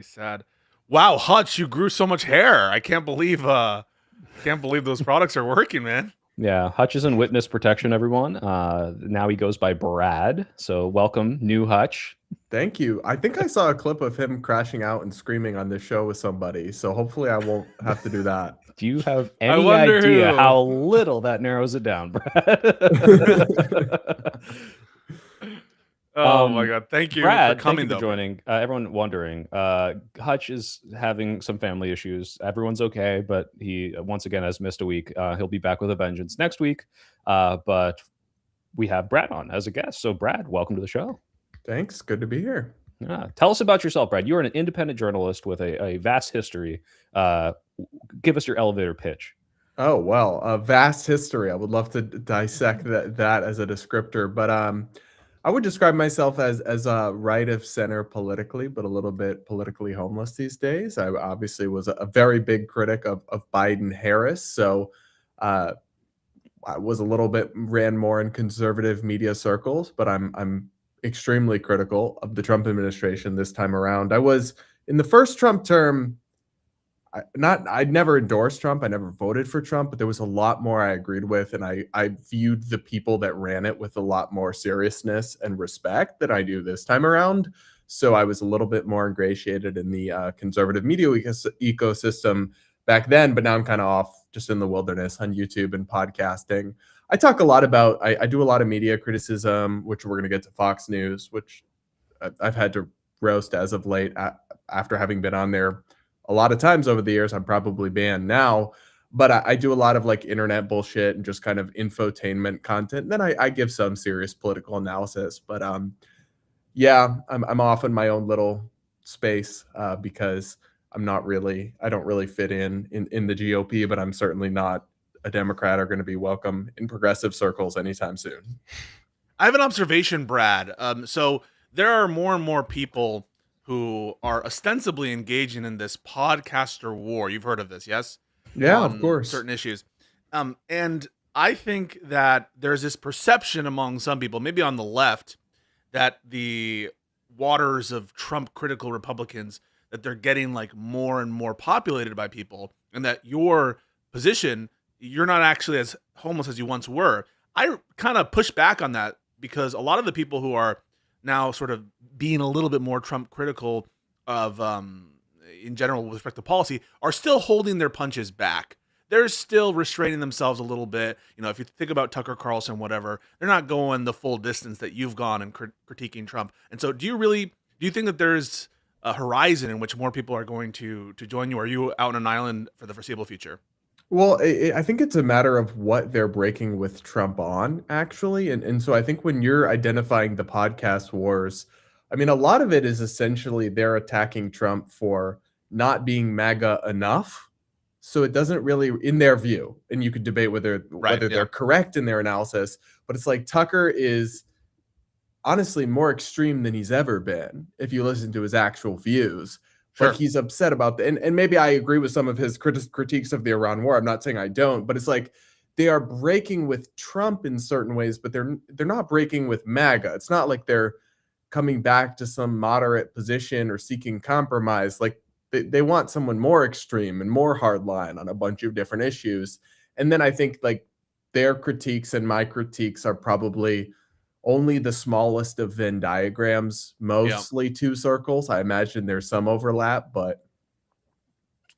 Very sad. Wow, Hutch, you grew so much hair. I can't believe those products are working, man. Yeah, Hutch is in witness protection, everyone. Now he goes by Brad. So welcome, new Hutch. Thank you. I think I saw a clip of him crashing out and screaming on this show with somebody, so hopefully I won't have to do that. Do you have I any wonder idea who. how little that narrows it down, Brad? Oh my god. Thank you Brad, for coming thank you for though. joining. Everyone wondering, Hutch is having some family issues. Everyone's okay, but he once again has missed a week. He'll be back with a vengeance next week. But we have Brad on as a guest. So Brad, welcome to the show. Thanks. Good to be here. Yeah. Tell us about yourself, Brad. You're an independent journalist with a vast history. Give us your elevator pitch. Oh, well, a vast history. I would love to dissect that as a descriptor, but I would describe myself as a right of center politically, but a little bit politically homeless these days. I obviously was a very big critic of Biden Harris, so I was a little bit ran more in conservative media circles, but I'm extremely critical of the Trump administration this time around. I was in the first Trump term. I'd never endorsed Trump. I never voted for Trump, but there was a lot more I agreed with. And I viewed the people that ran it with a lot more seriousness and respect than I do this time around. So I was a little bit more ingratiated in the conservative media ecosystem back then, but now I'm kind of off just in the wilderness on YouTube and podcasting. I talk a lot about, I do a lot of media criticism, which we're going to get to Fox News, which I've had to roast as of late after having been on there a lot of times over the years. I'm probably banned now, but I do a lot of like internet bullshit and just kind of infotainment content. And then I give some serious political analysis, but yeah, I'm off in my own little space because I don't really fit in the GOP, but I'm certainly not a Democrat or going to be welcome in progressive circles anytime soon. I have an observation, Brad. So there are more and more people who are ostensibly engaging in this podcaster war. You've heard of this, yes? Yeah, On of course. certain issues. And I think that there's this perception among some people, maybe on the left, that the waters of Trump critical Republicans, that they're getting like more and more populated by people, and that your position, you're not actually as homeless as you once were. I kind of push back on that because a lot of the people who are now sort of being a little bit more Trump critical of in general with respect to policy are still holding their punches back. They're still restraining themselves a little bit. You know, if you think about Tucker Carlson, whatever, they're not going the full distance that you've gone in critiquing Trump. And so do you think that there's a horizon in which more people are going to join you? Or are you out on an island for the foreseeable future? Well, I think it's a matter of what they're breaking with Trump on, actually. And so I think when you're identifying the podcast wars, I mean, a lot of it is essentially they're attacking Trump for not being MAGA enough. So it doesn't really, in their view, and you could debate whether they're correct in their analysis, but it's like Tucker is honestly more extreme than he's ever been if you listen to his actual views. Sure. Like he's upset about and maybe I agree with some of his critiques of the Iran war. I'm not saying I don't, but it's like they are breaking with Trump in certain ways, but they're not breaking with MAGA. It's not like they're coming back to some moderate position or seeking compromise. Like they want someone more extreme and more hardline on a bunch of different issues. And then I think like their critiques and my critiques are probably only the smallest of Venn diagrams, mostly two circles. I imagine there's some overlap, but.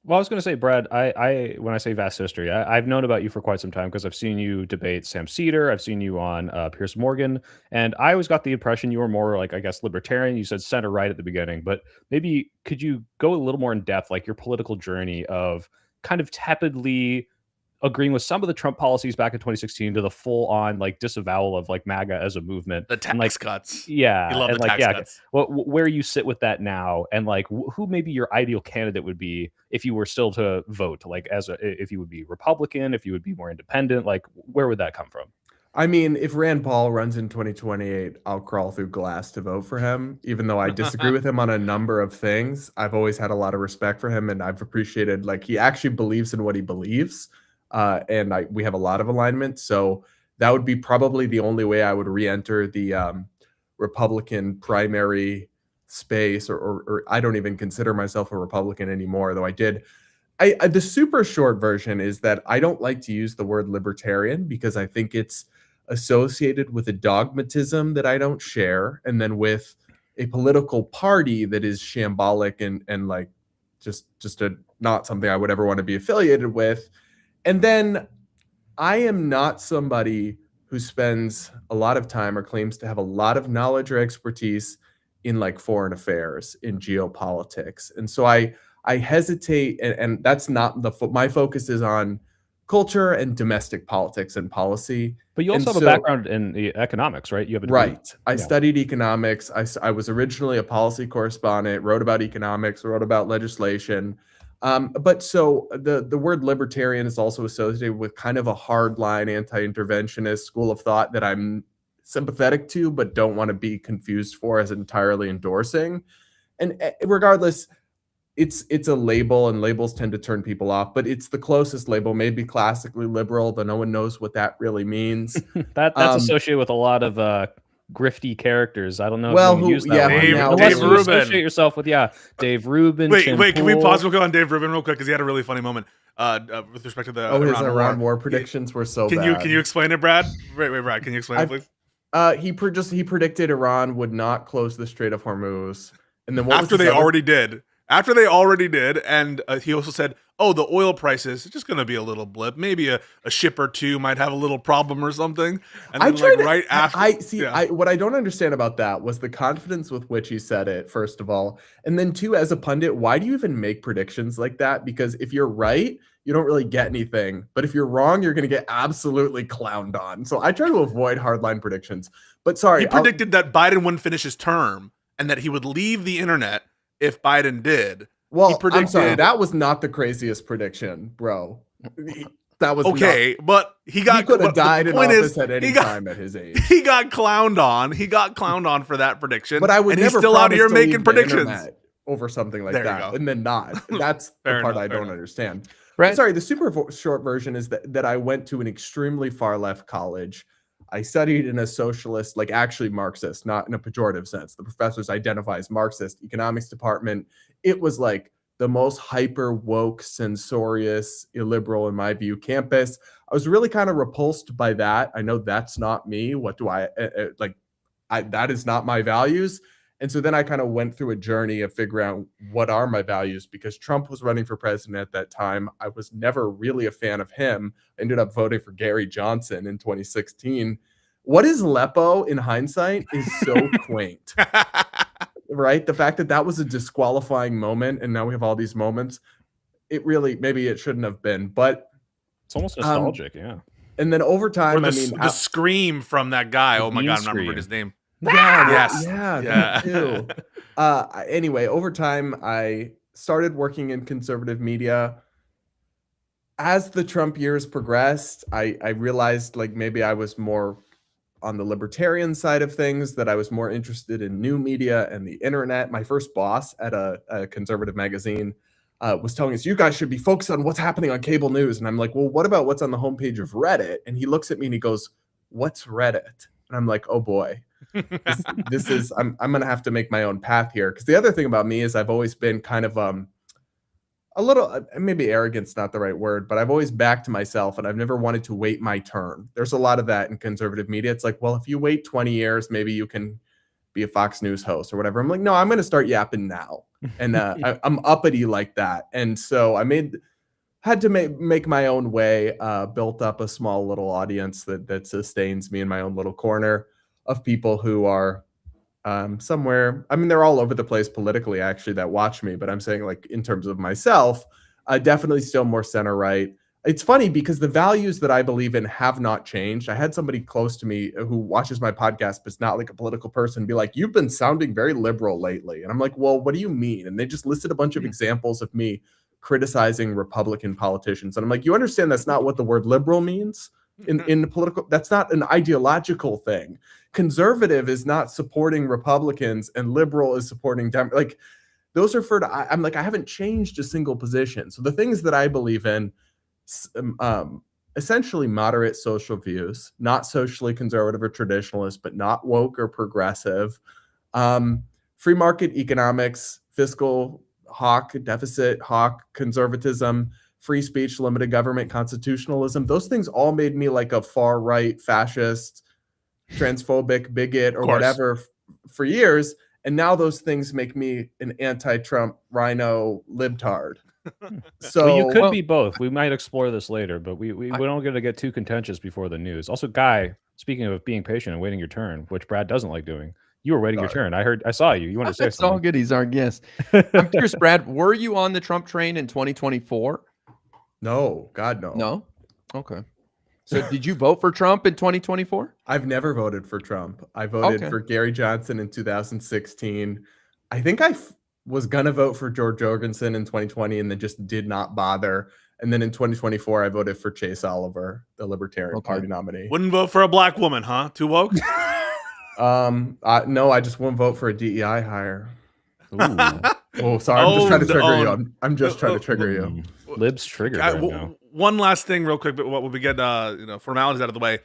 Well, I was going to say, Brad, I when I say vast history, I've known about you for quite some time because I've seen you debate Sam Cedar. I've seen you on Piers Morgan. And I always got the impression you were more like, I guess, libertarian. You said center right at the beginning, but maybe could you go a little more in depth, like your political journey of kind of tepidly agreeing with some of the Trump policies back in 2016 to the full on like disavowal of like MAGA as a movement. The tax cuts. Yeah. You love and the tax cuts. Well, where you sit with that now and like who maybe your ideal candidate would be if you were still to vote, like if you would be Republican, if you would be more independent, like where would that come from? I mean, if Rand Paul runs in 2028, I'll crawl through glass to vote for him, even though I disagree with him on a number of things. I've always had a lot of respect for him, and I've appreciated like he actually believes in what he believes. And we have a lot of alignment. So that would be probably the only way I would re-enter the Republican primary space, or I don't even consider myself a Republican anymore, though I did. The super short version is that I don't like to use the word libertarian because I think it's associated with a dogmatism that I don't share, and then with a political party that is shambolic and like just a not something I would ever want to be affiliated with. And then I am not somebody who spends a lot of time or claims to have a lot of knowledge or expertise in like foreign affairs, in geopolitics. And so I hesitate, and that's not my focus is on culture and domestic politics and policy. But you And also have a so, background in economics, right? You have a degree? right. I studied economics. I was originally a policy correspondent, wrote about economics, wrote about legislation. But so the word libertarian is also associated with kind of a hardline anti-interventionist school of thought that I'm sympathetic to, but don't want to be confused for as entirely endorsing. And regardless, it's a label, and labels tend to turn people off, but it's the closest label, maybe classically liberal, though no one knows what that really means. That's associated with a lot of grifty characters. I don't know Well, if you who- use that yeah, word. Dave- Unless Dave you Rubin. associate yourself with Dave Rubin. Wait, Tim can we Pool. pause? We'll go on Dave Rubin real quick because he had a really funny moment with respect to the his Iran Iran war. war predictions were so Can bad. you explain it, Brad? Wait, Brad, can you explain it, please? He predicted Iran would not close the Strait of Hormuz, and then After they already did. After they already did, and he also said, "Oh, the oil prices, it's just going to be a little blip. Maybe a ship or two might have a little problem or something." And then, right after, what I don't understand about that was the confidence with which he said it, first of all, and then two, as a pundit, why do you even make predictions like that? Because if you're right, you don't really get anything, but if you're wrong, you're going to get absolutely clowned on. So I try to avoid hardline predictions. But sorry, he predicted that Biden wouldn't finish his term and that he would leave the internet if Biden did. Well, I'm sorry, that was not the craziest prediction, bro. That was okay, but he could have died in office at any time at his age. He got clowned on. He got clowned on for that prediction. But I would and never he's still out here promise to making leave the predictions internet over something like There you that, go. and then not. That's the Fair part enough, I fair don't enough. understand. Right. Sorry, the super short version is that I went to an extremely far left college. I studied in a socialist, like actually Marxist, not in a pejorative sense. The professors identify as Marxist economics department. It was like the most hyper woke, censorious, illiberal, in my view, campus. I was really kind of repulsed by that. I know that's not me. What do I like? That is not my values. And so then I kind of went through a journey of figuring out what are my values, because Trump was running for president at that time. I was never really a fan of him. I ended up voting for Gary Johnson in 2016. What is Lepo in hindsight is so quaint, right? The fact that that was a disqualifying moment and now we have all these moments, it really, maybe it shouldn't have been, but It's almost nostalgic, yeah. And then over time, Or the scream from that guy. The Oh my bean God, I'm not remembering scream. his name. Yeah, Yes. yeah, Yeah. that too. Anyway, over time, I started working in conservative media. As the Trump years progressed, I realized like maybe I was more on the libertarian side of things, that I was more interested in new media and the internet. My first boss at a conservative magazine was telling us, you guys should be focused on what's happening on cable news. And I'm like, well, what about what's on the homepage of Reddit? And he looks at me and he goes, what's Reddit? And I'm like, oh boy. This is I'm gonna have to make my own path here, because the other thing about me is I've always been kind of a little, maybe arrogant's not the right word, but I've always backed myself and I've never wanted to wait my turn. There's a lot of that in conservative media. It's like, well, if you wait 20 years, maybe you can be a Fox News host or whatever. I'm like, no, I'm going to start yapping now. And I'm uppity like that. And so I had to make my own way, built up a small little audience that sustains me in my own little corner of people who are somewhere. I mean, they're all over the place politically, actually, that watch me, but I'm saying, like, in terms of myself, definitely still more center right. It's funny because the values that I believe in have not changed. I had somebody close to me who watches my podcast, but is not like a political person, be like, you've been sounding very liberal lately. And I'm like, well, what do you mean? And they just listed a bunch of examples of me criticizing Republican politicians. And I'm like, you understand that's not what the word liberal means in the political, that's not an ideological thing. Conservative is not supporting Republicans and liberal is supporting like those are I'm like, I haven't changed a single position. So the things that I believe in, essentially moderate social views, not socially conservative or traditionalist, but not woke or progressive. free market economics, fiscal hawk, deficit hawk, conservatism, free speech, limited government, constitutionalism. Those things all made me like a far right fascist, transphobic bigot or whatever for years. And now those things make me an anti-Trump rhino libtard. So well, you could be both. We might explore this later, but we don't get to get too contentious before the news. Also, Guy, speaking of being patient and waiting your turn, which Brad doesn't like doing, you were waiting your turn. I saw you. You wanted to say It's something. all good. He's our guest. I'm curious, Brad, were you on the Trump train in 2024? No, God, no. No? Okay. So did you vote for Trump in 2024? I've never voted for Trump. I voted for Gary Johnson in 2016. I think I was going to vote for George Jorgensen in 2020 and then just did not bother. And then in 2024, I voted for Chase Oliver, the Libertarian Party nominee. Wouldn't vote for a black woman, huh? Too woke? No, I just won't vote for a DEI hire. Oh, sorry. I'm just trying to trigger you. I'm just trying to trigger you. Libs triggered right now. One last thing real quick, but what we get formalities out of the way.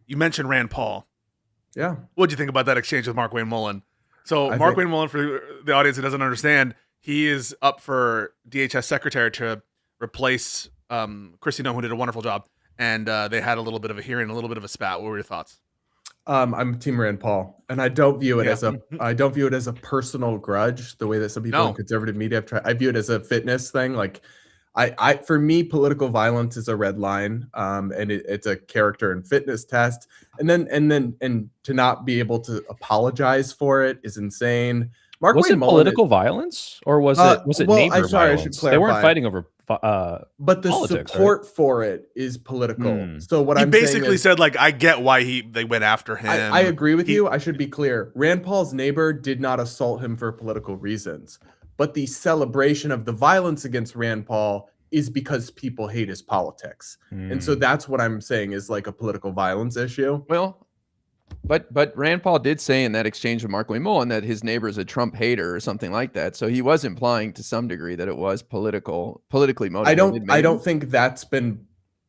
You mentioned Rand Paul. Yeah. What'd you think about that exchange with Mark Wayne Mullen? So Mark Wayne Mullen, for the audience who doesn't understand, he is up for DHS secretary to replace Kristi Noem, who did a wonderful job. And they had a little bit of a hearing, a little bit of a spat. What were your thoughts? I'm Team Rand Paul, and I don't view it as a personal grudge the way that some people in conservative media have tried. I view it as a fitness thing. Like, for me, political violence is a red line, and it's a character and fitness test. And to not be able to apologize for it is insane. Was it political violence or was it neighbor violence? I should clarify. They weren't fighting over but the politics, support for it is political. So what he basically said, like, I get why they went after him. I agree with you. I should be clear. Rand Paul's neighbor did not assault him for political reasons, but the celebration of the violence against Rand Paul is because people hate his politics. And so that's what I'm saying is like a political violence issue. Well, but Rand Paul did say in that exchange with Mark Wayne Mullen that his neighbor is a Trump hater or something like that. So he was implying to some degree that it was politically motivated. I don't think that's been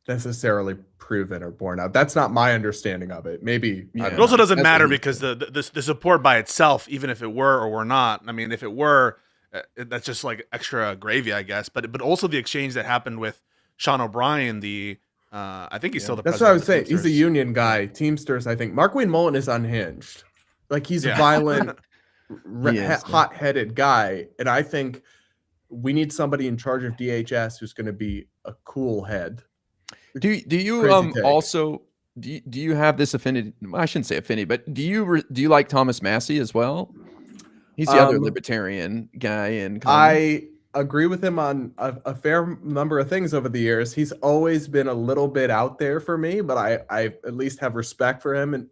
necessarily proven or borne out. That's not my understanding of it. Maybe it also doesn't matter because the support by itself, even if it were or were not. I mean, if it were, that's just like extra gravy, I guess. But also the exchange that happened with Sean O'Brien, I think he's still the That's president. what I was saying. He's a union guy. Teamsters, I think. Mark Wayne Mullen is unhinged. Like, he's a violent, hot-headed guy. And I think we need somebody in charge of DHS who's going to be a cool head. Do you also do you have this affinity? I shouldn't say affinity, but do you like Thomas Massey as well? He's the other libertarian guy in Congress. I agree with him on a fair number of things over the years. He's always been a little bit out there for me, but I at least have respect for him and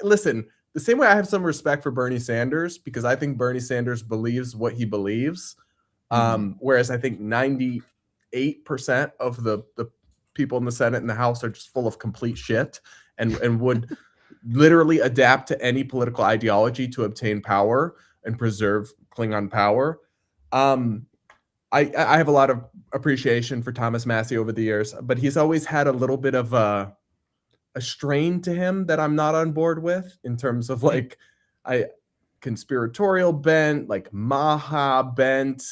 listen, the same way I have some respect for Bernie Sanders, because I think Bernie Sanders believes what he believes. Whereas I think 98% of the people in the Senate and the House are just full of complete shit and would literally adapt to any political ideology to obtain power and preserve Klingon power. I have a lot of appreciation for Thomas Massey over the years, but he's always had a little bit of a strain to him that I'm not on board with in terms of like conspiratorial bent, like Maha bent,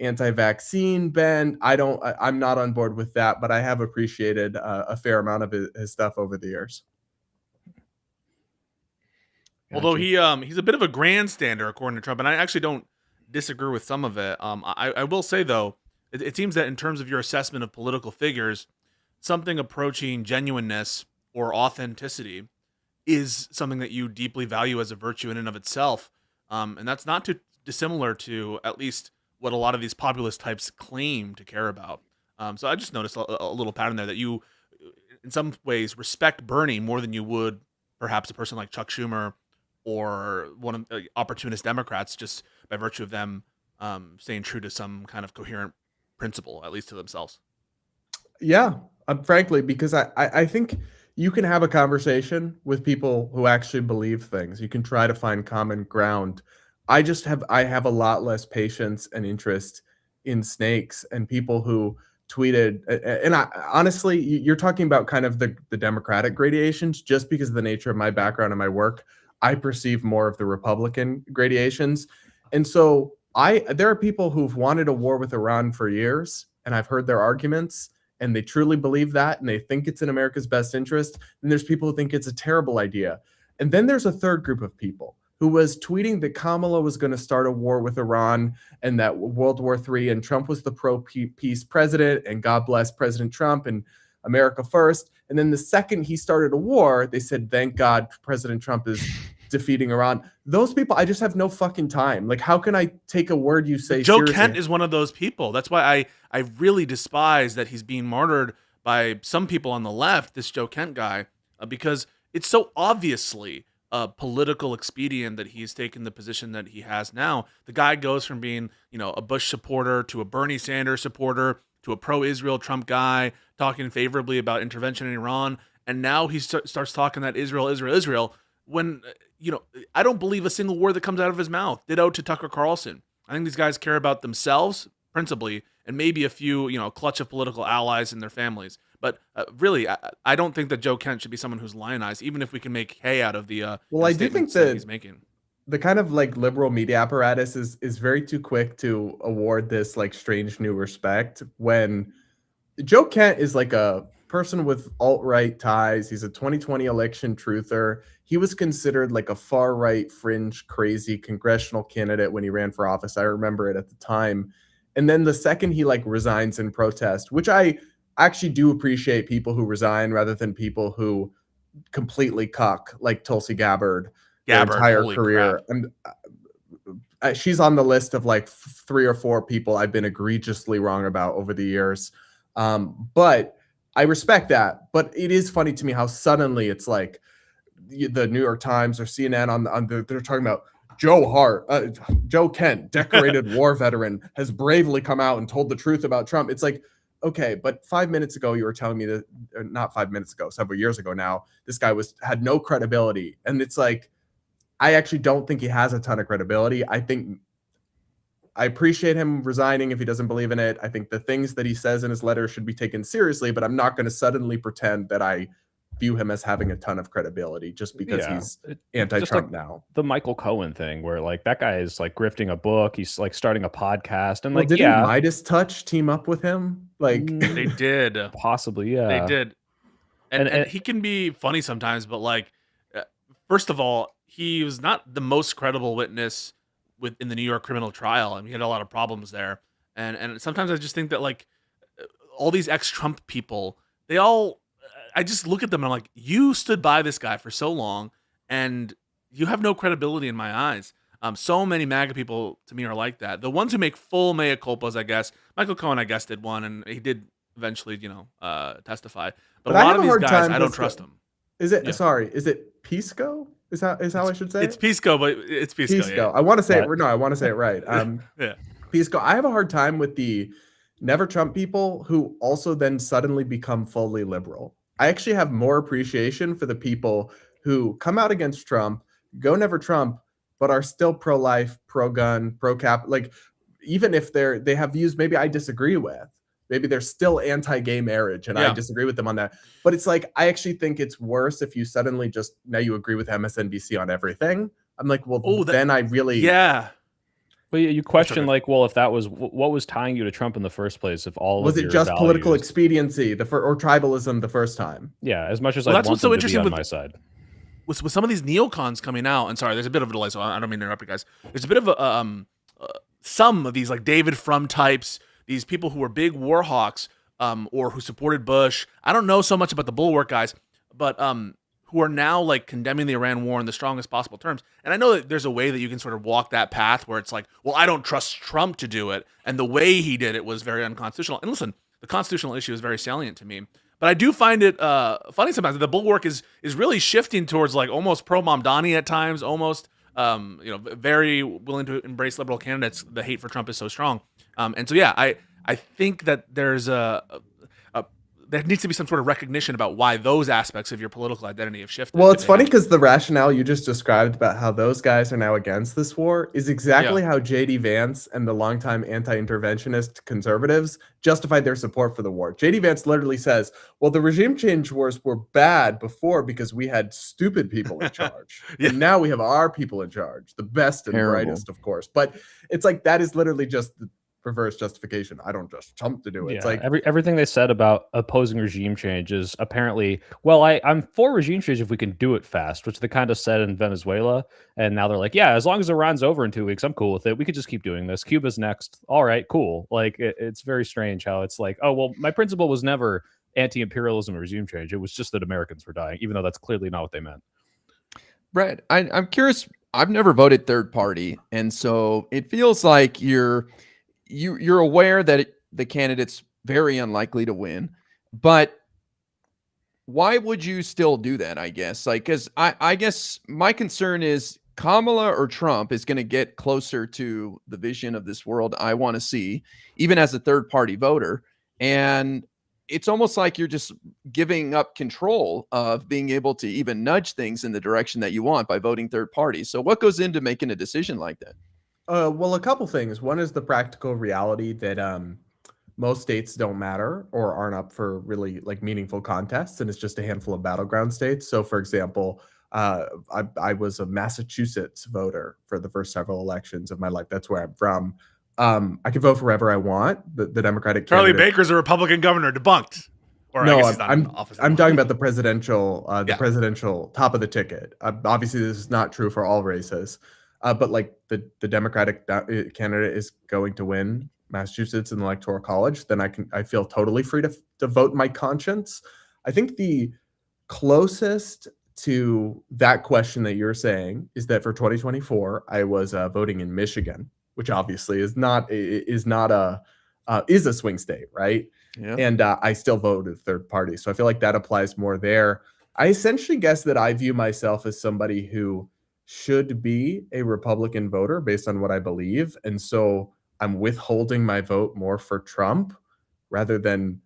anti-vaccine bent. I'm not on board with that, but I have appreciated a fair amount of his stuff over the years. Although he's a bit of a grandstander, according to Trump, and I actually don't disagree with some of it. I will say, though, it seems that in terms of your assessment of political figures, something approaching genuineness or authenticity is something that you deeply value as a virtue in and of itself. And that's not too dissimilar to at least what a lot of these populist types claim to care about. So I just noticed a little pattern there that you, in some ways, respect Bernie more than you would perhaps a person like Chuck Schumer or one of the opportunist Democrats, just by virtue of them staying true to some kind of coherent principle, at least to themselves. Yeah, frankly, because I think you can have a conversation with people who actually believe things. You can try to find common ground. I have a lot less patience and interest in snakes and people who tweeted. And honestly, you're talking about kind of the Democratic gradations just because of the nature of my background and my work. I perceive more of the Republican gradations. And so there are people who've wanted a war with Iran for years, and I've heard their arguments, and they truly believe that, and they think it's in America's best interest. And there's people who think it's a terrible idea. And then there's a third group of people who was tweeting that Kamala was going to start a war with Iran and that World War III, and Trump was the pro-peace president, and God bless President Trump and America first. And then the second he started a war, they said, thank God President Trump is defeating Iran. Those people, I just have no fucking time. Like, how can I take a word you say Joe seriously? Kent is one of those people. That's why I really despise that he's being martyred by some people on the left, this Joe Kent guy, because it's so obviously a political expedient that he's taken the position that he has now. The guy goes from being, a Bush supporter to a Bernie Sanders supporter to a pro-Israel Trump guy talking favorably about intervention in Iran. And now he starts talking that Israel, when, I don't believe a single word that comes out of his mouth. Ditto to Tucker Carlson. I think these guys care about themselves, principally, and maybe a few, clutch of political allies and their families. But really, I don't think that Joe Kent should be someone who's lionized, even if we can make hay out of the well, I do think that he's making. The kind of like liberal media apparatus is very too quick to award this like strange new respect when Joe Kent is like a person with alt-right ties. He's a 2020 election truther. He was considered like a far-right fringe crazy congressional candidate when he ran for office. I remember it at the time. And then the second he like resigns in protest, which I actually do appreciate people who resign rather than people who completely cuck like Tulsi Gabbard their entire career. And she's on the list of like 3 or 4 people I've been egregiously wrong about over the years. But I respect that. But it is funny to me how suddenly it's like the New York Times or CNN they're talking about Joe Kent, decorated war veteran, has bravely come out and told the truth about Trump. It's like, okay, but 5 minutes ago you were telling me that, not 5 minutes ago, several years ago now, this guy had no credibility. And it's like, I actually don't think he has a ton of credibility. I appreciate him resigning if he doesn't believe in it. I think the things that he says in his letter should be taken seriously, but I'm not going to suddenly pretend that I view him as having a ton of credibility just because he's anti-Trump now. The Michael Cohen thing where like that guy is like grifting a book. He's like starting a podcast and didn't Midas Touch team up with him? Like they did. Possibly. Yeah, they did. And he can be funny sometimes, but like, first of all, he was not the most credible witness in the New York criminal trial. I mean, he had a lot of problems there. And sometimes I just think that like all these ex-Trump people, I just look at them and I'm like, you stood by this guy for so long and you have no credibility in my eyes. So many MAGA people to me are like that. The ones who make full mea culpas, I guess, Michael Cohen, I guess, did one, and he did eventually, testify. But a lot of these guys, I don't trust them. Is it, sorry, is it Pisco? Is how I should say it's Pisco, but it's Pisco. Pisco. Yeah. I want to say it. No, I want to say it right. Yeah. Pisco. I have a hard time with the Never Trump people who also then suddenly become fully liberal. I actually have more appreciation for the people who come out against Trump, go Never Trump, but are still pro-life, pro-gun, pro-cap. Like, even if they have views maybe I disagree with. Maybe they're still anti-gay marriage, and I disagree with them on that. But it's like, I actually think it's worse if you suddenly now you agree with MSNBC on everything. I'm like, well, then I really... Yeah. But you question like, well, if that was what was tying you to Trump in the first place, if all was of it just political expediency or tribalism the first time? Yeah, as much as I want them to be on my side. With some of these neocons coming out, and sorry, there's a bit of a delay, so I don't mean to interrupt you guys. There's a bit of some of these like David Frum types, these people who were big war hawks, or who supported Bush. I don't know so much about the Bulwark guys, but who are now like condemning the Iran war in the strongest possible terms. And I know that there's a way that you can sort of walk that path where it's like, well, I don't trust Trump to do it, and the way he did it was very unconstitutional. And listen, the constitutional issue is very salient to me, but I do find it funny sometimes that the Bulwark is really shifting towards like almost pro Mamdani at times, almost very willing to embrace liberal candidates. The hate for Trump is so strong. And so, yeah, I think that there's there needs to be some sort of recognition about why those aspects of your political identity have shifted. Well, it's funny because the rationale you just described about how those guys are now against this war is exactly how J.D. Vance and the longtime anti-interventionist conservatives justified their support for the war. J.D. Vance literally says, well, the regime change wars were bad before because we had stupid people in charge. And now we have our people in charge, the best and brightest, of course. But it's like that is literally just the reverse justification. I don't just jump to do it. It's like everything they said about opposing regime change is apparently, well, I'm for regime change if we can do it fast, which they kind of said in Venezuela. And now they're like, yeah, as long as Iran's over in 2 weeks, I'm cool with it. We could just keep doing this. Cuba's next. All right, cool. Like it's very strange how it's like, oh, well, my principle was never anti-imperialism or regime change. It was just that Americans were dying, even though that's clearly not what they meant. Brad, I'm curious. I've never voted third party. And so it feels like you're aware that the candidate's very unlikely to win, but why would you still do that? I guess, like, because I guess my concern is Kamala or Trump is going to get closer to the vision of this world I want to see, even as a third party voter. And it's almost like you're just giving up control of being able to even nudge things in the direction that you want by voting third party. So what goes into making a decision like that? Well, a couple things. One is the practical reality that most states don't matter or aren't up for really like meaningful contests, and it's just a handful of battleground states. So, for example, I was a Massachusetts voter for the first several elections of my life. That's where I'm from. I can vote for whoever I want. The Democratic Charlie candidate. Baker's a Republican governor, debunked. Or No, I guess he's not in office I'm anymore. talking about the presidential top of the ticket. Obviously, this is not true for all races. But like the Democratic candidate is going to win Massachusetts in the Electoral College, then I feel totally free to vote my conscience. I think the closest to that question that you're saying is that for 2024, I was voting in Michigan, which obviously is a swing state, right? Yeah. And I still voted third party, so I feel like that applies more there. I essentially guess that I view myself as somebody who should be a Republican voter based on what I believe. And so I'm withholding my vote more for Trump rather than,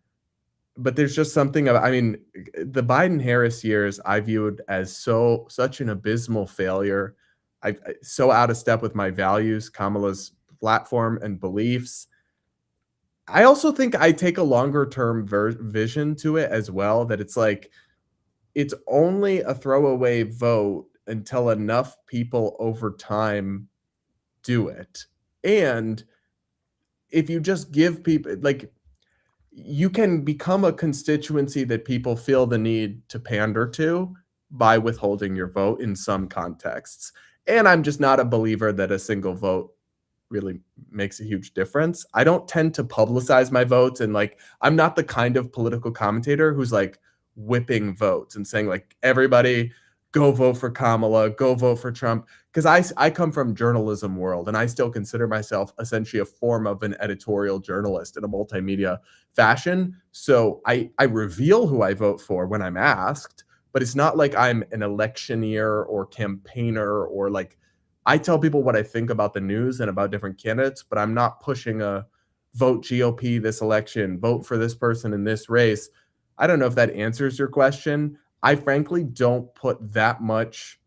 but there's just something about, I mean, the Biden-Harris years I viewed as such an abysmal failure. I so out of step with my values, Kamala's platform and beliefs. I also think I take a longer term vision to it as well, that it's like, it's only a throwaway vote until enough people over time do it. And if you just give people, like, you can become a constituency that people feel the need to pander to by withholding your vote in some contexts. And I'm just not a believer that a single vote really makes a huge difference. I don't tend to publicize my votes, and like, I'm not the kind of political commentator who's like whipping votes and saying like, everybody go vote for Kamala, go vote for Trump. Because I come from journalism world, and I still consider myself essentially a form of an editorial journalist in a multimedia fashion. So I reveal who I vote for when I'm asked, but it's not like I'm an electioneer or campaigner, or like, I tell people what I think about the news and about different candidates, but I'm not pushing a vote GOP this election, vote for this person in this race. I don't know if that answers your question. I frankly don't put that much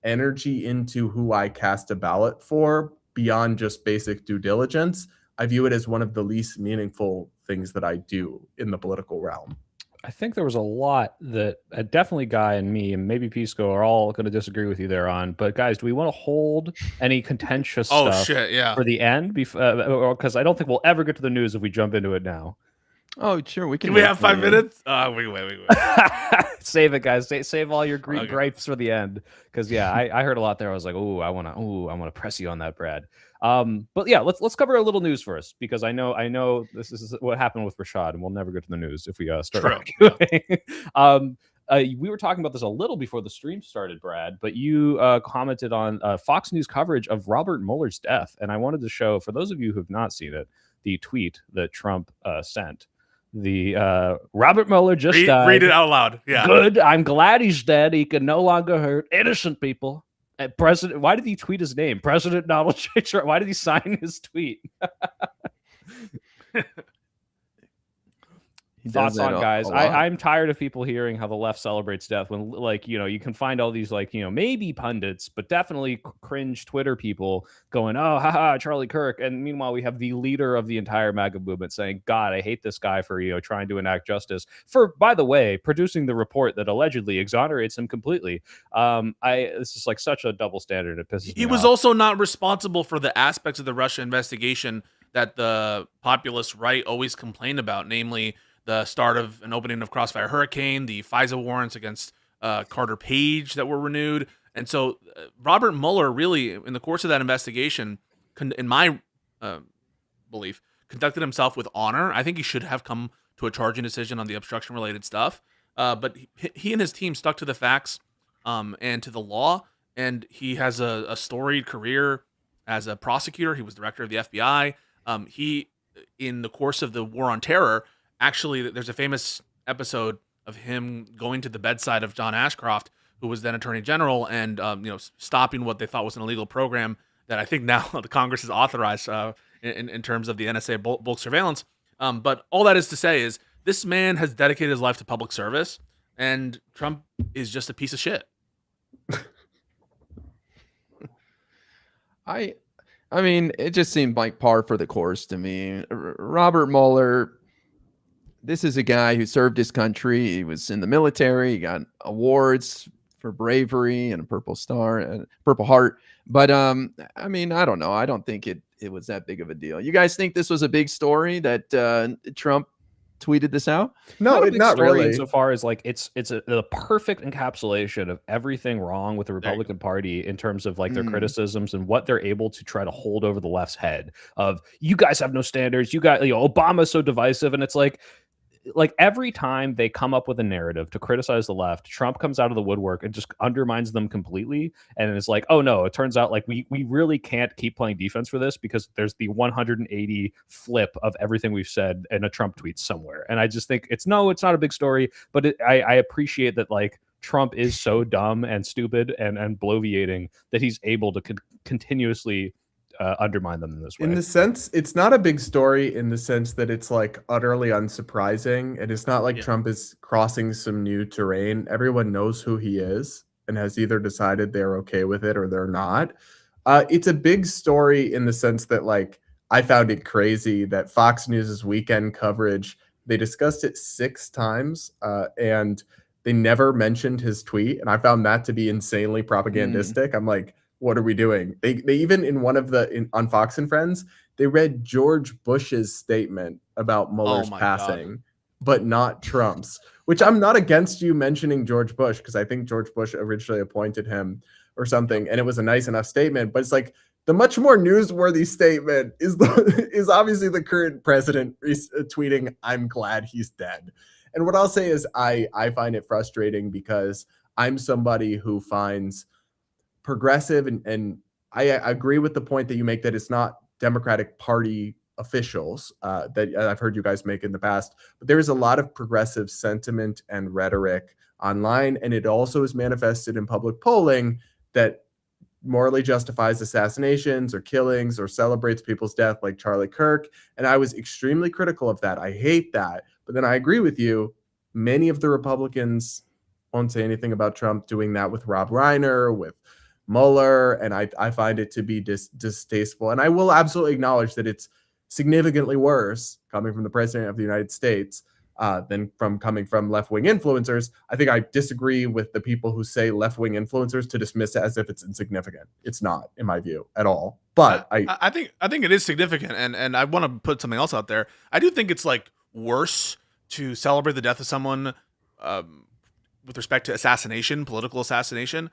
energy into who I cast a ballot for beyond just basic due diligence. I view it as one of the least meaningful things that I do in the political realm. I think there was a lot that definitely Guy and me and maybe Pisco are all going to disagree with you there on. But guys, do we want to hold any contentious stuff for the end? Because I don't think we'll ever get to the news if we jump into it now. Oh, sure. We can we have 5 minutes? Wait. Save it, guys. Save all your Greek gripes for the end. Because I heard a lot there. I was like, I want to press you on that, Brad. But yeah, let's cover a little news first, because I know this is what happened with Rashad, and we'll never get to the news if we start arguing. We were talking about this a little before the stream started, Brad, but you commented on Fox News coverage of Robert Mueller's death, and I wanted to show, for those of you who have not seen it, the tweet that Trump sent. The Robert Mueller just died. Read it out loud. Yeah. Good. I'm glad he's dead. He can no longer hurt innocent people. President. Why did he tweet his name? President Donald J. Trump. Why did he sign his tweet? thoughts that on guys. a lot. I'm tired of people hearing how the left celebrates death when, like, you can find all these, like, maybe pundits, but definitely cringe Twitter people going, oh, haha, Charlie Kirk. And meanwhile, we have the leader of the entire MAGA movement saying, God, I hate this guy for, trying to enact justice for, by the way, producing the report that allegedly exonerates him completely. This is like such a double standard. It pisses me off. He was also not responsible for the aspects of the Russia investigation that the populist right always complain about, namely the start of an opening of Crossfire Hurricane, the FISA warrants against Carter Page that were renewed. And so Robert Mueller really, in the course of that investigation, in my belief, conducted himself with honor. I think he should have come to a charging decision on the obstruction-related stuff. But he and his team stuck to the facts and to the law, and he has a storied career as a prosecutor. He was director of the FBI. He, in the course of the War on Terror, actually, there's a famous episode of him going to the bedside of John Ashcroft, who was then Attorney General, and stopping what they thought was an illegal program that I think now the Congress has authorized in terms of the NSA bulk surveillance. But all that is to say is this man has dedicated his life to public service, and Trump is just a piece of shit. I mean, it just seemed like par for the course to me. Robert Mueller, this is a guy who served his country. He was in the military. He got awards for bravery and a Purple Star and Purple Heart. But I mean, I don't know. I don't think it was that big of a deal. You guys think this was a big story that Trump tweeted this out? No, not really. Insofar as like it's the perfect encapsulation of everything wrong with the Republican Party in terms of like their criticisms and what they're able to try to hold over the left's head. Of you guys have no standards. You got Obama's so divisive, and it's like every time they come up with a narrative to criticize the left, Trump comes out of the woodwork and just undermines them completely. And it's like, oh no, it turns out like we really can't keep playing defense for this because there's the 180 flip of everything we've said in a Trump tweet somewhere. And I just think it's not a big story, but I appreciate that like Trump is so dumb and stupid and bloviating that he's able to continuously undermine them in this way. In the sense, it's not a big story in the sense that it's like utterly unsurprising. And it's not like Trump is crossing some new terrain. Everyone knows who he is and has either decided they're okay with it or they're not. It's a big story in the sense that like I found it crazy that Fox News's weekend coverage, they discussed it 6 times and they never mentioned his tweet. And I found that to be insanely propagandistic. I'm like, what are we doing? They even in one of on Fox and Friends, they read George Bush's statement about Mueller's passing, but not Trump's, which I'm not against you mentioning George Bush because I think George Bush originally appointed him or something. And it was a nice enough statement, but it's like the much more newsworthy statement is obviously the current president tweeting, I'm glad he's dead. And what I'll say is I find it frustrating because I'm somebody who finds progressive and I agree with the point that you make that it's not Democratic Party officials that I've heard you guys make in the past, but there is a lot of progressive sentiment and rhetoric online, and it also is manifested in public polling that morally justifies assassinations or killings or celebrates people's death like Charlie Kirk, and I was extremely critical of that. I hate that, but then I agree with you. Many of the Republicans won't say anything about Trump doing that with Rob Reiner, with Mueller, and I find it to be distasteful. And I will absolutely acknowledge that it's significantly worse coming from the president of the United States than coming from left-wing influencers. I think I disagree with the people who say left-wing influencers to dismiss it as if it's insignificant. It's not, in my view, at all. But I think it is significant, and I want to put something else out there. I do think it's like worse to celebrate the death of someone with respect to assassination, political assassination.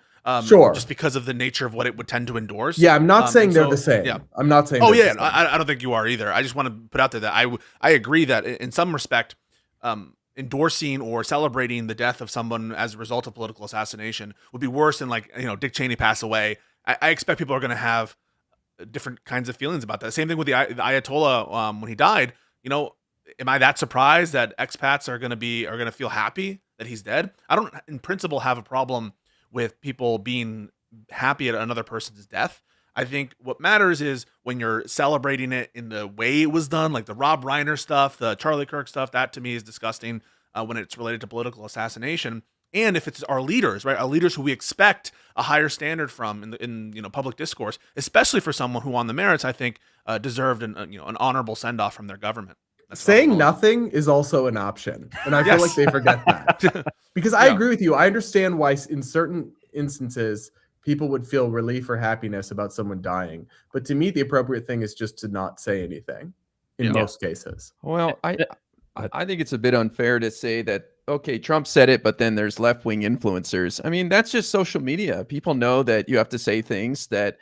Sure. Just because of the nature of what it would tend to endorse. Yeah, I'm not saying they're the same. Yeah. I'm not saying. Oh yeah, I don't think you are either. I just want to put out there that I agree that in some respect, endorsing or celebrating the death of someone as a result of political assassination would be worse than like Dick Cheney passed away. I expect people are going to have different kinds of feelings about that. Same thing with the Ayatollah when he died. Am I that surprised that expats are going to feel happy that he's dead? I don't, in principle, have a problem with people being happy at another person's death. I think what matters is when you're celebrating it in the way it was done, like the Rob Reiner stuff, the Charlie Kirk stuff. That to me is disgusting when it's related to political assassination. And if it's our leaders, right, our leaders who we expect a higher standard from in public discourse, especially for someone who on the merits I think deserved an honorable send off from their government. Saying nothing is also an option, and I feel like they forget that. Because I agree with you. I understand why in certain instances people would feel relief or happiness about someone dying, but to me the appropriate thing is just to not say anything in most cases. Well, I think it's a bit unfair to say that, okay, Trump said it, but then there's left-wing influencers. I mean, that's just social media. People know that you have to say things that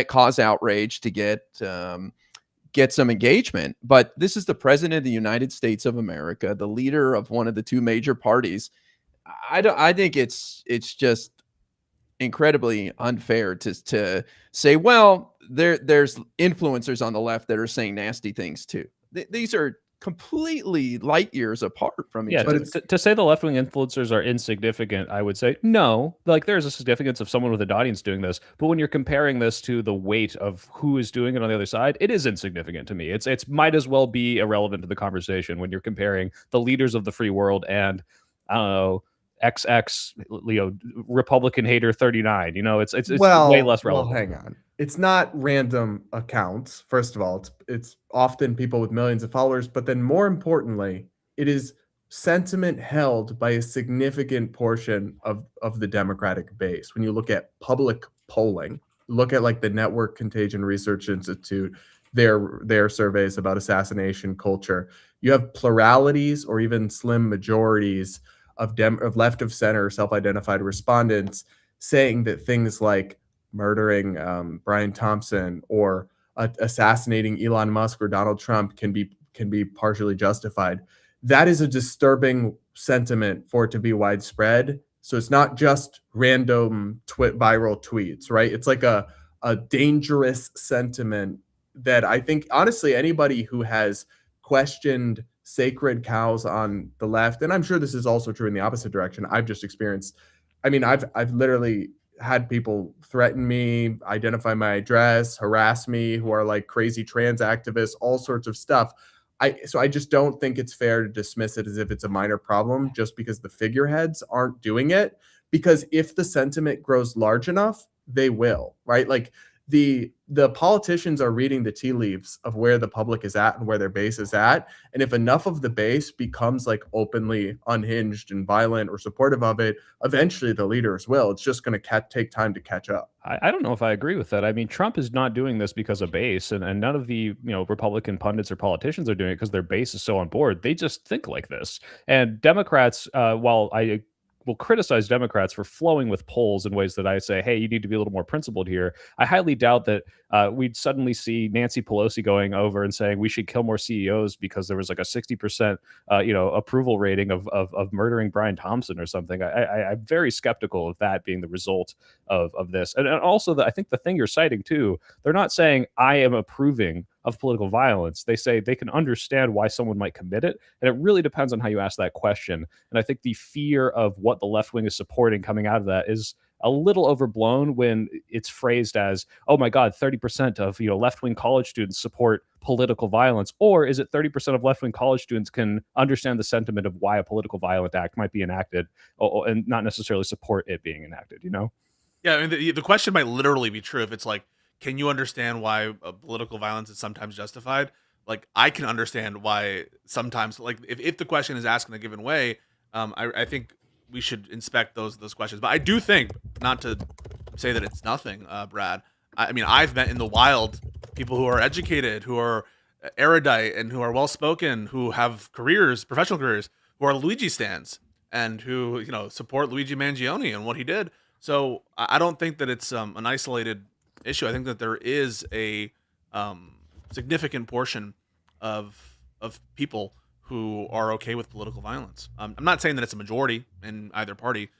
cause outrage to get some engagement. But this is the president of the United States of America, the leader of one of the two major parties. I think it's just incredibly unfair to say, well, there's influencers on the left that are saying nasty things too. These are completely light years apart from each other. To say the left-wing influencers are insignificant, I would say no. Like, there's a significance of someone with an audience doing this, but when you're comparing this to the weight of who is doing it on the other side, it is insignificant to me. It's might as well be irrelevant to the conversation when you're comparing the leaders of the free world and, I don't know, XX Republican hater 39. It's way less relevant. Well, hang on. It's not random accounts. First of all, it's often people with millions of followers, but then more importantly, it is sentiment held by a significant portion of the Democratic base. When you look at public polling, look at like the Network Contagion Research Institute, their surveys about assassination culture, you have pluralities or even slim majorities of left of center self-identified respondents saying that things like murdering Brian Thompson or assassinating Elon Musk or Donald Trump can be partially justified. That is a disturbing sentiment for it to be widespread. So it's not just random viral tweets, right? It's like a dangerous sentiment that I think, honestly, anybody who has questioned sacred cows on the left, and I'm sure this is also true in the opposite direction. I've just experienced, I mean, I've literally had people threaten me, identify my address, harass me, who are like crazy trans activists, all sorts of stuff. So I just don't think it's fair to dismiss it as if it's a minor problem just because the figureheads aren't doing it. Because if the sentiment grows large enough, they will, right? Like the politicians are reading the tea leaves of where the public is at and where their base is at. And if enough of the base becomes like openly unhinged and violent or supportive of it, eventually the leaders will. It's just going to take time to catch up. I don't know if I agree with that. I mean, Trump is not doing this because of base, and none of the Republican pundits or politicians are doing it because their base is so on board. They just think like this. And Democrats, while I will criticize Democrats for flowing with polls in ways that I say, hey, you need to be a little more principled here. I highly doubt that we'd suddenly see Nancy Pelosi going over and saying we should kill more CEOs because there was like a 60% approval rating of murdering Brian Thompson or something. I'm very skeptical of that being the result of this. And also, I think the thing you're citing too, they're not saying I am approving of political violence. They say they can understand why someone might commit it. And it really depends on how you ask that question. And I think the fear of what the left wing is supporting coming out of that is a little overblown when it's phrased as, oh my God, 30% of left-wing college students support political violence. Or is it 30% of left-wing college students can understand the sentiment of why a political violent act might be enacted and not necessarily support it being enacted, Yeah, I mean, the question might literally be true if it's like, can you understand why political violence is sometimes justified? Like, I can understand why sometimes, like, if the question is asked in a given way, I think we should inspect those questions. But I do think, not to say that it's nothing, Brad. I mean, I've met in the wild people who are educated, who are erudite, and who are well-spoken, who have careers, professional careers, who are Luigi stans, and who support Luigi Mangione and what he did. So I don't think that it's an isolated issue. I think that there is a significant portion of people who are okay with political violence. I'm not saying that it's a majority in either party,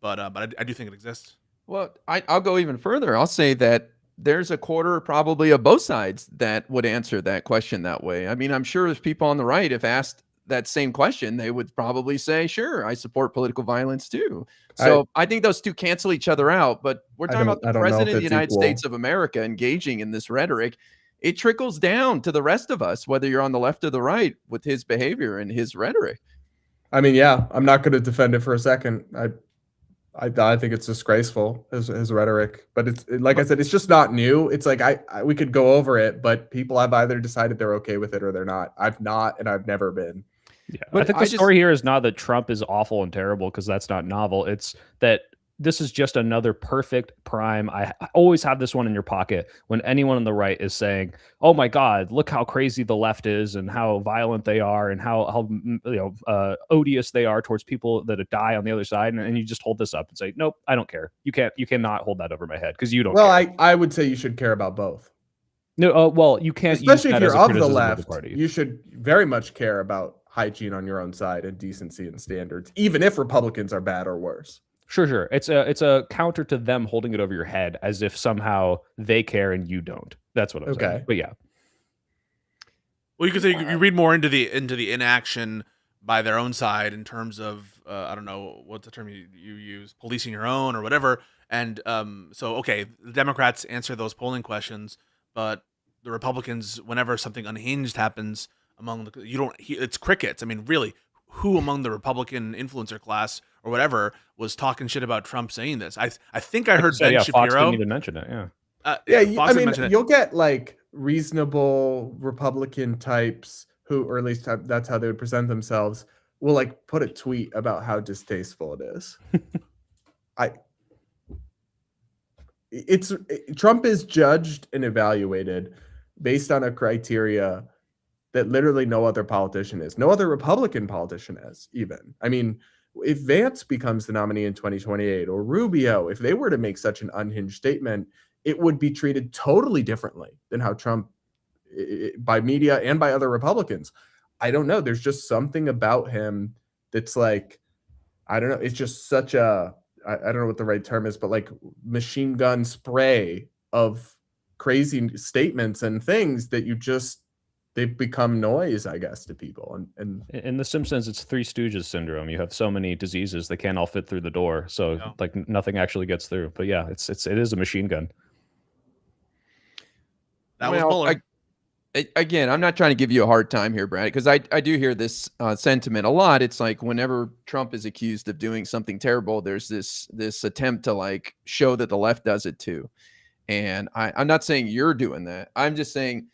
but I do think it exists. Well, I'll go even further. I'll say that there's a quarter probably of both sides that would answer that question that way. I mean, I'm sure if people on the right, if asked that same question, they would probably say, sure, I support political violence too. So I think those two cancel each other out. But we're talking about the president of the United States of America engaging in this rhetoric. It trickles down to the rest of us, whether you're on the left or the right, with his behavior and his rhetoric. I mean, yeah, I'm not going to defend it for a second. I think it's disgraceful, his rhetoric, but it's like I said, it's just not new. It's like we could go over it, but people have either decided they're okay with it or they're not. I've not, and I've never been. Yeah, but I think the story here is not that Trump is awful and terrible, because that's not novel. It's that this is just another perfect prime. I always have this one in your pocket when anyone on the right is saying, "Oh my God, look how crazy the left is, and how violent they are, and how odious they are towards people that die on the other side." And you just hold this up and say, "Nope, I don't care. You cannot hold that over my head because you don't." Well, care. I would say you should care about both. No, well, you can't. Especially use if that you're as a of the criticism left, you should very much care about hygiene on your own side and decency and standards, even if Republicans are bad or worse. Sure. It's a counter to them holding it over your head as if somehow they care and you don't. That's what I'm saying. But yeah. Well, you could say you read more into the inaction by their own side in terms of I don't know what's the term you use, policing your own or whatever. And so okay, the Democrats answer those polling questions, but the Republicans, whenever something unhinged happens among it's crickets. I mean, really, who among the Republican influencer class or whatever was talking shit about Trump saying this? I think I heard Ben Shapiro. Fox didn't even mention it. Yeah. I mean, you'll get like reasonable Republican types who, or at least that's how they would present themselves, will like put a tweet about how distasteful it is. Trump is judged and evaluated based on a criteria that literally no other politician is. No other Republican politician is, even. I mean, if Vance becomes the nominee in 2028, or Rubio, if they were to make such an unhinged statement, it would be treated totally differently than how Trump, by media and by other Republicans. I don't know. There's just something about him that's like, I don't know. It's just such a, I don't know what the right term is, but like machine gun spray of crazy statements and things that they've become noise, I guess, to people. And in The Simpsons, it's Three Stooges syndrome. You have so many diseases that can't all fit through the door, so like nothing actually gets through. But yeah, it is a machine gun. That was Mueller. Again, I'm not trying to give you a hard time here, Brad, because I do hear this sentiment a lot. It's like whenever Trump is accused of doing something terrible, there's this attempt to like show that the left does it too. And I'm not saying you're doing that. I'm just saying,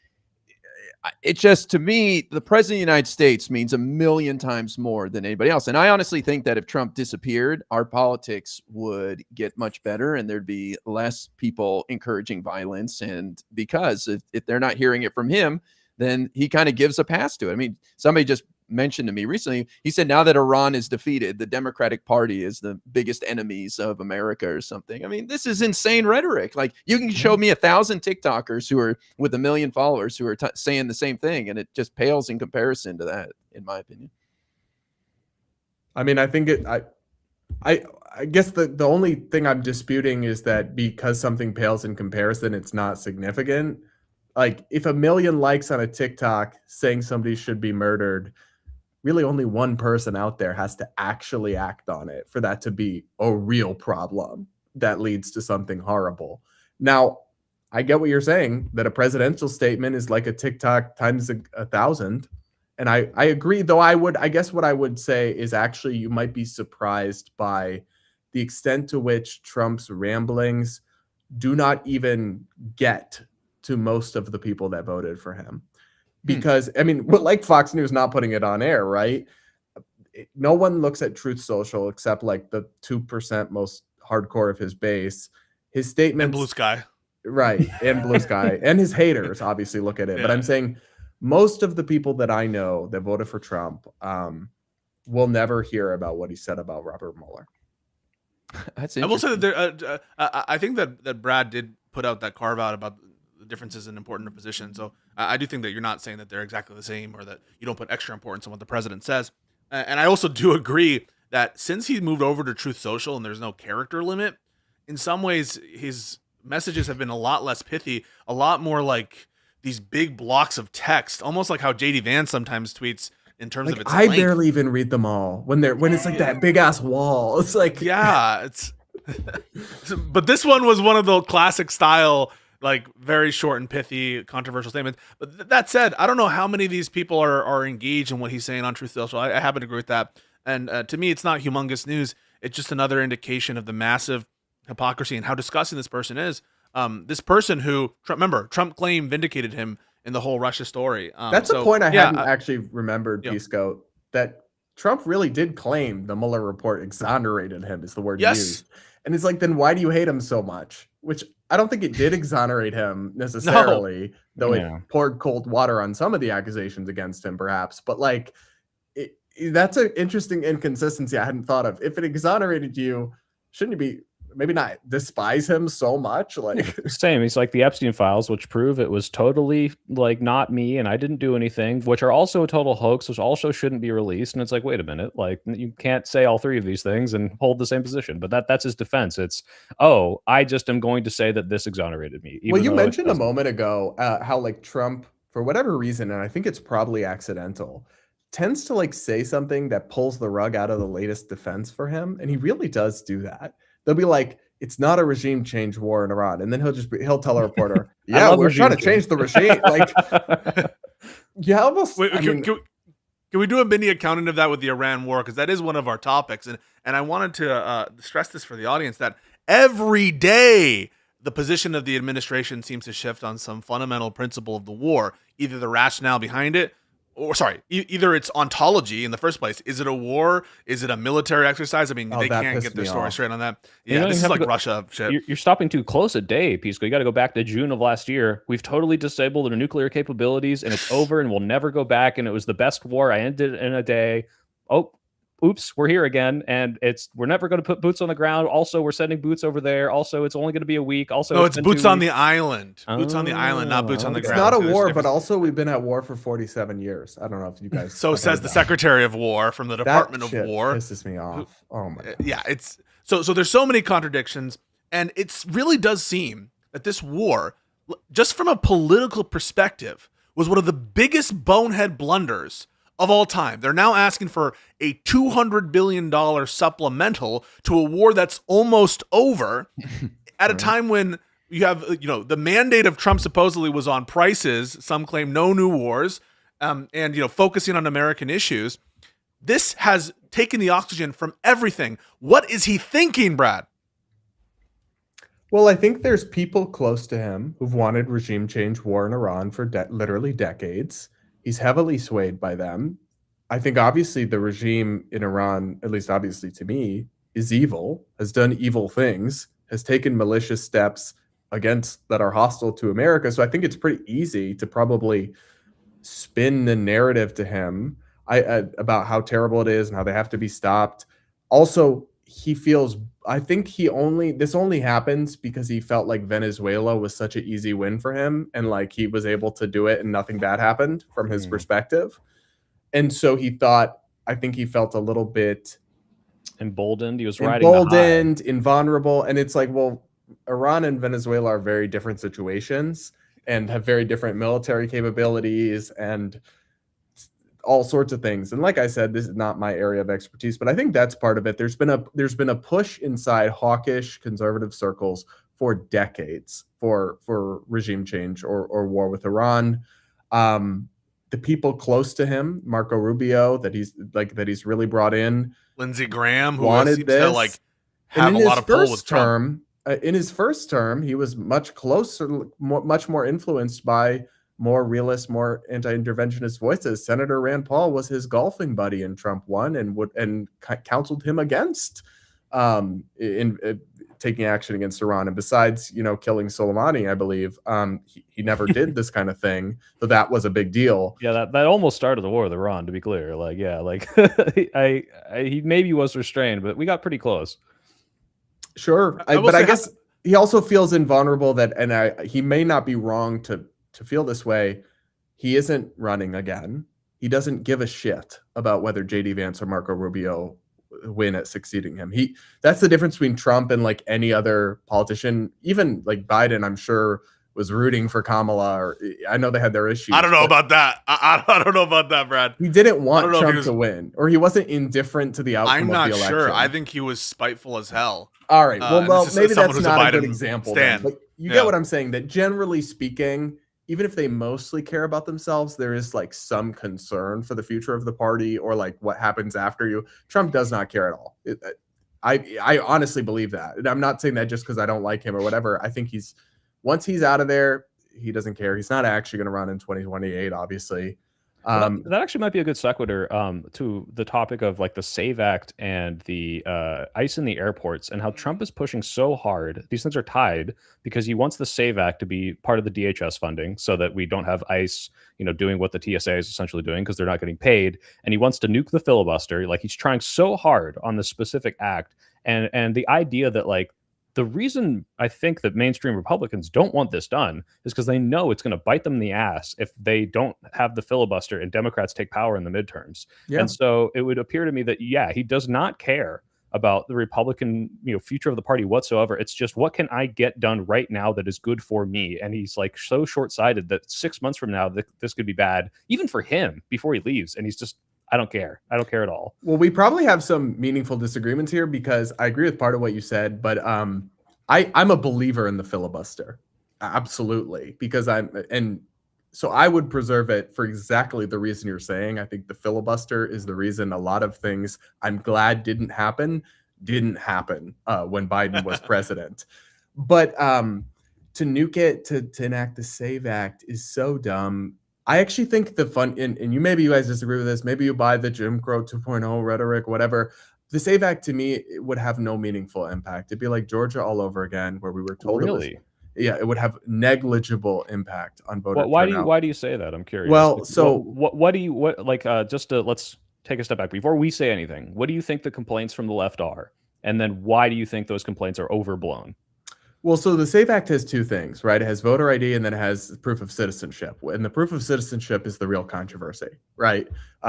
it just, to me, the president of the United States means a million times more than anybody else. And I honestly think that if Trump disappeared, our politics would get much better and there'd be less people encouraging violence. And because if they're not hearing it from him, then he kind of gives a pass to it. I mean, somebody just mentioned to me recently, he said, now that Iran is defeated, the Democratic Party is the biggest enemies of America or something. I mean, this is insane rhetoric. Like, you can show me 1,000 TikTokers who are with 1 million followers who are saying the same thing, and it just pales in comparison to that, in my opinion. I mean, I think I guess the only thing I'm disputing is that because something pales in comparison, it's not significant. Like, if 1 million likes on a TikTok saying somebody should be murdered, really only one person out there has to actually act on it for that to be a real problem that leads to something horrible. Now, I get what you're saying, that a presidential statement is like a TikTok times 1,000. And I agree, though I guess what I would say is actually you might be surprised by the extent to which Trump's ramblings do not even get to most of the people that voted for him. Because, I mean, like Fox News not putting it on air, right? No one looks at Truth Social except like the 2% most hardcore of his base. His statements. And Blue Sky. Right. And Blue Sky. And his haters obviously look at it. Yeah. But I'm saying most of the people that I know that voted for Trump will never hear about what he said about Robert Mueller. That's interesting. I will say that I think that Brad did put out that carve out about the differences in important positions. So I do think that you're not saying that they're exactly the same or that you don't put extra importance on what the president says. And I also do agree that since he moved over to Truth Social and there's no character limit, in some ways his messages have been a lot less pithy, a lot more like these big blocks of text, almost like how JD Vance sometimes tweets in terms like, of its I length. barely even read them all when it's like that big ass wall. It's like, yeah, it's but this one was one of the classic style, like very short and pithy, controversial statements. But that said, I don't know how many of these people are engaged in what he's saying on Truth Social. I happen to agree with that. And to me, it's not humongous news. It's just another indication of the massive hypocrisy and how disgusting this person is. This person who, Trump claimed vindicated him in the whole Russia story. That's a point I hadn't actually remembered, Pisco, that Trump really did claim the Mueller report exonerated him, is the word used. And it's like, then why do you hate him so much? Which I don't think it did exonerate him necessarily, though it poured cold water on some of the accusations against him, perhaps. But like, that's an interesting inconsistency I hadn't thought of. If it exonerated you, shouldn't you be maybe not despise him so much? Like, same. He's like the Epstein files, which prove it was totally like not me and I didn't do anything, which are also a total hoax, which also shouldn't be released. And it's like, wait a minute, like you can't say all three of these things and hold the same position. But that's his defense. It's, oh, I just am going to say that this exonerated me. Well, you mentioned a moment ago how like Trump, for whatever reason, and I think it's probably accidental, tends to like say something that pulls the rug out of the latest defense for him. And he really does do that. They'll be like, it's not a regime change war in Iran. And then he'll tell a reporter, yeah, we're trying to change the regime. Like, yeah, almost. Wait, can we do a mini accounting of that with the Iran war? Because that is one of our topics. And I wanted to stress this for the audience, that every day the position of the administration seems to shift on some fundamental principle of the war, either the rationale behind it, or either it's ontology in the first place. Is it a war? Is it a military exercise? I mean, they can't get their story straight on that. Yeah, this is like Russia shit. You're stopping too close a day, Pisco. You got to go back to June of last year. We've totally disabled their nuclear capabilities, and it's over, and we'll never go back. And it was the best war. I ended in a day. Oh, oops, we're here again, and we're never going to put boots on the ground. Also, we're sending boots over there. Also, it's only going to be a week. Also, no, it's boots on the island. Boots on the island, not boots on the ground. It's not a war, but also we've been at war for 47 years. I don't know if you guys. So says the Secretary of War from the Department of War. Pisses me off. Oh my God. Yeah, it's so there's so many contradictions, and it really does seem that this war, just from a political perspective, was one of the biggest bonehead blunders of all time. They're now asking for a $200 billion supplemental to a war that's almost over at a time when you have, the mandate of Trump supposedly was on prices. Some claim no new wars, and, focusing on American issues. This has taken the oxygen from everything. What is he thinking, Brad? Well, I think there's people close to him who've wanted regime change war in Iran for literally decades. He's heavily swayed by them. I think obviously the regime in Iran, at least obviously to me, is evil, has done evil things, has taken malicious steps against that are hostile to America. So I think it's pretty easy to probably spin the narrative to him about how terrible it is and how they have to be stopped. Also, he feels, I think this only happens because he felt like Venezuela was such an easy win for him, and like he was able to do it and nothing bad happened from his perspective. And so I think he felt a little bit emboldened. He was riding invulnerable. And it's like, well, Iran and Venezuela are very different situations and have very different military capabilities and all sorts of things. And like I said, this is not my area of expertise, but I think that's part of it. There's been a push inside hawkish conservative circles for decades for regime change or war with Iran. The people close to him, Marco Rubio, that he's really brought in, Lindsey Graham, who wanted seems this. to like have a lot of pull with Trump. In his first term, he was much closer, much more influenced by more realist, more anti-interventionist voices. Senator Rand Paul was his golfing buddy, and Trump won and counseled him against taking action against Iran. And besides, killing Soleimani, I believe, he never did this kind of thing. So that was a big deal. Yeah, that almost started the war with Iran, to be clear. Like, yeah, like he maybe was restrained, but we got pretty close. Sure, but I guess he also feels invulnerable he may not be wrong to feel this way. He isn't running again. He doesn't give a shit about whether JD Vance or Marco Rubio win at succeeding him. That's the difference between Trump and like any other politician. Even like Biden, I'm sure, was rooting for Kamala, or I know they had their issues. I don't know about that. I don't know about that, Brad. He didn't want Trump to win, or he wasn't indifferent to the outcome of the election. I'm not sure. I think he was spiteful as hell. All right. Well, maybe that's not a good example. Then, but you get what I'm saying, that generally speaking, even if they mostly care about themselves, there is like some concern for the future of the party or like what happens after you. Trump does not care at all. I honestly believe that. And I'm not saying that just because I don't like him or whatever. I think once he's out of there, he doesn't care. He's not actually going to run in 2028, obviously. That actually might be a good sequitur to the topic of like the SAVE Act and the ICE in the airports, and how Trump is pushing so hard. These things are tied because he wants the SAVE Act to be part of the DHS funding so that we don't have ICE, doing what the TSA is essentially doing because they're not getting paid. And he wants to nuke the filibuster. Like, he's trying so hard on this specific act. And the idea that like, the reason I think that mainstream Republicans don't want this done is because they know it's going to bite them in the ass if they don't have the filibuster and Democrats take power in the midterms. Yeah. And so it would appear to me that, he does not care about the Republican, future of the party whatsoever. It's just, what can I get done right now that is good for me? And he's like so short-sighted that 6 months from now, this could be bad, even for him before he leaves. And he's just, I don't care. I don't care at all. Well, we probably have some meaningful disagreements here because I agree with part of what you said, but I'm a believer in the filibuster. Absolutely. So I would preserve it for exactly the reason you're saying. I think the filibuster is the reason a lot of things I'm glad didn't happen when Biden was president. But to nuke it, to enact the SAVE Act is so dumb. I actually think the fun, and maybe you guys disagree with this, maybe you buy the Jim Crow 2.0 rhetoric, whatever. The SAVE Act to me, it would have no meaningful impact. It'd be like Georgia all over again, where we were told it would have negligible impact on voter turnout. Why do you say that? I'm curious. Well, let's take a step back before we say anything. What do you think the complaints from the left are? And then why do you think those complaints are overblown? Well, so the SAVE Act has two things, right? It has voter ID and then it has proof of citizenship. And the proof of citizenship is the real controversy, right?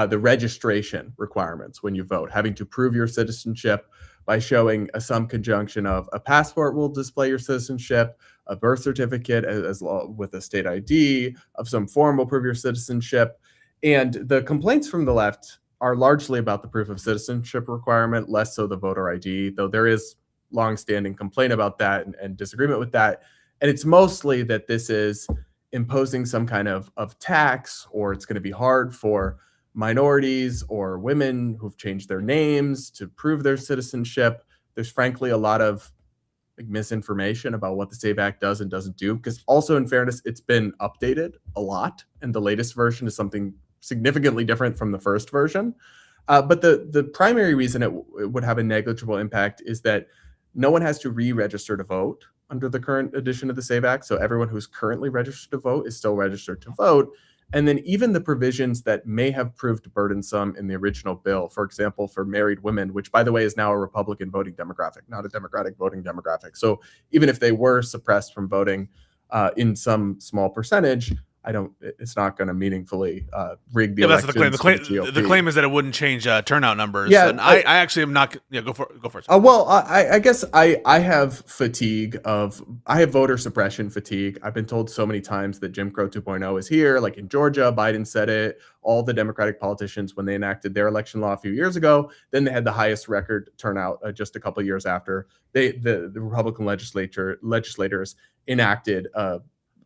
The registration requirements when you vote, having to prove your citizenship by showing some conjunction of a passport will display your citizenship, a birth certificate as with a state ID of some form will prove your citizenship. And the complaints from the left are largely about the proof of citizenship requirement, less so the voter ID, though there is longstanding complaint about that and disagreement with that. And it's mostly that this is imposing some kind of tax, or it's going to be hard for minorities or women who've changed their names to prove their citizenship. There's frankly a lot of misinformation about what the SAVE Act does and doesn't do, because also, in fairness, it's been updated a lot. And the latest version is something significantly different from the first version. But the primary reason it would have a negligible impact is that no one has to re-register to vote under the current edition of the SAVE Act. So everyone who's currently registered to vote is still registered to vote. And then even the provisions that may have proved burdensome in the original bill, for example, for married women, which, by the way, is now a Republican voting demographic, not a Democratic voting demographic. So even if they were suppressed from voting in some small percentage, it's not going to meaningfully rig the elections. That's the claim. The claim is that it wouldn't change turnout numbers. Yeah, and I actually am not. Yeah, go for it. Well, I guess I have I have voter suppression fatigue. I've been told so many times that Jim Crow 2.0 is here. Like in Georgia, Biden said it. All the Democratic politicians, when they enacted their election law a few years ago, then they had the highest record turnout just a couple of years after the Republican legislators enacted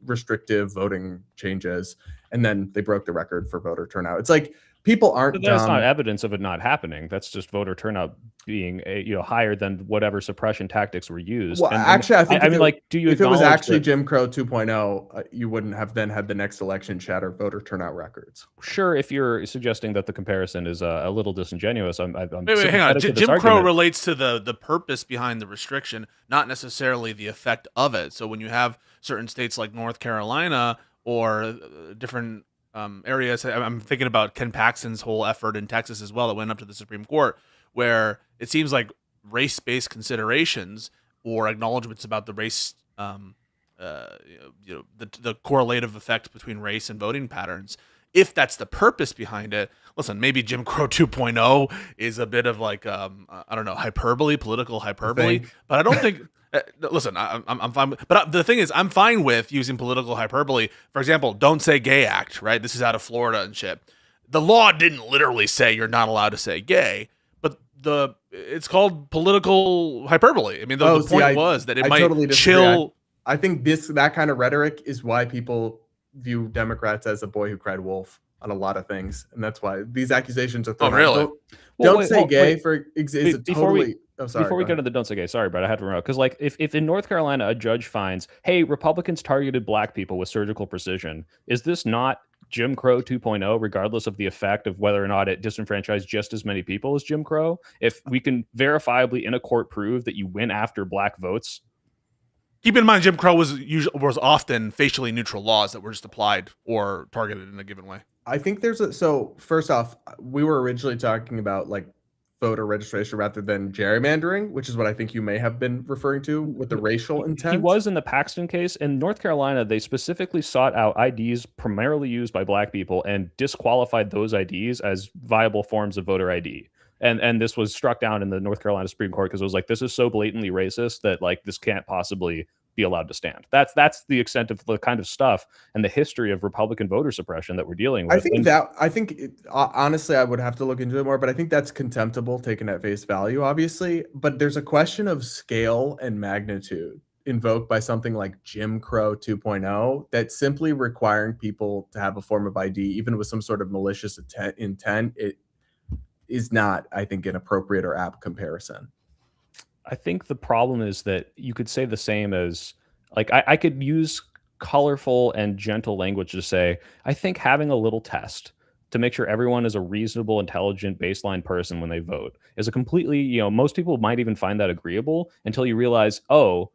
restrictive voting changes, and then they broke the record for voter turnout. It's like people aren't. But that's not evidence of it not happening. That's just voter turnout being higher than whatever suppression tactics were used. Well, actually, I think if it was actually Jim Crow 2.0, you wouldn't have then had the next election shatter voter turnout records. Sure, if you're suggesting that the comparison is a little disingenuous, I'm wait, hang on. Jim Crow relates to the purpose behind the restriction, not necessarily the effect of it. So when you have certain states like North Carolina or different areas, I'm thinking about Ken Paxton's whole effort in Texas as well that went up to the Supreme Court, where it seems like race-based considerations or acknowledgments about the race, the correlative effect between race and voting patterns. If that's the purpose behind it, listen, maybe Jim Crow 2.0 is a bit of like, I don't know, political hyperbole, but I don't think Listen, I'm fine. But the thing is, I'm fine with using political hyperbole. For example, Don't Say Gay Act, right? This is out of Florida and shit. The law didn't literally say you're not allowed to say gay, but it's called political hyperbole. I mean, the point was that it might totally chill. I think that kind of rhetoric is why people view Democrats as a boy who cried wolf on a lot of things, and that's why these accusations are thrown out. Really? Don't say gay is a totally. Before we get into Don't Say Gay, sorry, but I had to remember, because like if in North Carolina a judge finds, hey, Republicans targeted black people with surgical precision, is this not Jim Crow 2.0, regardless of the effect of whether or not it disenfranchised just as many people as Jim Crow? If we can verifiably in a court prove that you went after black votes. Keep in mind, Jim Crow was often facially neutral laws that were just applied or targeted in a given way. I think so first off, we were originally talking about like voter registration rather than gerrymandering, which is what I think you may have been referring to with the racial intent. He was in the Paxton case. In North Carolina, they specifically sought out IDs primarily used by black people and disqualified those IDs as viable forms of voter ID. And this was struck down in the North Carolina Supreme Court because it was like, this is so blatantly racist that like this can't possibly be allowed to stand. That's the extent of the kind of stuff and the history of Republican voter suppression that we're dealing with. I think honestly, I would have to look into it more, but I think that's contemptible taken at face value, obviously. But there's a question of scale and magnitude invoked by something like Jim Crow 2.0 that's simply requiring people to have a form of ID, even with some sort of malicious intent. It is not, I think, an appropriate or apt comparison. I think the problem is that you could say the same as, like, I could use colorful and gentle language to say, I think having a little test to make sure everyone is a reasonable, intelligent baseline person when they vote is a completely, most people might even find that agreeable until you realize, oh,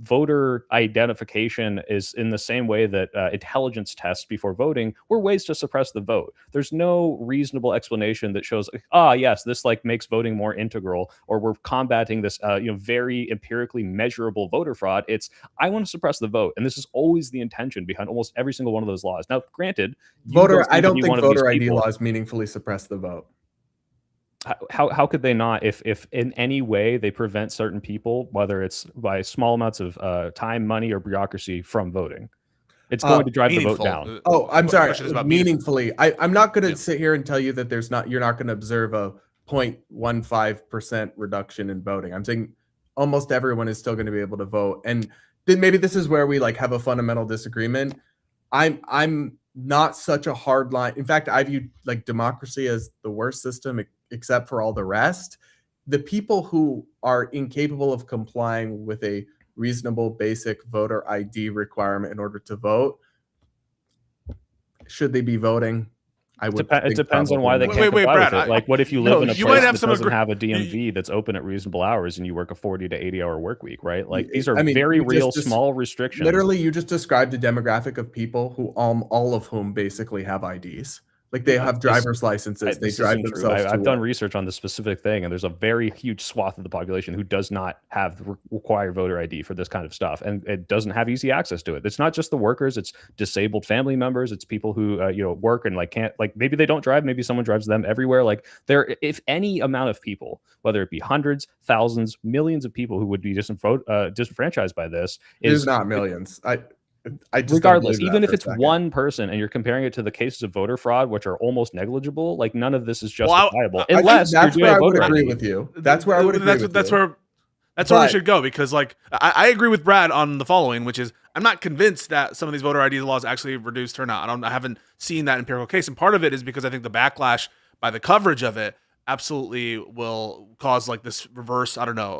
voter identification is in the same way that intelligence tests before voting were ways to suppress the vote. There's no reasonable explanation that shows, yes, this like makes voting more integral, or we're combating this, very empirically measurable voter fraud. It's, I want to suppress the vote, and this is always the intention behind almost every single one of those laws. Now, granted, I don't think voter ID laws meaningfully suppress the vote. How could they not, if in any way they prevent certain people, whether it's by small amounts of time, money, or bureaucracy, from voting? It's going to drive the vote down. I'm sorry. Meaningfully, I'm not going to sit here and tell you that you're not going to observe a 0.15% reduction in voting. I'm saying almost everyone is still going to be able to vote, and then maybe this is where we like have a fundamental disagreement. I'm not such a hard line. In fact, I view like democracy as the worst system except for all the rest. The people who are incapable of complying with a reasonable basic voter ID requirement in order to vote, should they be voting? It depends on why they can't comply with it. Like, what if you live in a place that doesn't have a DMV that's open at reasonable hours and you work a 40 to 80-hour work week, right? Like, these are very real, small restrictions. Literally, you just described a demographic of people who all of whom basically have IDs. Like, they have driver's licenses. They drive themselves. I've done research on this specific thing, and there's a very huge swath of the population who does not have required voter ID for this kind of stuff, and it doesn't have easy access to it. It's not just the workers; it's disabled family members. It's people who work and like can't, like, maybe they don't drive, maybe someone drives them everywhere. Like, if any amount of people, whether it be hundreds, thousands, millions of people who would be disenfranchised by this, is not millions. Regardless, even if it's one person and you're comparing it to the cases of voter fraud, which are almost negligible, like none of this is justifiable. Unless that's where I would agree with you. That's where I would agree with you. That's where we should go, because like I agree with Brad on the following, which is I'm not convinced that some of these voter ID laws actually reduce turnout. I haven't seen that empirical case, and part of it is because I think the backlash by the coverage of it absolutely will cause like this reverse,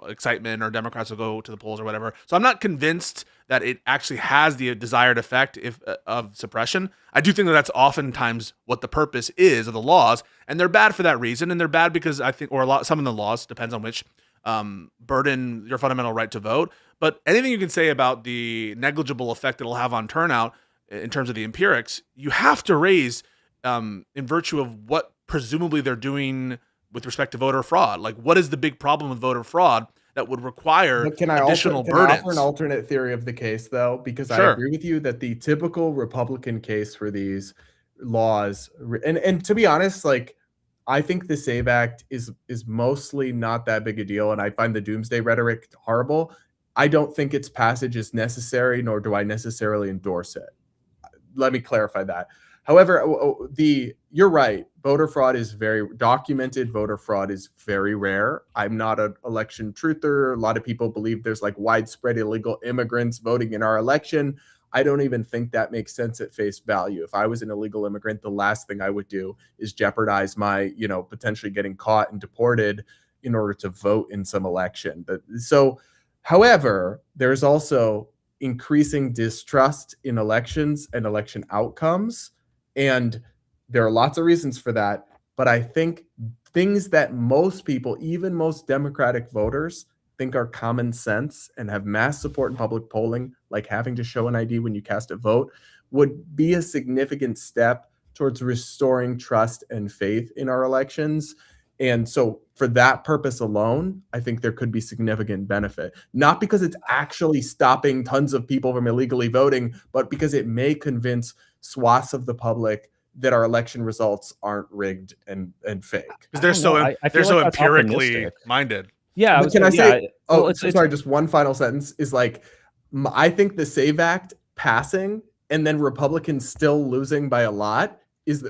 excitement, or Democrats will go to the polls or whatever. So I'm not convinced that it actually has the desired effect of suppression. I do think that that's oftentimes what the purpose is of the laws, and they're bad for that reason. And they're bad because I think, some of the laws, depends on which, burden your fundamental right to vote. But anything you can say about the negligible effect it'll have on turnout in terms of the empirics, you have to raise in virtue of what presumably they're doing with respect to voter fraud. Like, what is the big problem with voter fraud that would require additional burdens? Can I offer an alternate theory of the case, though? Because I agree with you that the typical Republican case for these laws, and to be honest, like, I think the SAVE Act is mostly not that big a deal, and I find the doomsday rhetoric horrible. I don't think its passage is necessary, nor do I necessarily endorse it. Let me clarify that. However, you're right. Voter fraud is documented. Voter fraud is very rare. I'm not an election truther. A lot of people believe there's like widespread illegal immigrants voting in our election. I don't even think that makes sense at face value. If I was an illegal immigrant, the last thing I would do is jeopardize my, potentially getting caught and deported in order to vote in some election. However, there's also increasing distrust in elections and election outcomes. And there are lots of reasons for that. But I think things that most people, even most Democratic voters, think are common sense and have mass support in public polling, like having to show an ID when you cast a vote, would be a significant step towards restoring trust and faith in our elections. And so for that purpose alone, I think there could be significant benefit, not because it's actually stopping tons of people from illegally voting, but because it may convince swaths of the public that our election results aren't rigged and fake. Because they're so empirically minded. Yeah. Can I say, sorry, just one final sentence is like, I think the SAVE Act passing and then Republicans still losing by a lot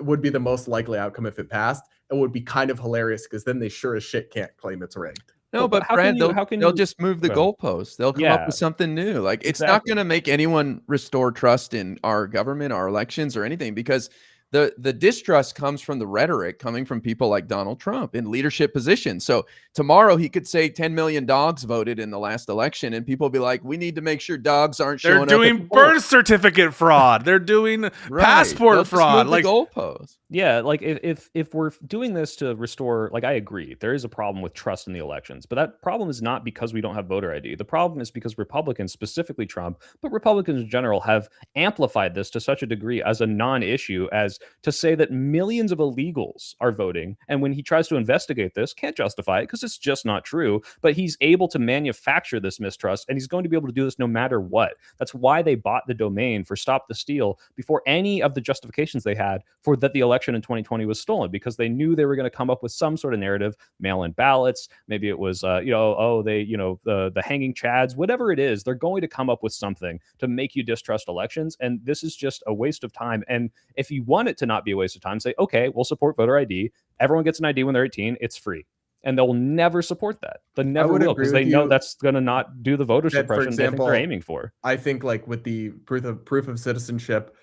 would be the most likely outcome if it passed. It would be kind of hilarious because then they sure as shit can't claim it's rigged. No, but Brad, they'll just move the goalposts. They'll come up with something new. Like it's not going to make anyone restore trust in our government, our elections, or anything, because the distrust comes from the rhetoric coming from people like Donald Trump in leadership positions. So tomorrow he could say 10 million dogs voted in the last election, and people will be like, we need to make sure dogs aren't showing up. They're doing birth certificate fraud. They're doing passport fraud. Like goalposts. Yeah, like if we're doing this to restore, like I agree, there is a problem with trust in the elections, but that problem is not because we don't have voter ID. The problem is because Republicans, specifically Trump, but Republicans in general, have amplified this to such a degree as a non-issue as to say that millions of illegals are voting. And when he tries to investigate this, can't justify it because it's just not true. But he's able to manufacture this mistrust, and he's going to be able to do this no matter what. That's why they bought the domain for Stop the Steal before any of the justifications they had for that the election in 2020 was stolen, because they knew they were going to come up with some sort of narrative, mail-in ballots. Maybe it was, the hanging chads, whatever it is, they're going to come up with something to make you distrust elections. And this is just a waste of time. And if you want it to not be a waste of time, say, okay, we'll support voter ID. Everyone gets an ID when they're 18. It's free. And they'll never support that. They never will, because they know that's going to not do the voter suppression they think they're aiming for. I think like with the proof of citizenship,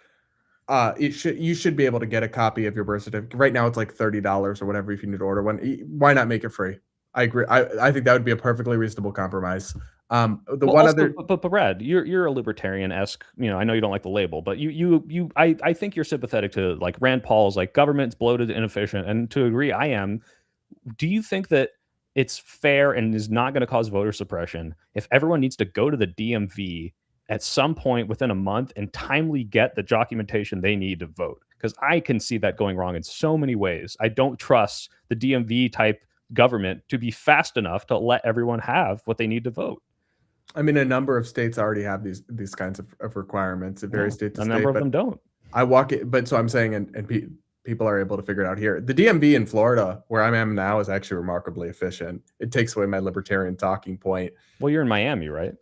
you should be able to get a copy of your birth certificate. Right now it's like $30 or whatever if you need to order one. Why not make it free? I agree. I think that would be a perfectly reasonable compromise. But Brad, you're a libertarian-esque. I know you don't like the label, but I think you're sympathetic to like Rand Paul's like government's bloated, inefficient, and to agree, I am. Do you think that it's fair and is not going to cause voter suppression if everyone needs to go to the DMV at some point within a month and timely get the documentation they need to vote? Because I can see that going wrong in so many ways. I don't trust the DMV type government to be fast enough to let everyone have what they need to vote. I mean, a number of states already have these kinds of requirements. It varies state to state. A number of them don't. So I'm saying, and people are able to figure it out here. The DMV in Florida, where I am now, is actually remarkably efficient. It takes away my libertarian talking point. Well, you're in Miami, right?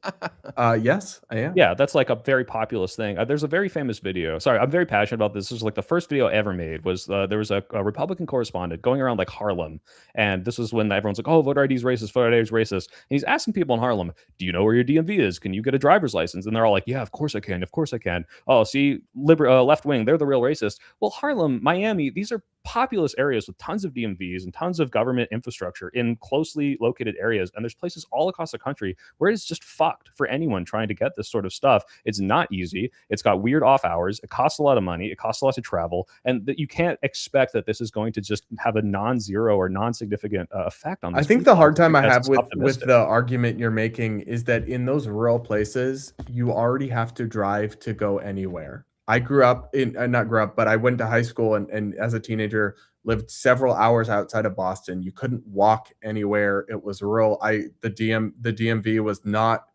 Yes, I am. Yeah, that's like a very populous thing. There's a very famous video. Sorry, I'm very passionate about this. This was like the first video I ever made. Was there was a Republican correspondent going around like Harlem, and this was when everyone's like, "Oh, voter ID is racist. Voter ID is racist." And he's asking people in Harlem, "Do you know where your DMV is? Can you get a driver's license?" And they're all like, "Yeah, of course I can. Of course I can." Oh, see, left wing, they're the real racist. Well, Harlem, Miami, these are populous areas with tons of DMVs and tons of government infrastructure in closely located areas. And there's places all across the country where it's just fucked for anyone trying to get this sort of stuff. It's not easy. It's got weird off hours. It costs a lot of money. It costs a lot to travel. And that you can't expect that this is going to just have a non-zero or non-significant effect on this. I think the hard time I have with the argument you're making is that in those rural places, you already have to drive to go anywhere. I grew up but I went to high school and as a teenager lived several hours outside of Boston. You couldn't walk anywhere. It was rural. The DMV was not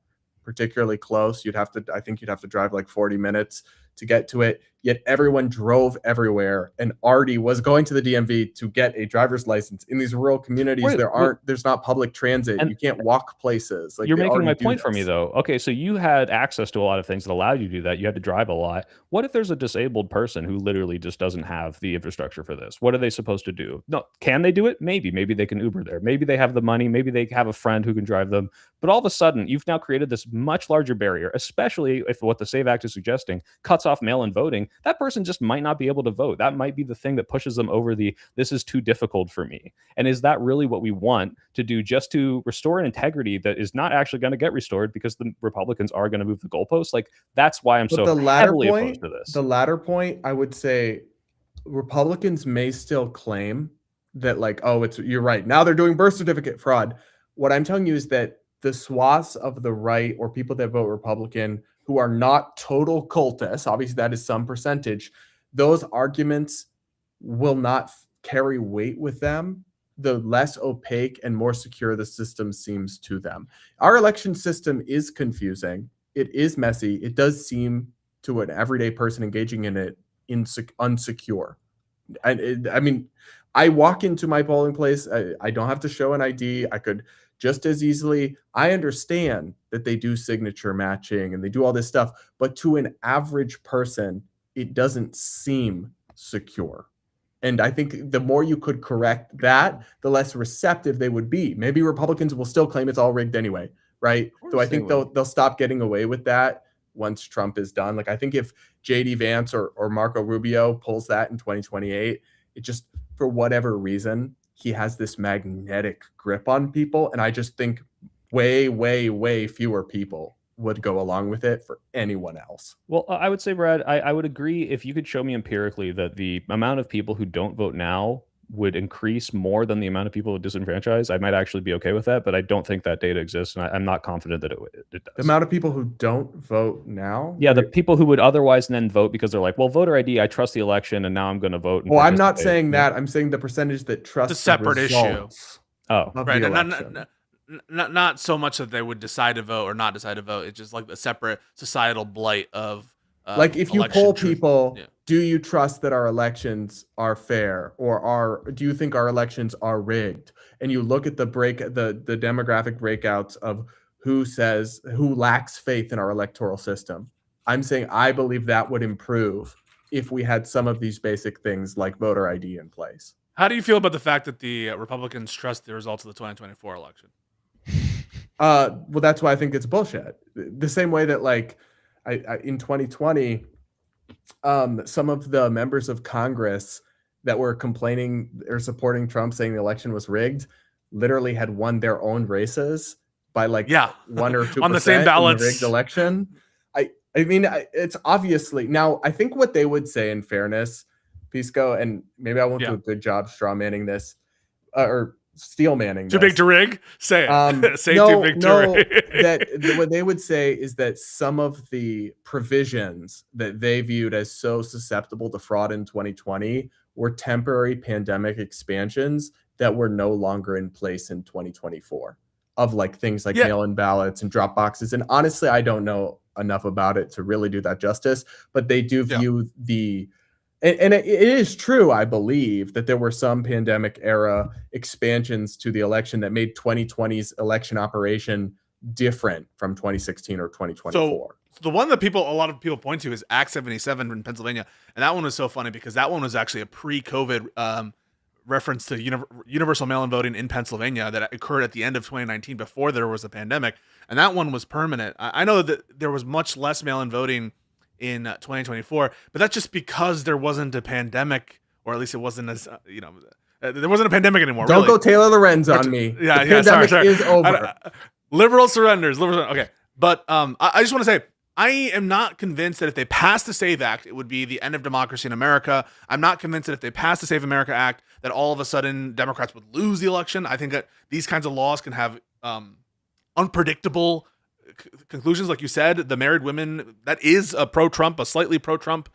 particularly close. I think you'd have to drive like 40 minutes to get to it. yet everyone drove everywhere. And Artie was going to the DMV to get a driver's license. In these rural communities, there's not public transit. You can't walk places. Like, you're making my point for me, though. Okay, so you had access to a lot of things that allowed you to do that. You had to drive a lot. What if there's a disabled person who literally just doesn't have the infrastructure for this? What are they supposed to do? No, can they do it? Maybe they can Uber there. Maybe they have the money. Maybe they have a friend who can drive them. But all of a sudden, you've now created this much larger barrier, especially if what the SAVE Act is suggesting cuts off mail-in voting. That person just might not be able to vote. That might be the thing that pushes them over this is too difficult for me. And is that really what we want to do, just to restore an integrity that is not actually going to get restored because the Republicans are going to move the goalposts? Like, that's why I'm so heavily opposed to this. The latter point, I would say Republicans may still claim that, like, oh, you're right. Now they're doing birth certificate fraud. What I'm telling you is that the swaths of the right, or people that vote Republican who are not total cultists, obviously that is some percentage, those arguments will not carry weight with them the less opaque and more secure the system seems to them. Our election system is confusing. It is messy. It does seem to an everyday person engaging in it unsecure. I mean, I walk into my polling place. I don't have to show an ID. I could just as easily. I understand that they do signature matching and they do all this stuff, but to an average person, it doesn't seem secure. And I think the more you could correct that, the less receptive they would be. Maybe Republicans will still claim it's all rigged anyway, right? So I think they'll stop getting away with that once Trump is done. Like, I think if JD Vance or Marco Rubio pulls that in 2028, it just, for whatever reason, he has this magnetic grip on people. And I just think way, way, way fewer people would go along with it for anyone else. Well, I would say, Brad, I would agree if you could show me empirically that the amount of people who don't vote now would increase more than the amount of people disenfranchised, I might actually be okay with that, but I don't think that data exists, and I'm not confident that it does. The amount of people who don't vote now? Yeah, the people who would otherwise then vote because they're like, well, voter ID, I trust the election, and now I'm going to vote. Well, I'm not saying that. I'm saying the percentage that trust the separate issue. Oh, right. Not so much that they would decide to vote or not decide to vote. It's just like the separate societal blight of like, if you poll people, do you trust that our elections are fair, or do you think our elections are rigged? And you look at the demographic breakouts of who lacks faith in our electoral system. I'm saying I believe that would improve if we had some of these basic things like voter ID in place. How do you feel about the fact that the Republicans trust the results of the 2024 election? Well, that's why I think it's bullshit. The same way that, like, in 2020, some of the members of Congress that were complaining or supporting Trump, saying the election was rigged, literally had won their own races by 1 or 2% on the same ballots in the rigged election. I mean, it's obviously, now I think what they would say, in fairness, Pisco, and maybe I won't do a good job straw manning this, or steel manning. Too big to rig? Say it. Say too big to rig. That what they would say is that some of the provisions that they viewed as so susceptible to fraud in 2020 were temporary pandemic expansions that were no longer in place in 2024, of like things like mail-in ballots and drop boxes. And honestly, I don't know enough about it to really do that justice, but they do view and it is true, I believe, that there were some pandemic era expansions to the election that made 2020's election operation different from 2016 or 2024. So the one that a lot of people point to is Act 77 in Pennsylvania. And that one was so funny because that one was actually a pre-COVID reference to universal mail-in voting in Pennsylvania that occurred at the end of 2019 before there was a pandemic. And that one was permanent. I know that there was much less mail-in voting in 2024, but that's just because there wasn't a pandemic, or at least it wasn't as there wasn't a pandemic anymore. Don't go Taylor Lorenz on me. Yeah, the pandemic sorry. is over. Liberal surrenders. Okay, but I just want to say I am not convinced that if they pass the SAVE Act, it would be the end of democracy in America. I'm not convinced that if they pass the Save America Act, that all of a sudden Democrats would lose the election. I think that these kinds of laws can have unpredictable conclusions. Like you said, the married women, that is a pro-Trump, a slightly pro-Trump,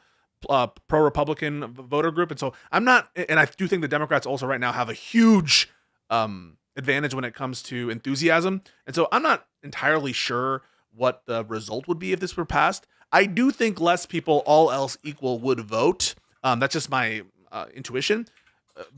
pro-Republican voter group. And so I'm not, and I do think the Democrats also right now have a huge advantage when it comes to enthusiasm. And so I'm not entirely sure what the result would be if this were passed. I do think less people, all else equal, would vote. That's just my intuition.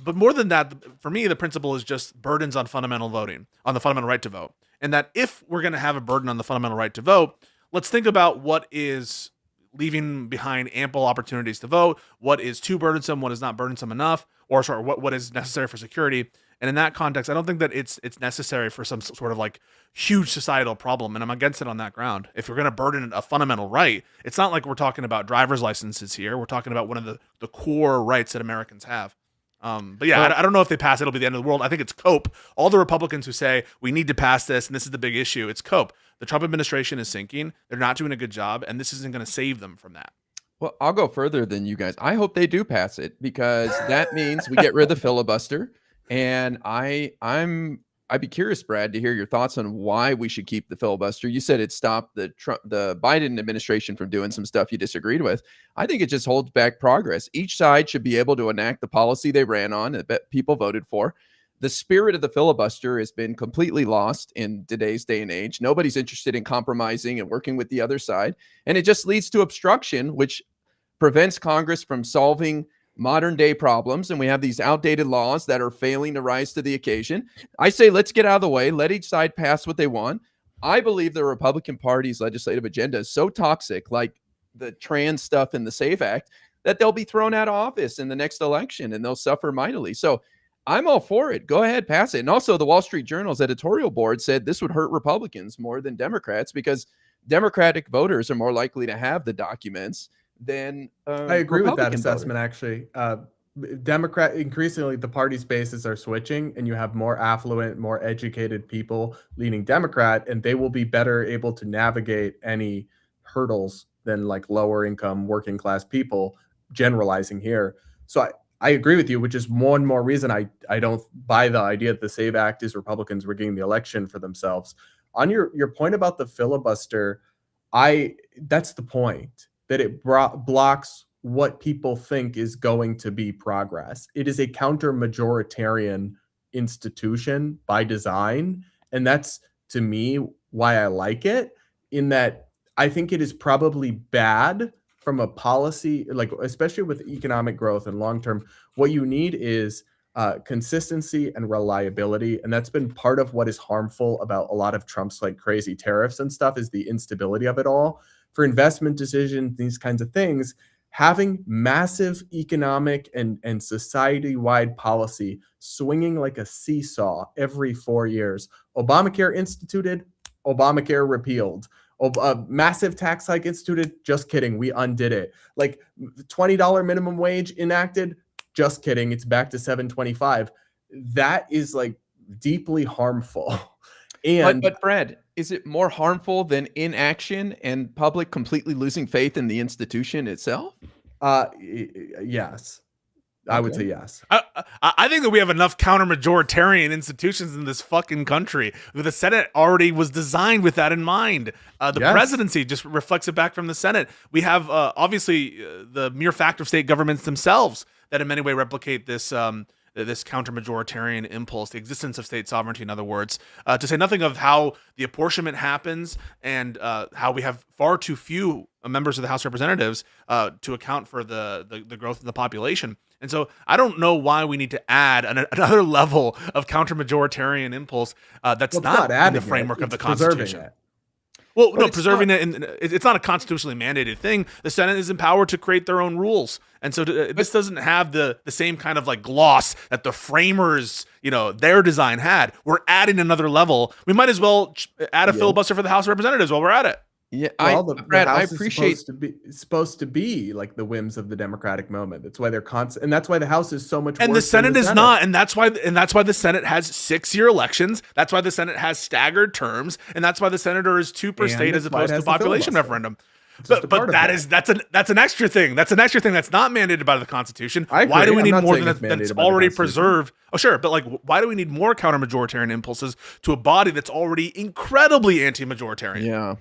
But more than that, for me, the principle is just burdens on fundamental voting, on the fundamental right to vote. And that if we're going to have a burden on the fundamental right to vote, let's think about what is leaving behind ample opportunities to vote, what is too burdensome, what is not burdensome enough, or sorry, what is necessary for security. And in that context, I don't think that it's necessary for some sort of like huge societal problem, and I'm against it on that ground. If you're going to burden a fundamental right, it's not like we're talking about driver's licenses here. We're talking about one of the core rights that Americans have. But yeah, I don't know if they pass it, it'll be the end of the world. I think it's cope. All the Republicans who say we need to pass this and this is the big issue, it's cope. The Trump administration is sinking. They're not doing a good job, and this isn't going to save them from that. Well, I'll go further than you guys. I hope they do pass it, because that means we get rid of the filibuster. And I'd be curious, Brad, to hear your thoughts on why we should keep the filibuster. You said it stopped the Biden administration from doing some stuff you disagreed with. I think it just holds back progress. Each side should be able to enact the policy they ran on that people voted for. The spirit of the filibuster has been completely lost in today's day and age. Nobody's interested in compromising and working with the other side. And it just leads to obstruction, which prevents Congress from solving modern day problems. And we have these outdated laws that are failing to rise to the occasion. I say, let's get out of the way. Let each side pass what they want. I believe the Republican Party's legislative agenda is so toxic, like the trans stuff in the SAFE Act, that they'll be thrown out of office in the next election and they'll suffer mightily. So I'm all for it. Go ahead, pass it. And also the Wall Street Journal's editorial board said this would hurt Republicans more than Democrats, because Democratic voters are more likely to have the documents than I agree with that Republican assessment, actually. Democrat, increasingly the party spaces are switching, and you have more affluent, more educated people leaning Democrat, and they will be better able to navigate any hurdles than like lower income working class people, generalizing here. So I agree with you, which is one more reason I don't buy the idea that the SAVE Act is Republicans rigging the election for themselves. On your point about the filibuster, that's the point, that it blocks what people think is going to be progress. It is a counter-majoritarian institution by design, and that's, to me, why I like it, in that I think it is probably bad from a policy, like especially with economic growth and long-term. What you need is consistency and reliability, and that's been part of what is harmful about a lot of Trump's like crazy tariffs and stuff, is the instability of it all. For investment decisions, these kinds of things, having massive economic and society-wide policy swinging like a seesaw every 4 years. Obamacare instituted, Obamacare repealed. Massive tax hike instituted, just kidding, we undid it. Like $20 minimum wage enacted, just kidding, it's back to $7.25. That is like deeply harmful. And but Brad, is it more harmful than inaction and public completely losing faith in the institution itself? Yes. I would say yes. I think that we have enough counter-majoritarian institutions in this fucking country. The Senate already was designed with that in mind. The presidency just reflects it back from the Senate. We have, obviously, the mere fact of state governments themselves that in many ways replicate this this counter-majoritarian impulse, the existence of state sovereignty, in other words, to say nothing of how the apportionment happens and how we have far too few members of the House of Representatives to account for the growth of the population. And so I don't know why we need to add another level of counter-majoritarian impulse that's not in the framework of the Constitution. Well, no, preserving it, and it's not a constitutionally mandated thing. The Senate is empowered to create their own rules, and so this doesn't have the same kind of like gloss that the framers, their design had. We're adding another level. We might as well add a filibuster for the House of Representatives while we're at it. Yeah, Brad, I appreciate it's supposed to be like the whims of the Democratic moment. That's why they're constant, and that's why the House is so much. And worse the Senate than is not, and that's why the Senate has 6-year elections. That's why the Senate has staggered terms, and that's why the senator is 2 per state as opposed to a population referendum. But that's an extra thing. That's an extra thing that's not mandated by the Constitution. Why do we need more than that's already preserved? Oh, sure, but like, why do we need more counter-majoritarian impulses to a body that's already incredibly anti-majoritarian? Yeah.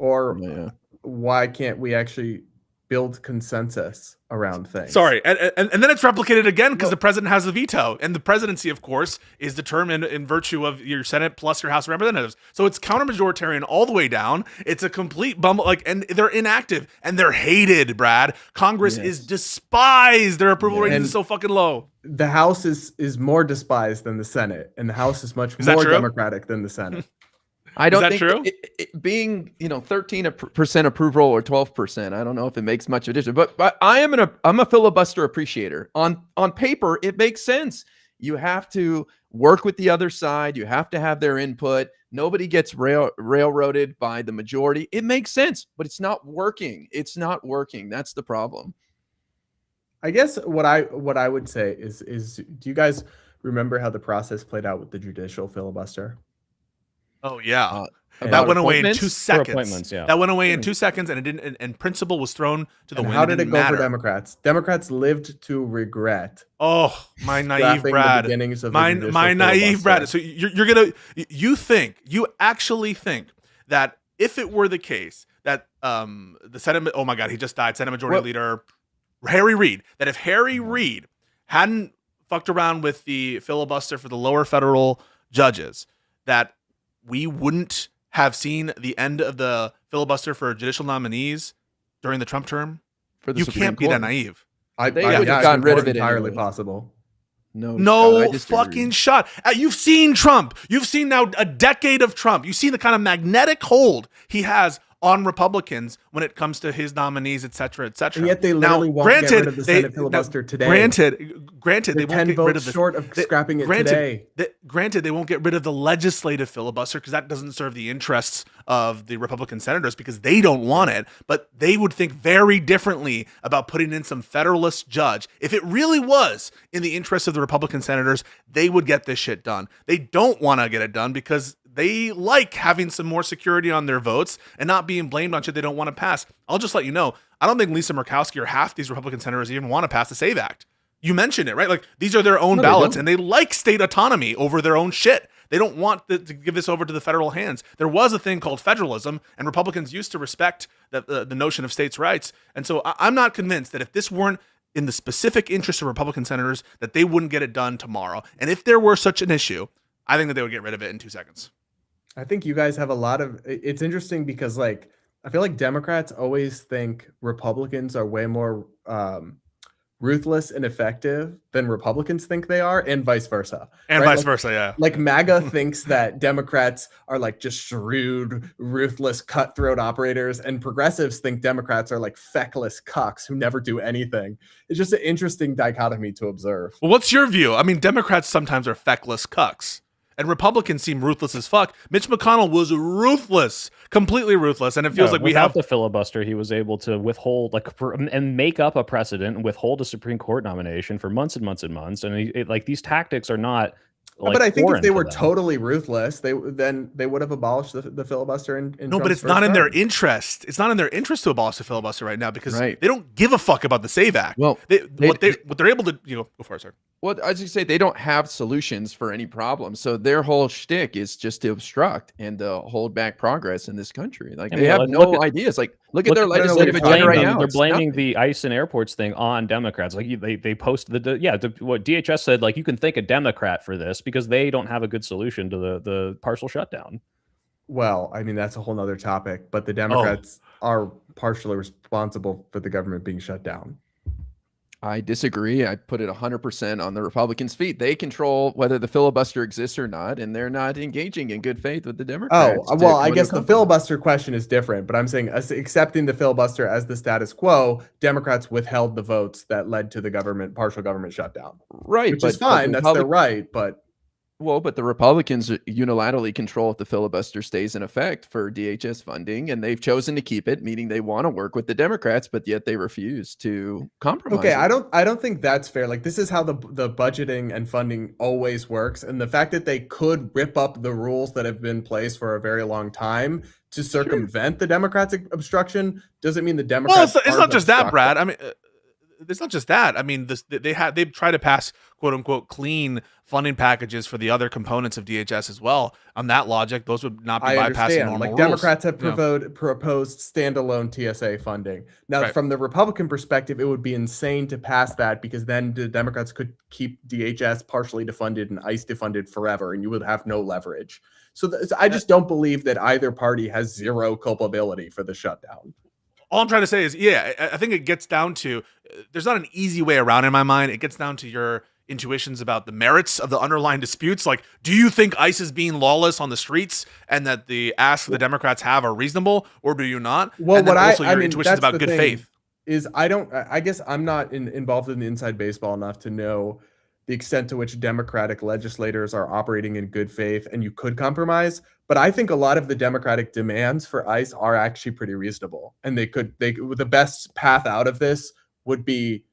Or why can't we actually build consensus around things. Sorry, and then it's replicated again because the president has the veto, and the presidency, of course, is determined in virtue of your Senate plus your House of Representatives. So it's counter-majoritarian all the way down. It's a complete bumble, and they're inactive and they're hated. Brad, Congress is despised. Their approval rating is so fucking low. The House is more despised than the Senate, and the House is much more Democratic than the Senate. I don't think true? It being 13% approval or 12%. I don't know if it makes much of a difference. But I'm a filibuster appreciator. On paper, it makes sense. You have to work with the other side. You have to have their input. Nobody gets railroaded by the majority. It makes sense, but it's not working. It's not working. That's the problem. I guess what I would say is do you guys remember how the process played out with the judicial filibuster? Oh yeah, that went away in 2 seconds. Yeah, that went away in 2 seconds, and it didn't. And principle was thrown to the wind. How did it go for Democrats? Democrats lived to regret. Oh, my naive Brad! My naive Brad. So you actually think that if it were the case that the Senate, oh my God, he just died, Senate Majority Leader Harry Reid, that if Harry Reid hadn't fucked around with the filibuster for the lower federal judges, that we wouldn't have seen the end of the filibuster for judicial nominees during the Trump term? You can't be that naive. They would have gotten rid of it entirely anyway. Possible. No fucking shot. You've seen Trump. You've seen now a decade of Trump. You've seen the kind of magnetic hold he has on Republicans when it comes to his nominees, et cetera, et cetera. And yet they literally won't get rid of the Senate filibuster today. Granted, they won't get rid of the short of scrapping it today. Granted, they won't get rid of the legislative filibuster because that doesn't serve the interests of the Republican senators because they don't want it. But they would think very differently about putting in some federalist judge. If it really was in the interest of the Republican senators, they would get this shit done. They don't want to get it done because they like having some more security on their votes and not being blamed on shit they don't want to pass. I'll just let you know, I don't think Lisa Murkowski or half these Republican senators even want to pass the SAVE Act. You mentioned it, right? Like, these are their own ballots, and they like state autonomy over their own shit. They don't want to give this over to the federal hands. There was a thing called federalism, and Republicans used to respect the notion of states' rights. And so I'm not convinced that if this weren't in the specific interest of Republican senators, that they wouldn't get it done tomorrow. And if there were such an issue, I think that they would get rid of it in 2 seconds. I think you guys have a lot of, it's interesting because I feel like Democrats always think Republicans are way more ruthless and effective than Republicans think they are, and vice versa. And vice versa, yeah. Like MAGA thinks that Democrats are like just shrewd, ruthless, cutthroat operators, and progressives think Democrats are like feckless cucks who never do anything. It's just an interesting dichotomy to observe. Well, what's your view? I mean, Democrats sometimes are feckless cucks. And Republicans seem ruthless as fuck. Mitch McConnell was ruthless, completely ruthless, and it feels like we have the filibuster. He was able to withhold and make up a precedent and withhold a Supreme Court nomination for months and months and months. And these tactics are not. But I think if they were totally ruthless, they would have abolished the filibuster. No, but it's not in their interest. It's not in their interest to abolish the filibuster right now because they don't give a fuck about the SAVE Act. Well, what they're able to go for it, sir. Well, as you say, they don't have solutions for any problem. So their whole shtick is just to obstruct and to hold back progress in this country. Like they have no ideas. Like look at their legislative agenda right now. They're blaming the ICE and airports thing on Democrats. Like they posted what DHS said. Like you can thank a Democrat for this because they don't have a good solution to the partial shutdown. Well, I mean that's a whole nother topic. But the Democrats are partially responsible for the government being shut down. I disagree. I put it 100% on the Republicans' feet. They control whether the filibuster exists or not, and they're not engaging in good faith with the Democrats. Oh, well, I guess the filibuster question is different, but I'm saying accepting the filibuster as the status quo, Democrats withheld the votes that led to the partial government shutdown. Right. Which is fine. That's their right, but... Well, but the Republicans unilaterally control if the filibuster stays in effect for DHS funding, and they've chosen to keep it, meaning they want to work with the Democrats, but yet they refuse to compromise. Okay, I don't think that's fair. Like this is how the budgeting and funding always works, and the fact that they could rip up the rules that have been in place for a very long time to circumvent the Democratic obstruction doesn't mean the Democrats. Well, it's not just that, Brad. I mean. it's not just that. I mean, they've tried to pass quote unquote clean funding packages for the other components of DHS as well. On that logic, those would not be bypassing normal rules. Democrats have proposed standalone TSA funding. Now, from the Republican perspective, it would be insane to pass that, because then the Democrats could keep DHS partially defunded and ICE defunded forever, and you would have no leverage. So I just don't believe that either party has zero culpability for the shutdown. All I'm trying to say is, I think it gets down to, there's not an easy way around in my mind. It gets down to your intuitions about the merits of the underlying disputes. Like, do you think ICE is being lawless on the streets and that the asks the Democrats have are reasonable, or do you not? Well, and then also your intuitions about good faith. I guess I'm not involved in the inside baseball enough to know the extent to which Democratic legislators are operating in good faith, and you could compromise. But I think a lot of the Democratic demands for ICE are actually pretty reasonable, and the best path out of this would be,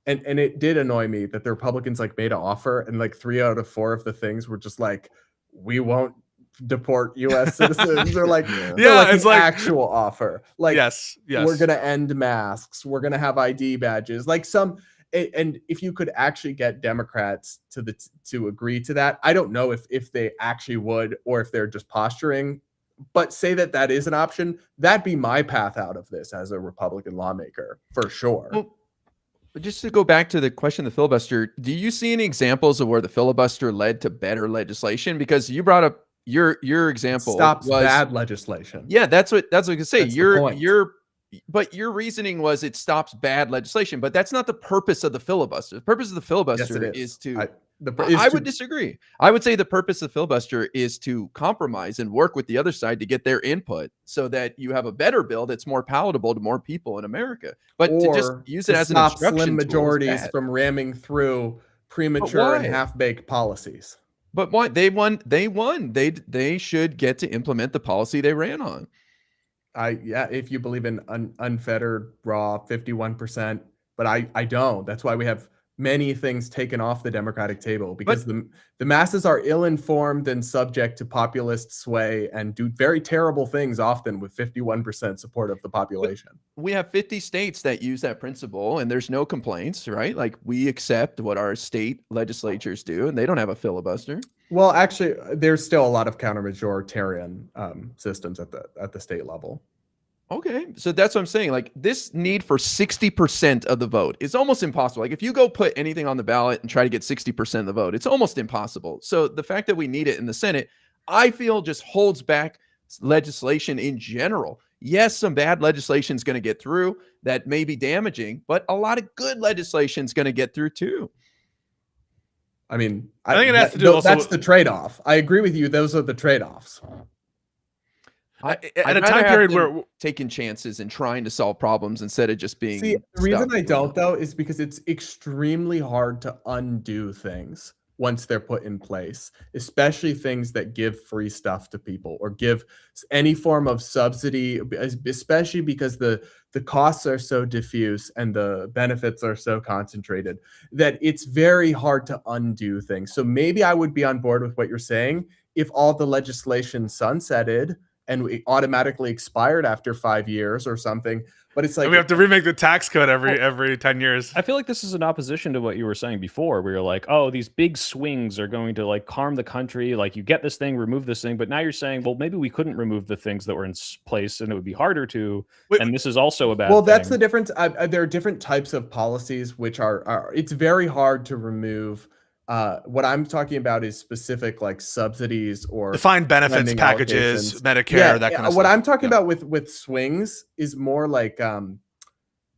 and it did annoy me that the Republicans made an offer, and 3 out of 4 of the things were just we won't deport U.S. citizens, or it's actual offer. Yes, we're gonna end masks, we're gonna have ID badges, and if you could actually get Democrats to agree to that, I don't know if they actually would, or if they're just posturing, but say that is an option. That'd be my path out of this as a Republican lawmaker, for sure. Well, just to go back to the question of the filibuster, do you see any examples of where the filibuster led to better legislation? Because you brought up your example stops bad legislation. Yeah, that's what I was gonna say. But your reasoning was it stops bad legislation, but that's not the purpose of the filibuster. The purpose of the filibuster is to. I would disagree. I would say the purpose of the filibuster is to compromise and work with the other side to get their input, so that you have a better bill that's more palatable to more people in America. But to just use it as an obstruction slim majorities from ramming through premature and half-baked policies. But why? They won. They should get to implement the policy they ran on. If you believe in unfettered raw 51%, but I don't. That's why we have many things taken off the Democratic table, because the masses are ill-informed and subject to populist sway and do very terrible things, often with 51% support of the population. We have 50 states that use that principle, and there's no complaints, right? We accept what our state legislatures do, and they don't have a filibuster. Well, actually, there's still a lot of counter-majoritarian systems at the state level. Okay, so that's what I'm saying. This need for 60% of the vote is almost impossible. If you go put anything on the ballot and try to get 60% of the vote, it's almost impossible. So the fact that we need it in the Senate, I feel, just holds back legislation in general. Yes, some bad legislation is going to get through that may be damaging, but a lot of good legislation is going to get through too. I mean, I think it has to do also. That's the trade-off. I agree with you. Those are the trade-offs. At a time period where taking chances and trying to solve problems instead of just being. See, the reason I don't, though, is because it's extremely hard to undo things once they're put in place, especially things that give free stuff to people or give any form of subsidy, especially because the costs are so diffuse and the benefits are so concentrated that it's very hard to undo things. So maybe I would be on board with what you're saying if all the legislation sunsetted and we automatically expired after 5 years or something. But it's we have to remake the tax code every 10 years. I feel like this is in opposition to what you were saying before, where you're like, oh, these big swings are going to harm the country. You get this thing, remove this thing. But now you're saying, well, maybe we couldn't remove the things that were in place and it would be harder to. And this is also a bad thing. That's the difference. There are different types of policies, which are it's very hard to remove. What I'm talking about is specific subsidies or defined benefits packages, Medicare, that kind of stuff. What I'm talking about with swings is more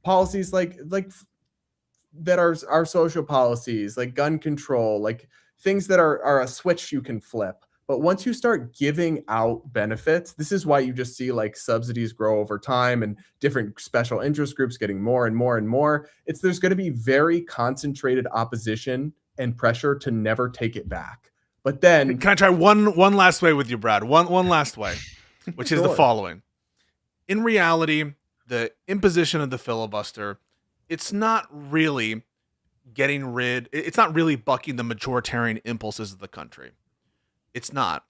policies that are social policies, like gun control, things that are a switch you can flip. But once you start giving out benefits, this is why you just see subsidies grow over time and different special interest groups getting more and more and more. There's going to be very concentrated opposition and pressure to never take it back. But then can I try one last way with you, Brad? One last way, which is the following. In reality, the imposition of the filibuster, it's not really it's not really bucking the majoritarian impulses of the country. It's not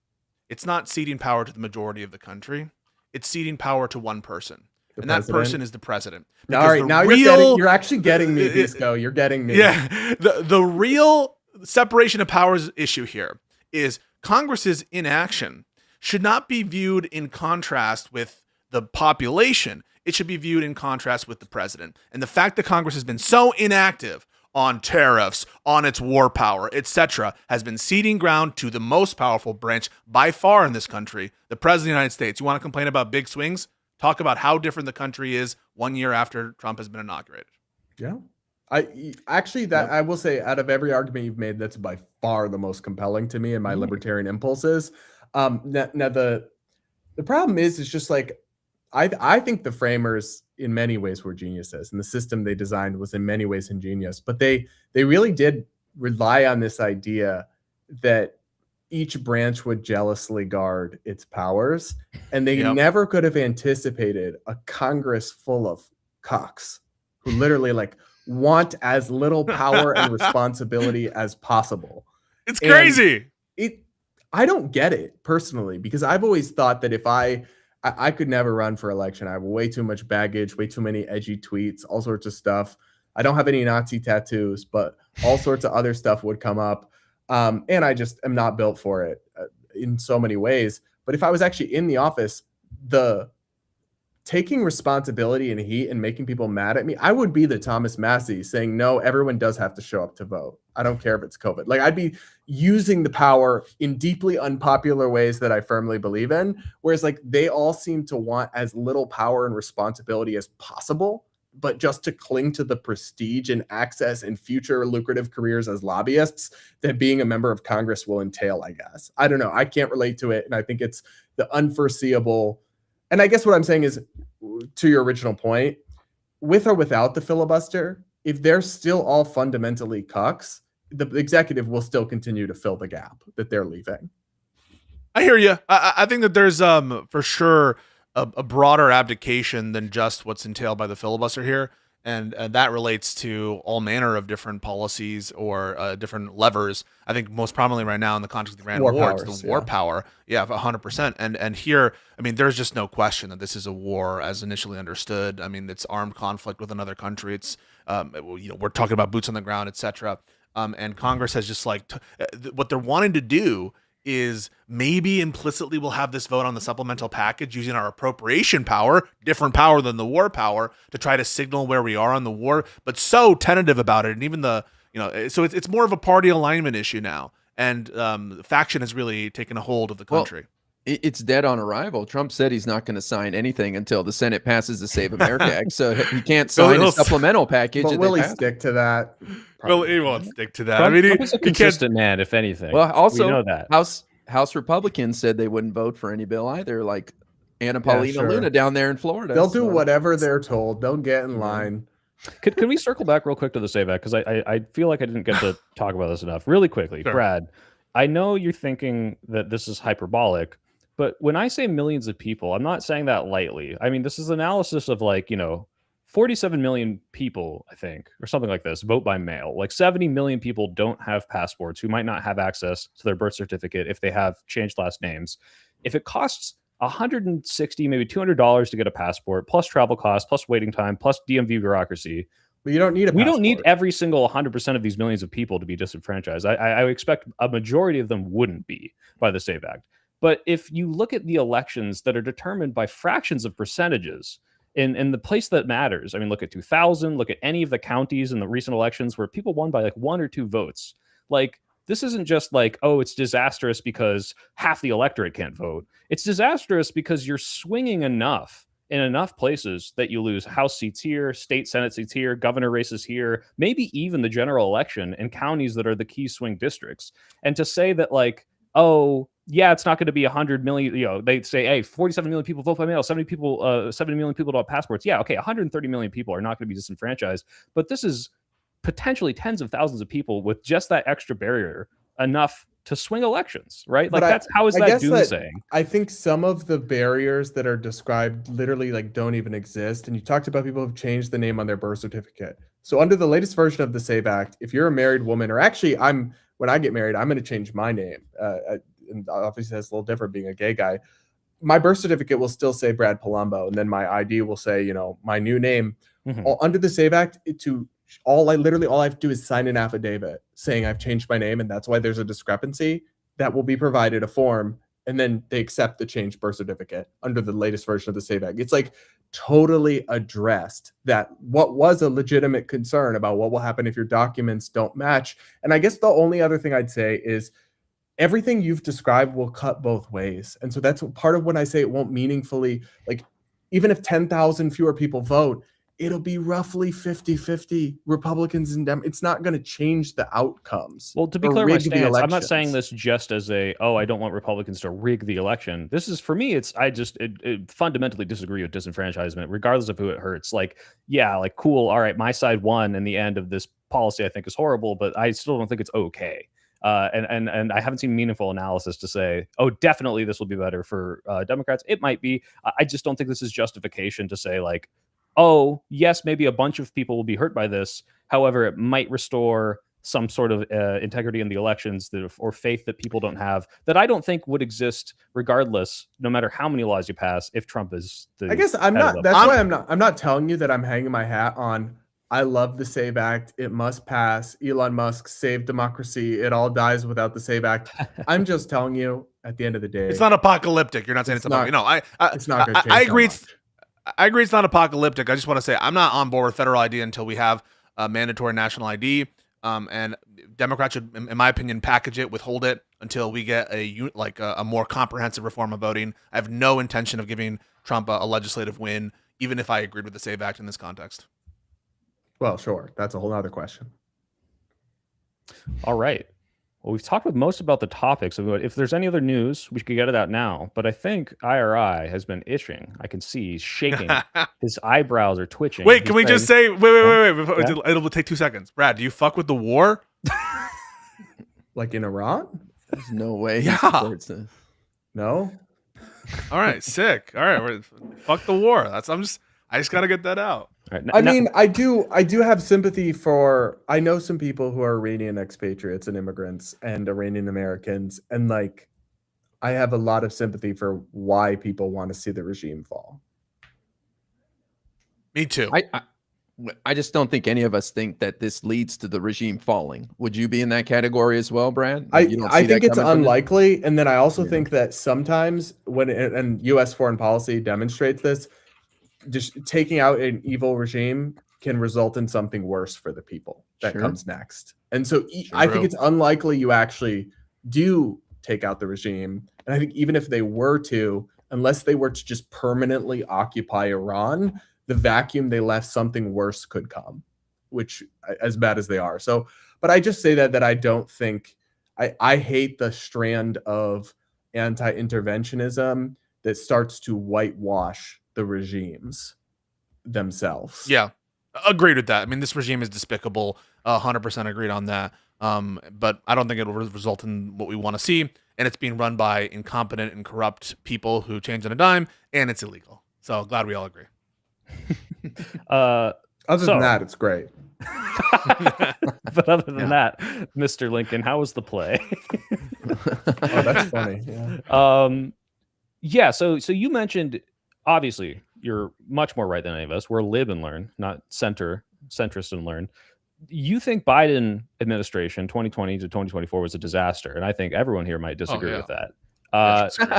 ceding power to the majority of the country. It's ceding power to one person. and that person is the president. All right, now you're actually getting me, Bisco. You're getting me. Yeah, the real separation of powers issue here is Congress's inaction should not be viewed in contrast with the population. It should be viewed in contrast with the president. And the fact that Congress has been so inactive on tariffs, on its war power, etc., has been ceding ground to the most powerful branch by far in this country, the President of the United States. You want to complain about big swings? Talk about how different the country is 1 year after Trump has been inaugurated. Yeah. I will say, out of every argument you've made, that's by far the most compelling to me and my libertarian impulses. Now the problem is just like, I think the framers in many ways were geniuses, and the system they designed was in many ways ingenious, but they really did rely on this idea that each branch would jealously guard its powers, and they never could have anticipated a Congress full of cucks who literally like want as little power and responsibility as possible. It's crazy. I don't get it personally, because I've always thought that if I could never run for election. I have way too much baggage, way too many edgy tweets, all sorts of stuff. I don't have any Nazi tattoos, but all sorts of other stuff would come up. And I just am not built for it in so many ways. But if I was actually in the office, the taking responsibility and heat and making people mad at me, I would be the Thomas Massie saying, no, everyone does have to show up to vote. I don't care if it's COVID. Like, I'd be using the power in deeply unpopular ways that I firmly believe in. Whereas like they all seem to want as little power and responsibility as possible, but just to cling to the prestige and access and future lucrative careers as lobbyists that being a member of Congress will entail, I guess. I don't know. I can't relate to it. And I think it's the unforeseeable. And I guess what I'm saying is, to your original point, with or without the filibuster, if they're still all fundamentally cucks, the executive will still continue to fill the gap that they're leaving. I hear you. I think that there's for sure a broader abdication than just what's entailed by the filibuster here. And that relates to all manner of different policies or different levers. I think most prominently right now in the context of the Iran war, it's the war power. Yeah, 100%. And here, I mean, there's just no question that this is a war as initially understood. I mean, it's armed conflict with another country. It's, we're talking about boots on the ground, etc. And Congress has just like what they're wanting to do is maybe implicitly we'll have this vote on the supplemental package using our appropriation power, different power than the war power, to try to signal where we are on the war, but so tentative about it. And even so it's more of a party alignment issue now. And faction has really taken a hold of the country. Well, it's dead on arrival. Trump said he's not going to sign anything until the Senate passes the Save America Act, so he can't sign a supplemental package. But will he stick to that? Well, he won't stick to that. Trump, I mean, he's a consistent man, if anything. Well, also, we know that. House Republicans said they wouldn't vote for any bill either, like Anna Paulina Luna down there in Florida. They'll do whatever they're told. Don't get in line. Can we circle back real quick to the Save Act? Because I feel like I didn't get to talk about this enough. Really quickly, sure. Brad, I know you're thinking that this is hyperbolic, but when I say millions of people, I'm not saying that lightly. I mean, this is analysis of 47 million people, I think, or something like this, vote by mail. Like 70 million people don't have passports, who might not have access to their birth certificate if they have changed last names. If it costs $160, maybe $200 to get a passport, plus travel costs, plus waiting time, plus DMV bureaucracy. But you don't need a passport. We don't need every single 100% of these millions of people to be disenfranchised. I expect a majority of them wouldn't be by the Save Act. But if you look at the elections that are determined by fractions of percentages, in the place that matters, I mean, look at 2000, look at any of the counties in the recent elections where people won by like 1 or 2 votes. Like, this isn't just like, oh, it's disastrous because half the electorate can't vote. It's disastrous because you're swinging enough in enough places that you lose House seats here, state Senate seats here, governor races here, maybe even the general election in counties that are the key swing districts. And to say that like, oh, yeah, it's not going to be 100 million. They say, hey, 47 million people vote by mail, 70 million people don't have passports. Yeah, okay, 130 million people are not going to be disenfranchised. But this is potentially tens of thousands of people with just that extra barrier enough to swing elections, right? Like, how is that doomsaying? I think some of the barriers that are described literally like don't even exist. And you talked about people who've changed the name on their birth certificate. So under the latest version of the Save Act, if you're a married woman, or actually when I get married, I'm going to change my name. And obviously that's a little different being a gay guy. my birth certificate will still say Brad Polumbo, and then my ID will say, you know, my new name. Under the SAVE Act, all I have to do is sign an affidavit saying I've changed my name, and that's why there's a discrepancy. That will be provided a form, and then they accept the changed birth certificate under the latest version of the SAVE Act. It's like totally addressed that what was a legitimate concern about what will happen if your documents don't match. And I guess the only other thing I'd say is everything you've described will cut both ways. And so that's part of when I say it won't meaningfully, like, even if 10,000 fewer people vote, it'll be roughly 50-50 Republicans and Democrats. It's not going to change the outcomes. Well, to be clear, my stance, I'm not saying this just as I don't want Republicans to rig the election. This is, for me, I fundamentally disagree with disenfranchisement, regardless of who it hurts. Like, yeah, like, cool. All right, my side won in the end of this policy I think is horrible, but I still don't think it's okay. And I haven't seen meaningful analysis to say, oh, definitely this will be better for Democrats. It might be. I just don't think this is justification to say, like, oh, yes, maybe a bunch of people will be hurt by this. However, it might restore some sort of integrity in the elections or faith that people don't have, that I don't think would exist regardless, no matter how many laws you pass, if Trump is the... I guess I'm not... That's why I'm not telling you that I'm hanging my hat on, I love the SAVE Act. It must pass. Elon Musk saved democracy. It all dies without the SAVE Act. I'm just telling you, at the end of the day... It's not apocalyptic. You're not saying it's apocalyptic. No, it's not going to change. I agree it's not apocalyptic. I just want to say I'm not on board with federal ID until we have a mandatory national ID. And Democrats should, in my opinion, package it, withhold it until we get a more comprehensive reform of voting. I have no intention of giving Trump a legislative win, even if I agreed with the SAVE Act in this context. Well, sure. That's a whole other question. All right. Well, we've talked with most about the topics. If there's any other news, we could get it out now. But I think IRI has been itching. I can see he's shaking. His eyebrows are twitching. Wait, can we just say, wait. It'll take 2 seconds. Brad, do you fuck with the war? Like in Iran? There's no way. Yeah. No? All right, sick. All right, fuck the war. I just got to get that out. Right, I mean, I do have sympathy for, I know some people who are Iranian expatriates and immigrants and Iranian Americans, and like, I have a lot of sympathy for why people want to see the regime fall. Me too. I just don't think any of us think that this leads to the regime falling. Would you be in that category as well, Brad? I think it's unlikely, and then I also think that sometimes and U.S. foreign policy demonstrates this, just taking out an evil regime can result in something worse for the people that comes next. And so I think it's unlikely you actually do take out the regime. And I think even if they were to, unless they were to just permanently occupy Iran, the vacuum they left, something worse could come, which as bad as they are. So, but I just say that I don't think, I hate the strand of anti-interventionism that starts to whitewash the regimes themselves. Yeah, agreed with that. I mean, this regime is despicable. 100% agreed on that. But I don't think it will result in what we want to see. And it's being run by incompetent and corrupt people who change on a dime, and it's illegal. So glad we all agree. Other than that, it's great. But other than that, Mr. Lincoln, how was the play? Oh, that's funny. Yeah. Yeah. So you mentioned, obviously, you're much more right than any of us. We're live and learn, not centrist and learn. You think Biden administration 2020 to 2024 was a disaster, and I think everyone here might disagree with that.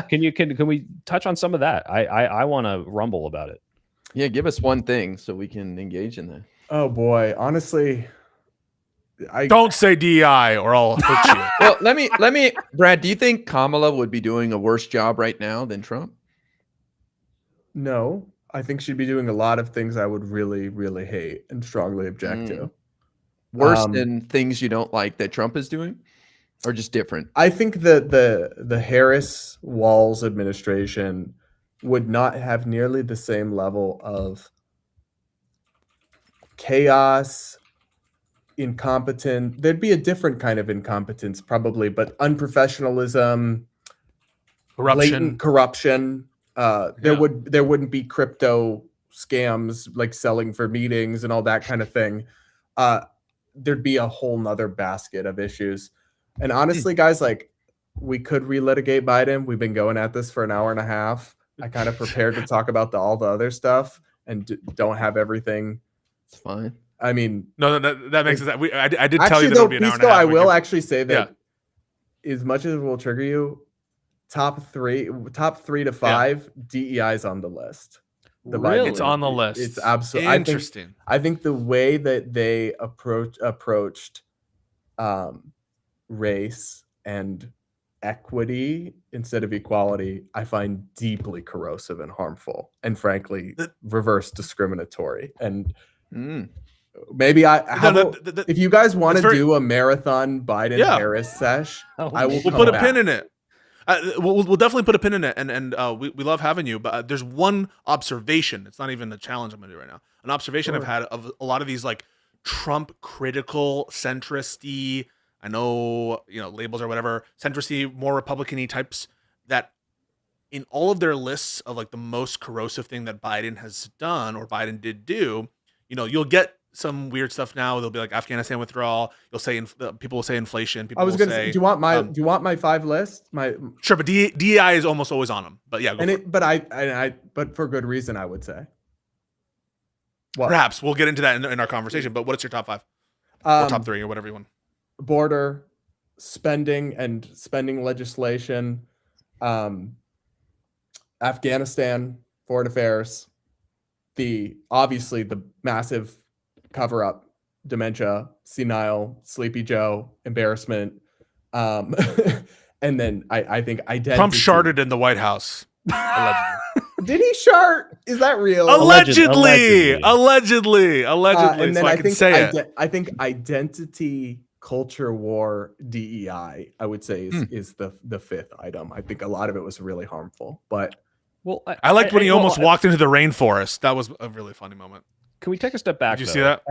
Can we touch on some of that? I want to rumble about it. Yeah, give us one thing so we can engage in that. Oh boy, honestly, don't say DEI or I'll hurt you. Well, let me, Brad. Do you think Kamala would be doing a worse job right now than Trump? No, I think she'd be doing a lot of things I would really, really hate and strongly object to. Worse than things you don't like that Trump is doing, or just different? I think that the Harris-Walz administration would not have nearly the same level of chaos, incompetent. There'd be a different kind of incompetence probably, but unprofessionalism, blatant corruption. There wouldn't be crypto scams like selling for meetings and all that kind of thing. There'd be a whole nother basket of issues. And honestly, guys, like, we could relitigate Biden. We've been going at this for an hour and a half. I kind of prepared to talk about all the other stuff and don't have everything. It's fine. I mean, no, that makes sense. I did tell you that it would be an hour and a half. I will actually say that as much as it will trigger you, top three to five, DEI is on the list. Really? It's on the list. It's absolutely interesting. I think the way that they approached race and equity instead of equality, I find deeply corrosive and harmful, and frankly, reverse discriminatory. And maybe if you guys want to do a marathon Biden Harris sesh, I will. We'll put a pin in it. We'll definitely put a pin in it, and we love having you. But there's one observation. It's not even a challenge I'm going to do right now. An observation I've had of a lot of these like Trump critical, centristy, I know, labels or whatever, centristy, more Republican-y types, that in all of their lists of like the most corrosive thing that Biden has done or Biden did do, you'll get some weird stuff now. They'll be like Afghanistan withdrawal. You'll say people will say inflation. People will say, do you want my 5 list? Sure, but DEI is almost always on them. But yeah, but for good reason, I would say. What? Perhaps we'll get into that in our conversation. But what's your top 5 or top 3 or whatever you want? Border, spending legislation, Afghanistan, foreign affairs, obviously the massive cover-up, dementia, senile, sleepy Joe, embarrassment, and then I think identity. Trump sharted in the White House. Allegedly. Did he shart? Is that real? Allegedly. And then so I can say it. I think identity, culture war, DEI, I would say is the 5th item. I think a lot of it was really harmful, but I liked when he almost walked into the rainforest. That was a really funny moment. Can we take a step back? Did you see that?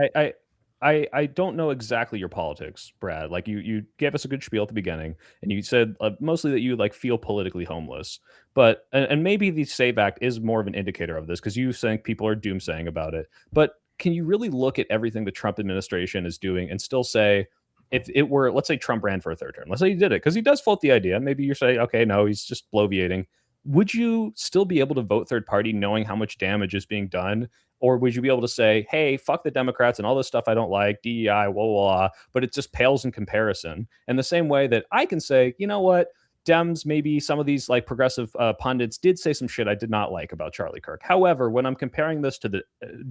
I don't know exactly your politics, Brad. Like you gave us a good spiel at the beginning, and you said mostly that you feel politically homeless. But and maybe the SAVE Act is more of an indicator of this because you think people are doomsaying about it. But can you really look at everything the Trump administration is doing and still say, if it were, let's say Trump ran for a 3rd term, let's say he did it because he does float the idea. Maybe you say, okay, no, he's just bloviating. Would you still be able to vote third party knowing how much damage is being done? Or would you be able to say, hey, fuck the Democrats and all this stuff I don't like, DEI, blah, blah, blah, but it just pales in comparison? And the same way that I can say, you know what, Dems, maybe some of these progressive pundits did say some shit I did not like about Charlie Kirk. However, when I'm comparing this to the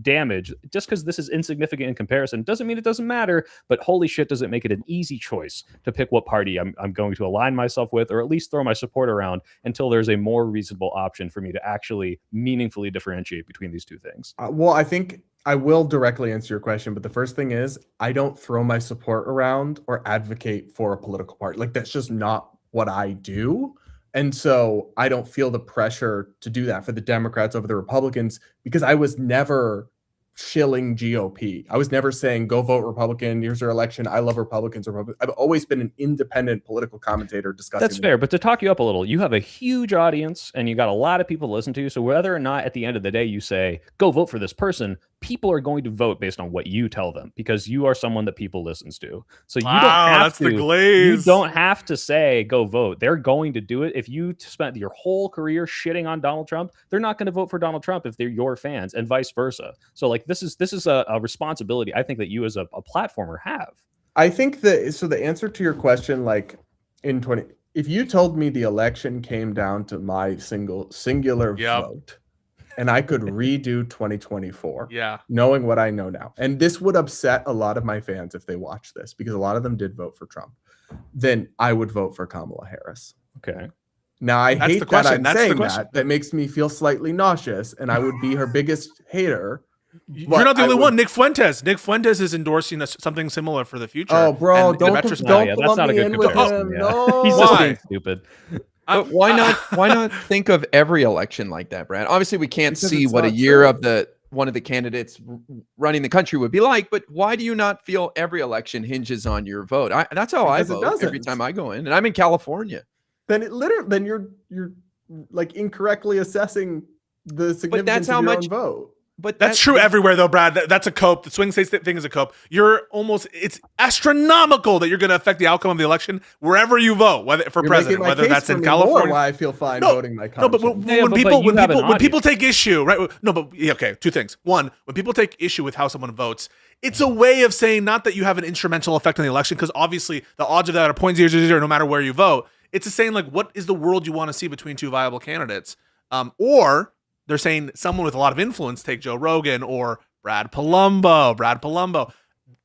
damage, just because this is insignificant in comparison doesn't mean it doesn't matter, but holy shit, does it make it an easy choice to pick what party I'm going to align myself with, or at least throw my support around until there's a more reasonable option for me to actually meaningfully differentiate between these two things. Well, I think I will directly answer your question, but the first thing is I don't throw my support around or advocate for a political party. That's just not what I do. And so I don't feel the pressure to do that for the Democrats over the Republicans because I was never shilling GOP. I was never saying, go vote Republican. Here's your election. I love Republicans. I've always been an independent political commentator discussing. That's fair. But to talk you up a little, you have a huge audience and you got a lot of people to listen to. So whether or not at the end of the day you say, go vote for this person, people are going to vote based on what you tell them because you are someone that people listens to. So you don't have to. The glaze. You don't have to say go vote. They're going to do it. If you spent your whole career shitting on Donald Trump, they're not going to vote for Donald Trump if they're your fans, and vice versa. So this is a responsibility I think that you as a platformer have. I think that the answer to your question, if you told me the election came down to my singular vote, and I could redo 2024, knowing what I know now, and this would upset a lot of my fans if they watch this because a lot of them did vote for Trump, then I would vote for Kamala Harris. Okay. Now I hate that I'm saying that. That makes me feel slightly nauseous, and I would be her biggest hater. You're not the only one. Nick Fuentes is endorsing something similar for the future. Oh, bro, don't that's not a good comparison. No. He's just being stupid. But why not think of every election like that, Brad? Obviously, we can't see what a year of one of the candidates running the country would be like, but why do you not feel every election hinges on your vote? That's how I vote every time I go in, and I'm in California. Then you're incorrectly assessing the significance of your own vote. But that's true everywhere, though, Brad. That's a cope. The swing state thing is a cope. It's astronomical that you're going to affect the outcome of the election wherever you vote, whether for president, whether that's in California. Why I feel fine voting my conscience. No, but when people take issue, right? No, but okay, two things. One, when people take issue with how someone votes, it's a way of saying not that you have an instrumental effect on the election, because obviously the odds of that are 0.000 no matter where you vote. It's a saying like, what is the world you want to see between two viable candidates? Or they're saying someone with a lot of influence, take Joe Rogan or Brad Polumbo.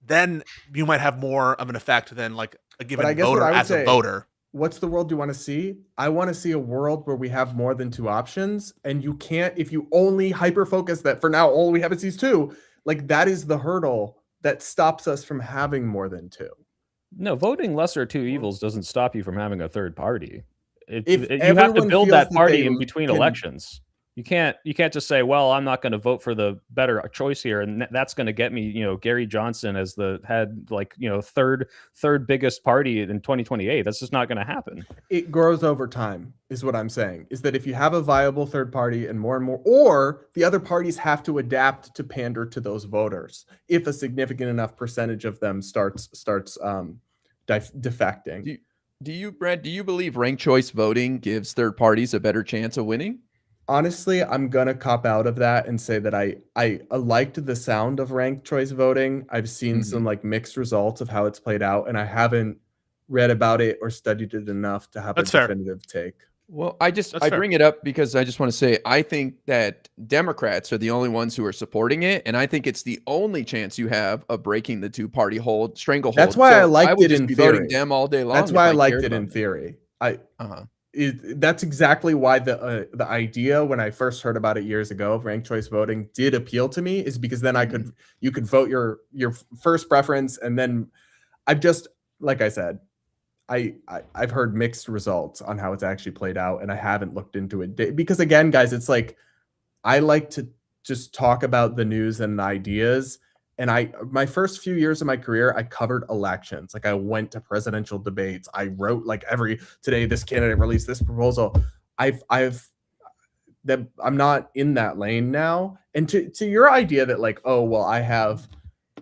Then you might have more of an effect than like a given voter as a voter. What's the world you want to see? I want to see a world where we have more than two options, and you can't, if you only hyper focus that for now all we have is these two, like that is the hurdle that stops us from having more than two. No, voting lesser of two evils doesn't stop you from having a third party. You have to build that party in between elections. You can't just say, well, I'm not going to vote for the better choice here, and that's going to get me, Gary Johnson as the head, third biggest party in 2028. That's just not going to happen. It grows over time, is what I'm saying. Is that if you have a viable third party and more, or the other parties have to adapt to pander to those voters, if a significant enough percentage of them starts defecting. Brad, do you believe ranked choice voting gives third parties a better chance of winning? Honestly, I'm going to cop out of that and say that I liked the sound of ranked choice voting. I've seen some like mixed results of how it's played out, and I haven't read about it or studied it enough to have a definitive take. Well, I bring it up because I just want to say I think that Democrats are the only ones who are supporting it, and I think it's the only chance you have of breaking the two-party stranglehold. That's why I liked it in theory. Voting Dem all day long. That's why I liked it in theory. That's exactly why the idea when I first heard about it years ago of ranked choice voting did appeal to me, is because then you could vote your first preference, and then like I said, I've heard mixed results on how it's actually played out, and I haven't looked into it because, again, guys, it's like I like to just talk about the news and the ideas. And my first few years of my career, I covered elections. Like I went to presidential debates. I wrote today this candidate released this proposal. I'm not in that lane now. And to your idea that like, oh well, I have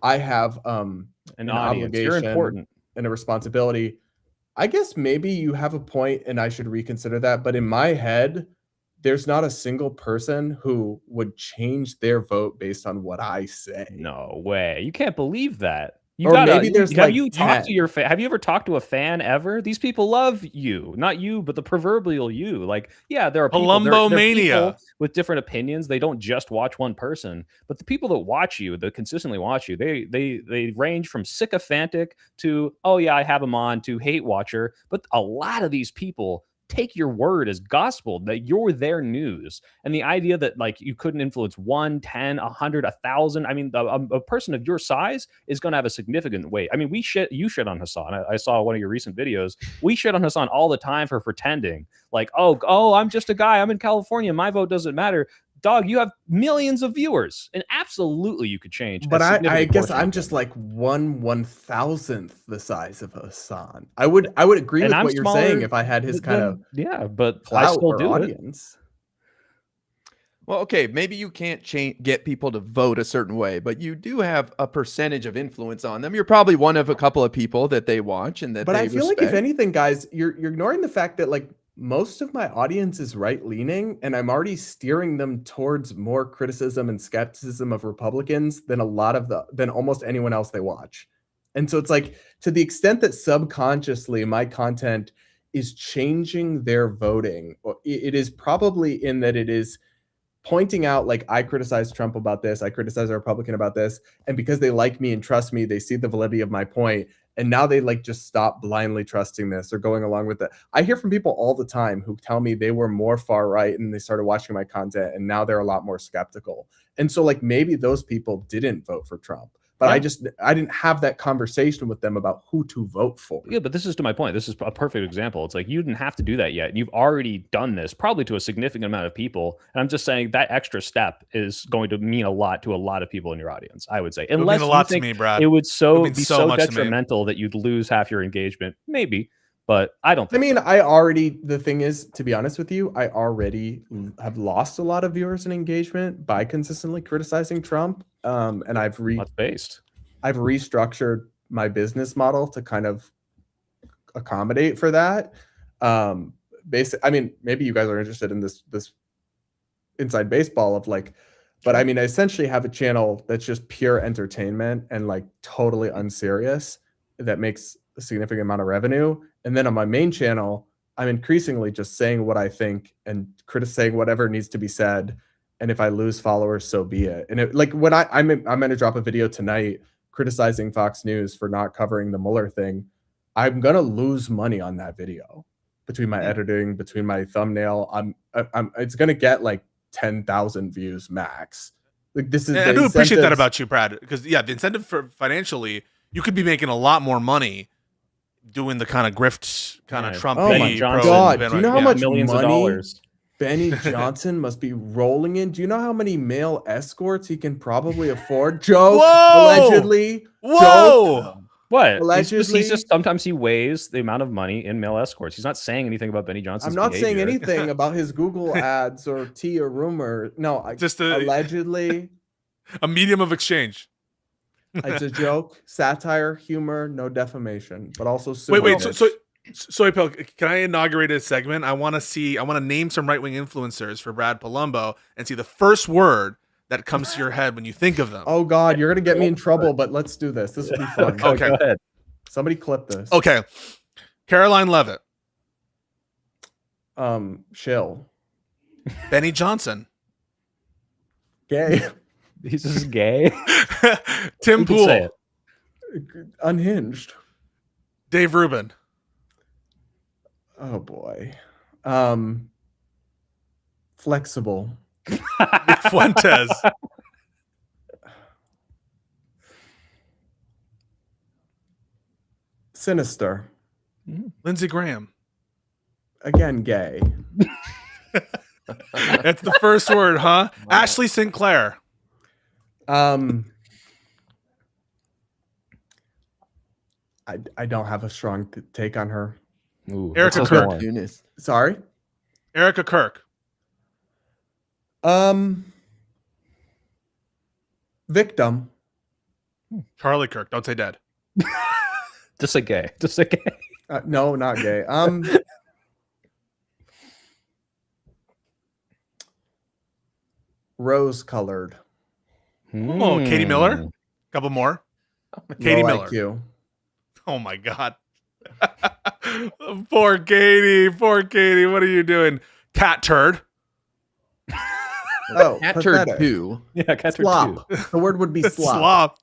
an obligation, you're important, and a responsibility. I guess maybe you have a point, and I should reconsider that. But in my head, there's not a single person who would change their vote based on what I say. No way. You can't believe that. Maybe there's have you ever talked to a fan ever? These people love you, not you, but the proverbial you. Like, yeah, there are Polumbo mania with different opinions. They don't just watch one person, but the people that watch you, that consistently watch you, they range from sycophantic to, oh yeah, I have him on, to hate watcher. But a lot of these people take your word as gospel that you're their news. And the idea that like you couldn't influence 1, 10, 100, 1,000. I mean, a person of your size is going to have a significant weight. I mean, you shit on Hassan. I saw one of your recent videos. We shit on Hassan all the time for pretending like, oh, I'm just a guy. I'm in California. My vote doesn't matter. Dog, you have millions of viewers, and absolutely you could change. But I guess I'm just like 1/1000th the size of Hassan. I would agree with what you're saying if I had his kind of but I still do audience. Well, okay, maybe you can't get people to vote a certain way, but you do have a percentage of influence on them. You're probably one of a couple of people that they watch and that. But I feel like if anything, guys, you're ignoring the fact that like most of my audience is right-leaning, and I'm already steering them towards more criticism and skepticism of Republicans than than almost anyone else they watch. And so it's like, to the extent that subconsciously my content is changing their voting, it is probably in that it is pointing out like, I criticize Trump about this, I criticize a Republican about this, and because they like me and trust me, they see the validity of my point. And now they like just stop blindly trusting this or going along with it. I hear from people all the time who tell me they were more far right and they started watching my content, and now they're a lot more skeptical. And so like maybe those people didn't vote for Trump, but I didn't have that conversation with them about who to vote for. Yeah, but this is to my point. This is a perfect example. It's like you didn't have to do that yet. You've already done this probably to a significant amount of people. And I'm just saying that extra step is going to mean a lot to a lot of people in your audience, I would say. Unless it would mean a lot to me, Brad. It would be so detrimental that you'd lose half your engagement. Maybe. But I don't think the thing is, to be honest with you, I already have lost a lot of viewers and engagement by consistently criticizing Trump. And I've restructured my business model to kind of accommodate for that. I mean, maybe you guys are interested in this inside baseball of like, but I mean, I essentially have a channel that's just pure entertainment and like totally unserious that makes a significant amount of revenue. And then on my main channel, I'm increasingly just saying what I think and criticizing whatever needs to be said. And if I lose followers, so be it. And it, like when I'm going to drop a video tonight criticizing Fox News for not covering the Mueller thing, I'm going to lose money on that video between my editing, between my thumbnail. It's going to get like 10,000 views max. Like this is. I do appreciate that about you, Brad, because the incentive for financially, you could be making a lot more money doing the kind of grift, kind of Trump. Oh my God! Do you know how much millions of dollars Benny Johnson must be rolling in? Do you know how many male escorts he can probably afford? Joke, allegedly. Whoa! Joke. What? Allegedly. He's just sometimes he weighs the amount of money in male escorts. He's not saying anything about Benny Johnson's I'm not behavior. saying anything about his Google ads or tea or rumor. No, just allegedly a medium of exchange. It's a joke, satire, humor, no defamation, but also wait. So can I inaugurate a segment? I want to name some right-wing influencers for Brad Polumbo and see the first word that comes to your head when you think of them. Oh God, you're gonna get me in trouble, but let's do this. This will be fun. Okay, go ahead. Somebody clip this. Okay, Caroline Leavitt. Shill. Benny Johnson. Gay. He's just gay. Tim Pool. Say it. Unhinged. Dave Rubin. Oh boy. Flexible. Nick Fuentes. Sinister. Lindsey Graham. Again, gay. That's the first word, huh? Wow. Ashley Sinclair. I don't have a strong take on her. Ooh, Erica Kirk. Sorry? Erica Kirk. Victim. Charlie Kirk. Don't say dead. Just say gay. Just say gay. No, not gay. Rose-colored. Oh, Katie Miller. Couple more. Katie Miller. IQ. Oh my God. Poor Katie. Poor Katie. What are you doing? Cat turd. Oh, cat turd too. Yeah, cat turd slop. too. The word would be slop.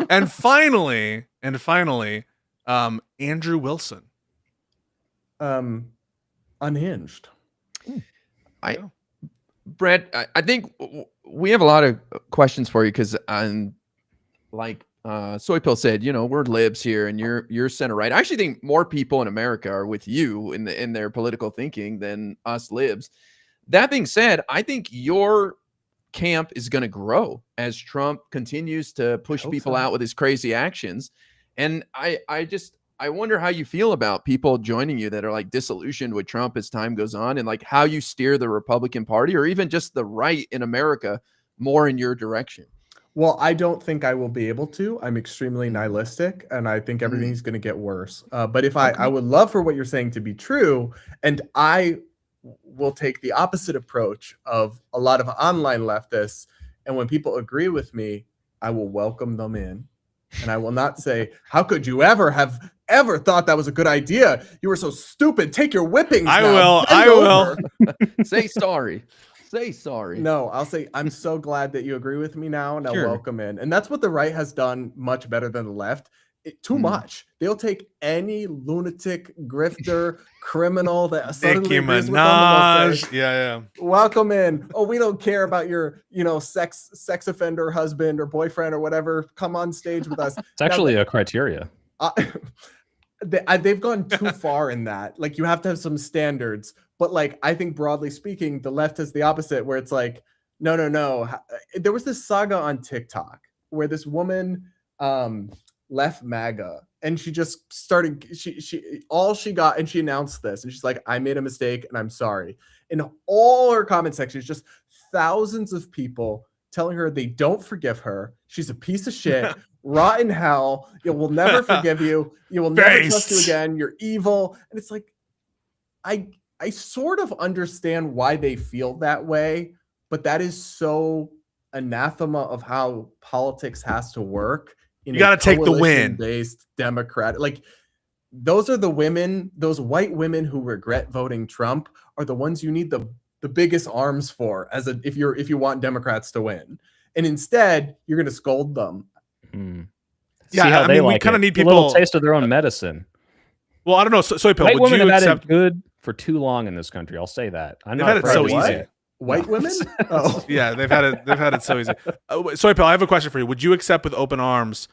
And finally, Andrew Wilson. Unhinged. Brett, I think we have a lot of questions for you because like Soy Pill said, you know, we're libs here and you're center right. I actually think more people in America are with you in their political thinking than us libs. That being said, I think your camp is going to grow as Trump continues to push people out with his crazy actions. And I wonder how you feel about people joining you that are like disillusioned with Trump as time goes on, and like how you steer the Republican Party or even just the right in America more in your direction. Well, I don't think I will be able to. I'm extremely nihilistic, and I think everything's going to get worse. But if I would love for what you're saying to be true, and I will take the opposite approach of a lot of online leftists. And when people agree with me, I will welcome them in. And I will not say, how could you ever thought that was a good idea? You were so stupid. Take your whippings. I will. Say sorry. Say sorry. No, I'll say, I'm so glad that you agree with me now, and I'll welcome in. And that's what the right has done much better than the left. Too much. They'll take any lunatic, grifter, criminal that suddenly agrees with them. Say, yeah. Welcome in. Oh, we don't care about your, sex offender husband or boyfriend or whatever. Come on stage with us. It's actually a criteria. They've gone too far in that. Like, you have to have some standards. But like, I think broadly speaking, the left is the opposite, where it's like, no. There was this saga on TikTok where this woman left MAGA and she just started. She got, and she announced this, and she's like, "I made a mistake, and I'm sorry." And all her comment section is just thousands of people telling her they don't forgive her. She's a piece of shit. Rot in hell. We'll never forgive you. You will never trust you again. You're evil. And it's like, I sort of understand why they feel that way, but that is so anathema of how politics has to work. You got to take the win. Based Democrat, like those are the women, those white women who regret voting Trump are the ones you need the biggest arms for if you want Democrats to win. And instead, you're going to scold them. Yeah, See how they we kind of need people a little taste of their own medicine. Well, I don't know. Soypil, white women have had it good for too long in this country. I'll say that. They've had it so easy. White women? Oh, yeah, they've had it so easy. Soypil, I have a question for you. Would you accept with open arms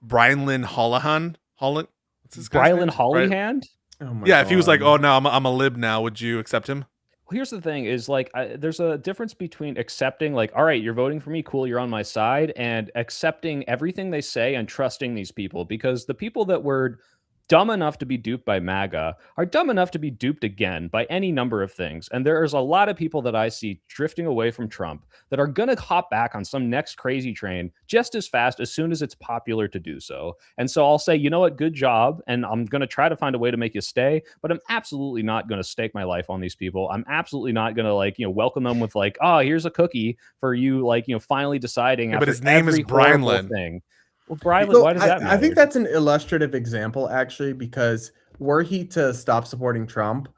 Brylin Holohan? What's his Brylin Holohan? Oh my God. If he was like, "Oh no, I'm a lib now," would you accept him? Well, here's the thing: is like, there's a difference between accepting, like, all right, you're voting for me, cool, you're on my side, and accepting everything they say and trusting these people, because the people that were dumb enough to be duped by MAGA are dumb enough to be duped again by any number of things. And there's a lot of people that I see drifting away from Trump that are going to hop back on some next crazy train just as fast as soon as it's popular to do so. And so I'll say, you know what, good job. And I'm going to try to find a way to make you stay, but I'm absolutely not going to stake my life on these people. I'm absolutely not going to welcome them with like, oh, here's a cookie for you, finally deciding. Yeah, but his name is Brylin. Thing. Well, Brylin, why does that matter? I think that's an illustrative example, actually, because were he to stop supporting Trump,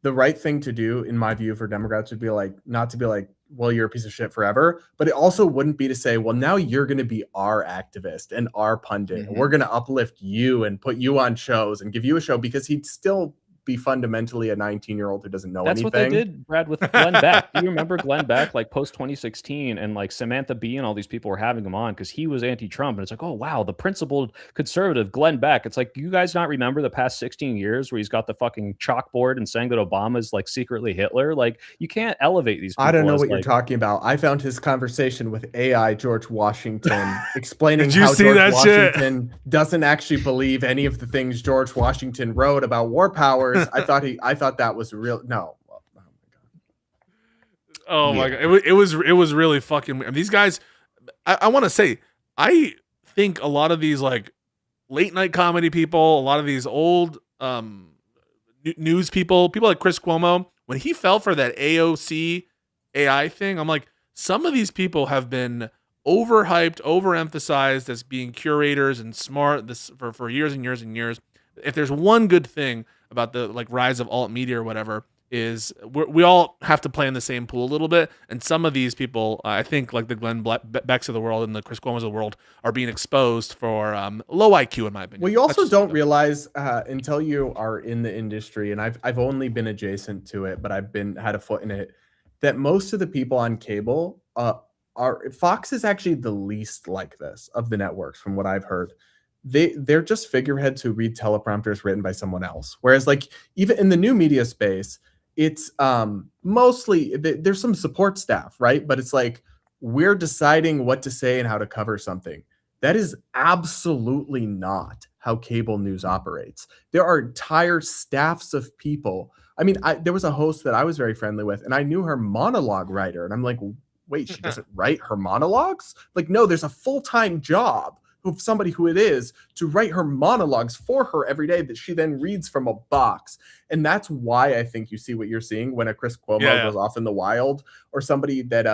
the right thing to do, in my view, for Democrats would be not to be like, well, you're a piece of shit forever, but it also wouldn't be to say, well, now you're going to be our activist and our pundit. Mm-hmm. We're going to uplift you and put you on shows and give you a show, because he'd still be fundamentally a 19-year-old who doesn't know anything. That's what they did, Brad, with Glenn Beck. Do you remember Glenn Beck, post 2016, and Samantha Bee and all these people were having him on because he was anti-Trump, and it's like, oh wow, the principled conservative Glenn Beck. It's like, you guys not remember the past 16 years where he's got the fucking chalkboard and saying that Obama's secretly Hitler? You can't elevate these people. I don't know what you're talking about. I found his conversation with AI George Washington explaining how George Washington doesn't actually believe any of the things George Washington wrote about war powers. I thought that was real. No. Oh my God. It was really fucking weird. These guys, I want to say, I think a lot of these late night comedy people, a lot of these old news people like Chris Cuomo, when he fell for that AOC AI thing, I'm like, some of these people have been overhyped, overemphasized as being curators and smart for years and years and years. If there's one good thing about the rise of alt media or whatever, is we all have to play in the same pool a little bit, and some of these people, I think, like the Glenn Becks of the world and the Chris Cuomo's of the world, are being exposed for low IQ, in my opinion. Well, you also don't realize until you are in the industry, and I've only been adjacent to it, but I've had a foot in it, that most of the people on cable Fox is actually the least like this of the networks, from what I've heard. They're just figureheads who read teleprompters written by someone else. Whereas even in the new media space, it's mostly there's some support staff, right? But it's we're deciding what to say and how to cover something. That is absolutely not how cable news operates. There are entire staffs of people. I mean, there was a host that I was very friendly with, and I knew her monologue writer. And I'm like, wait, she doesn't write her monologues? No, there's a full-time job of somebody who it is to write her monologues for her every day that she then reads from a box. And that's why I think you see what you're seeing when a Chris Cuomo goes off in the wild, or somebody that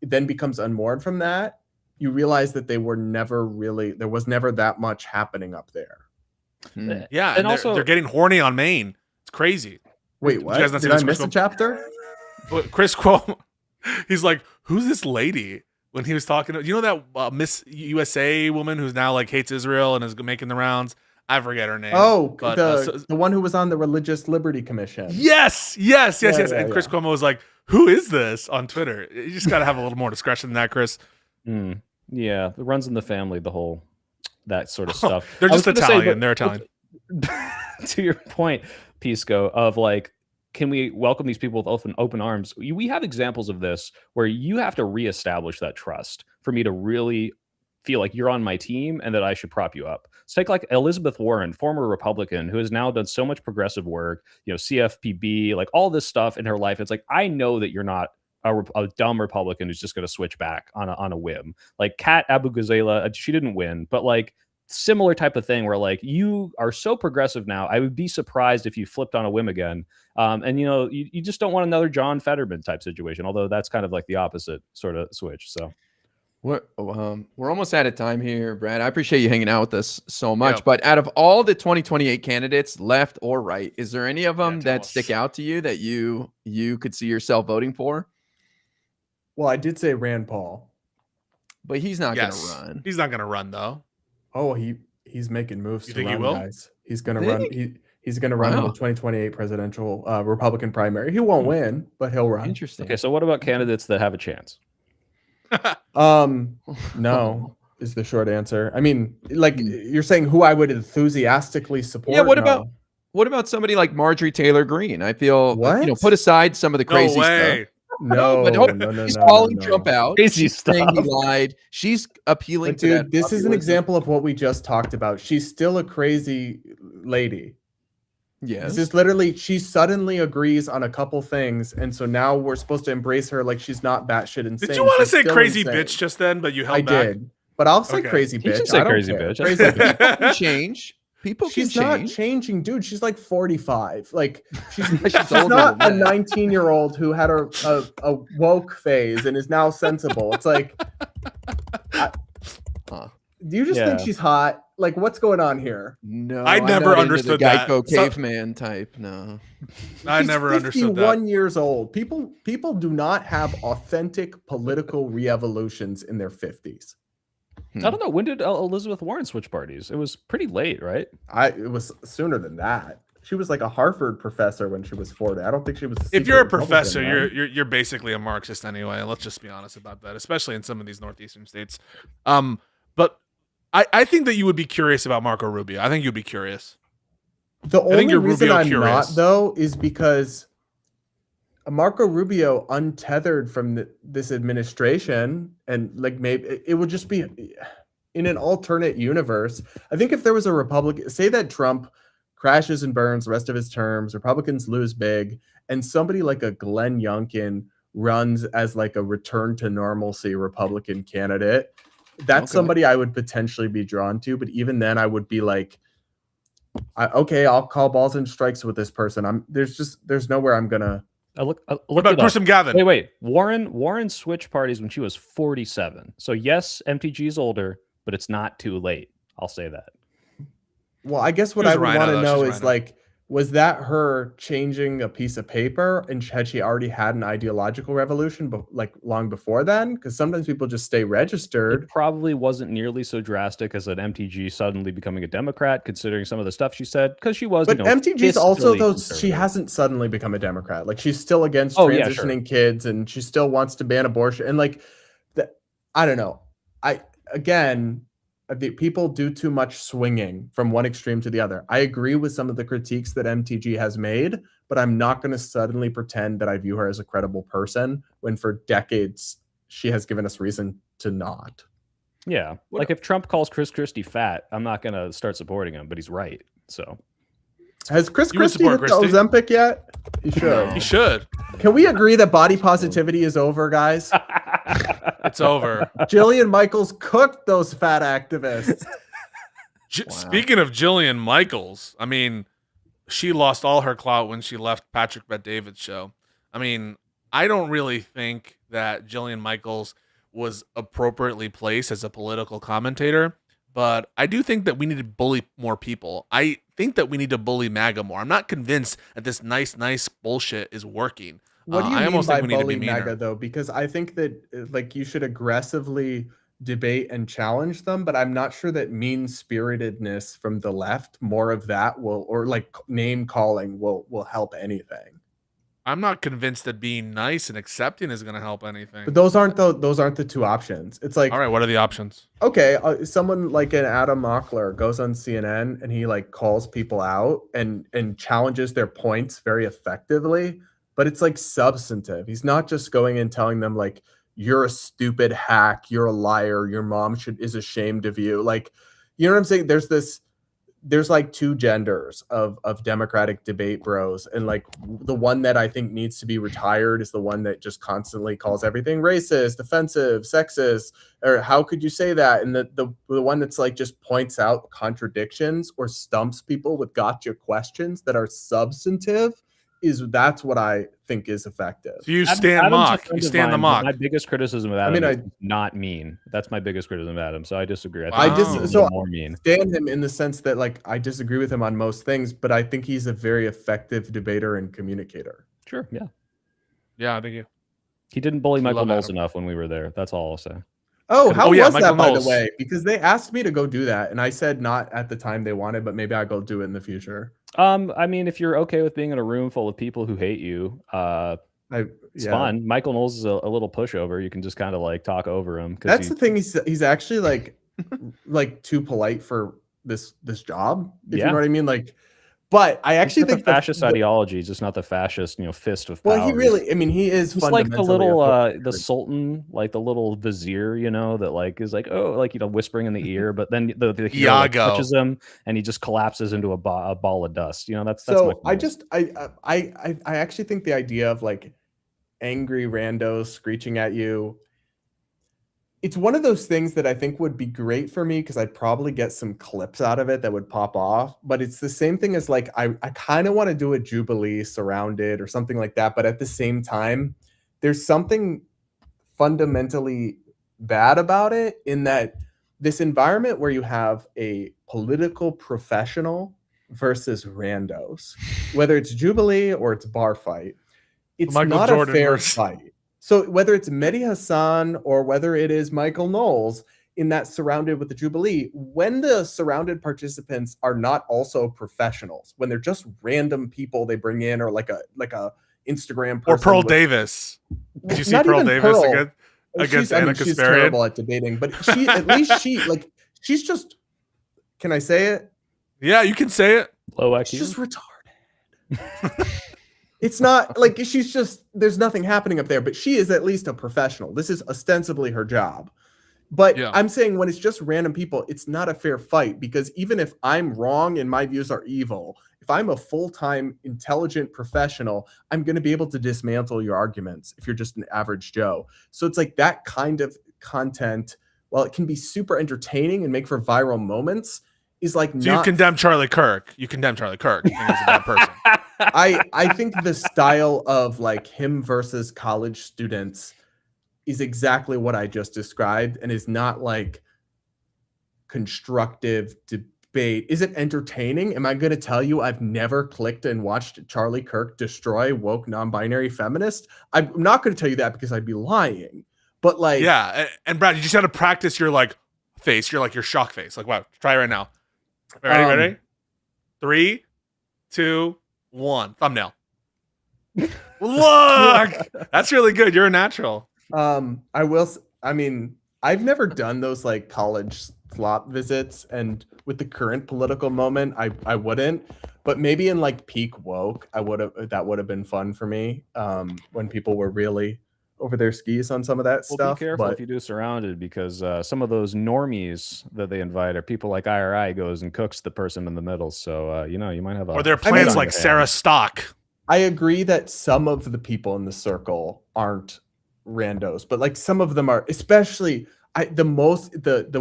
then becomes unmoored from that. You realize that there was never that much happening up there. Yeah, and also they're getting horny on Maine. It's crazy. Wait, what? Did I miss a chapter? Chris Cuomo, he's like, who's this lady? When he was talking to, you know that Miss USA woman who's now hates Israel and is making the rounds? I forget her name. Oh, but, the one who was on the Religious Liberty Commission. Yes. And Chris Cuomo was like, who is this, on Twitter? You just got to have a little more discretion than that, Chris. Yeah, it runs in the family, that sort of stuff. They're just Italian. They're Italian. To your point, Pisco, of can we welcome these people with open arms? We have examples of this where you have to reestablish that trust for me to really feel like you're on my team and that I should prop you up. Let's take like Elizabeth Warren, former Republican, who has now done so much progressive work, CFPB, like all this stuff in her life. It's like, I know that you're not a dumb Republican who's just going to switch back on a whim. Like Kat Abu Ghazala, she didn't win, but like similar type of thing where like you are so progressive now. I would be surprised if you flipped on a whim again. And you just don't want another John Fetterman type situation, although that's kind of like the opposite sort of switch. So we're almost out of time here, Brad. I appreciate you hanging out with us so much. Yeah. But out of all the 2028 candidates, left or right, is there any of them that stick out to you that you could see yourself voting for? Well, I did say Rand Paul, but he's not going to run. He's not going to run though. Oh, he's making moves. You think he will? Guys. He's going to run. He's going to run in the 2028 presidential Republican primary. He won't win, but he'll run. Interesting. Okay, so what about candidates that have a chance? No is the short answer. I mean, like you're saying who I would enthusiastically support. Yeah, what about somebody like Marjorie Taylor Greene? I feel put aside some of the crazy stuff. No, he's calling Trump out. Crazy stuff. Saying he lied. She's appealing to that. This is an example of what we just talked about. She's still a crazy lady. Yes. This is literally, she suddenly agrees on a couple things, and so now we're supposed to embrace her like she's not batshit insane. Did you want to say crazy bitch just then, but you held back? I did, but I'll say crazy bitch. You should say crazy bitch. Crazy bitch. People can change. She's not changing, dude. She's like 45. Like she's not a 19-year-old who had a woke phase and is now sensible. It's like, do you just think she's hot? Like, what's going on here? No, I never understood the that. Geico caveman type. No, I never understood that. 51 years old. People do not have authentic political re-evolutions in their 50s. I don't know. When did Elizabeth Warren switch parties? It was pretty late, right? It was sooner than that. She was like a Harvard professor when she was 40. I don't think she was. If you're a professor, you're basically a Marxist anyway. Let's just be honest about that, especially in some of these northeastern states. But I think that you would be curious about Marco Rubio. I think you'd be curious. The only reason I'm not though is because Marco Rubio untethered from this administration, and like maybe it would just be in an alternate universe. I think if there was a Republican, say that Trump crashes and burns the rest of his terms, Republicans lose big, and somebody like a Glenn Youngkin runs as like a return to normalcy Republican candidate, that's somebody I would potentially be drawn to. But even then I would be like, okay, I'll call balls and strikes with this person. There's nowhere I'm gonna. I look about Grissom Gavin. Wait. Warren switched parties when she was 47. So yes, MTG is older, but it's not too late. I'll say that. Well, I guess what I would want to know is like, was that her changing a piece of paper, and had she already had an ideological revolution, but like long before then? Because sometimes people just stay registered. It probably wasn't nearly so drastic as an MTG suddenly becoming a Democrat, considering some of the stuff she said, because she was. But MTG's also, though, she hasn't suddenly become a Democrat. Like she's still against transitioning kids, and she still wants to ban abortion. And like, I don't know. People do too much swinging from one extreme to the other. I agree with some of the critiques that MTG has made, but I'm not going to suddenly pretend that I view her as a credible person when for decades she has given us reason to not. Yeah. Like if Trump calls Chris Christie fat, I'm not going to start supporting him, but he's right. So has Chris Christie hit the Ozempic yet? He should. He should. Can we agree that body positivity is over, guys? It's over. Jillian Michaels cooked those fat activists. Speaking of Jillian Michaels, I mean, she lost all her clout when she left Patrick Bet-David's show. I mean, I don't really think that Jillian Michaels was appropriately placed as a political commentator, but I do think that we need to bully more people. I think that we need to bully MAGA more. I'm not convinced that this nice bullshit is working. What do you mean by bully MAGA, though? Because I think that like you should aggressively debate and challenge them, but I'm not sure that mean-spiritedness from the left, more of that will, or like name calling will help anything. I'm not convinced that being nice and accepting is going to help anything. But those aren't the two options. It's like, all right, what are the options? Okay, someone like an Adam Mockler goes on CNN and he like calls people out and challenges their points very effectively, but it's like substantive. He's not just going and telling them like you're a stupid hack, you're a liar, your mom is ashamed of you. Like, you know what I'm saying? There's like two genders of Democratic debate bros, and like the one that I think needs to be retired is the one that just constantly calls everything racist, offensive, sexist, or how could you say that? And the one that's like just points out contradictions or stumps people with gotcha questions that are substantive that's what I think is effective. So you stand mock. You stand the mock. My biggest criticism of Adam is not mean. That's my biggest criticism of Adam. So I disagree. I more mean. Stand him in the sense that like I disagree with him on most things, but I think he's a very effective debater and communicator. Sure. Yeah. Yeah, I think he didn't bully Michael Knowles enough when we were there. That's all I'll say. Oh, how was that, by the way? Because they asked me to go do that, and I said not at the time they wanted, but maybe I'll go do it in the future. I mean, if you're okay with being in a room full of people who hate you, it's fun. Michael Knowles is a little pushover. You can just kind of like talk over him. That's the thing. He's actually like too polite for this job. If you know what I mean, like. But I actually think the fascist ideology is just not the fascist, fist of power. Well, he is just like the little, the sultan, like the little vizier, that like is like, whispering in the ear, but then the hero like, touches him and he just collapses into a ball of dust. That's so. I actually think the idea of like angry randos screeching at you. It's one of those things that I think would be great for me because I'd probably get some clips out of it that would pop off. But it's the same thing as like, I kind of want to do a Jubilee surrounded or something like that. But at the same time, there's something fundamentally bad about it in that this environment where you have a political professional versus randos, whether it's Jubilee or it's bar fight, it's not a fair fight. So whether it's Mehdi Hassan or whether it is Michael Knowles in that surrounded with the Jubilee, when the surrounded participants are not also professionals, when they're just random people they bring in or like a Instagram person. Or Pearl Davis. Did you see Pearl Davis against Anna Kasparian? She's terrible at debating, but she's just, can I say it? Yeah, you can say it. Low IQ. She's just retarded. It's not like there's nothing happening up there, but she is at least a professional. This is ostensibly her job. But I'm saying when it's just random people, it's not a fair fight because even if I'm wrong and my views are evil, if I'm a full-time intelligent professional, I'm going to be able to dismantle your arguments if you're just an average Joe. So it's like that kind of content, while it can be super entertaining and make for viral moments, is like so you condemn Charlie Kirk. You condemn Charlie Kirk. You think he's a bad person. I think the style of like him versus college students is exactly what I just described and is not like constructive debate. Is it entertaining? Am I going to tell you I've never clicked and watched Charlie Kirk destroy woke non-binary feminists? I'm not going to tell you that because I'd be lying. But like, yeah, and Brad, you just had to practice your like face, your shock face. Like, wow, try it right now. Ready? 3, 2, 1. Thumbnail. Look, that's really good. You're a natural. I mean, I've never done those like college flop visits, and with the current political moment, I wouldn't. But maybe in like peak woke, that would have been fun for me. When people were really over their skis on some of that stuff. Be careful if you do Surrounded because some of those normies that they invite are people like IRI goes and cooks the person in the middle. So you might have or they're plants like Sarah Stock. I agree that some of the people in the circle aren't randos, but like some of them are, especially the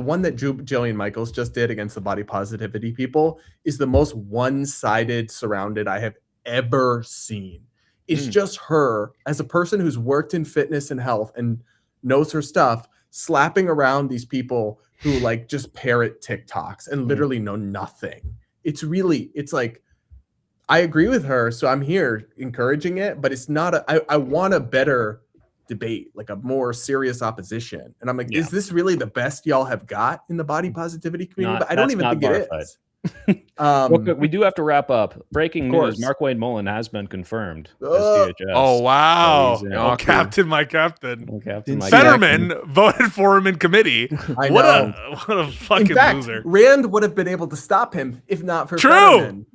one that Jillian Michaels just did against the body positivity people is the most one-sided Surrounded I have ever seen. It's just her as a person who's worked in fitness and health and knows her stuff, slapping around these people who like just parrot TikToks and literally know nothing. It's like, I agree with her. So I'm here encouraging it, but it's not I want a better debate, like a more serious opposition. And I'm like, is this really the best y'all have got in the body positivity community? But I don't even think it is. Look, we do have to wrap up. Breaking news: Mark Wayne Mullen has been confirmed as DHS. Oh wow! My captain. Fetterman voted for him in committee. What a fucking in fact, loser. Rand would have been able to stop him if not for Fetterman.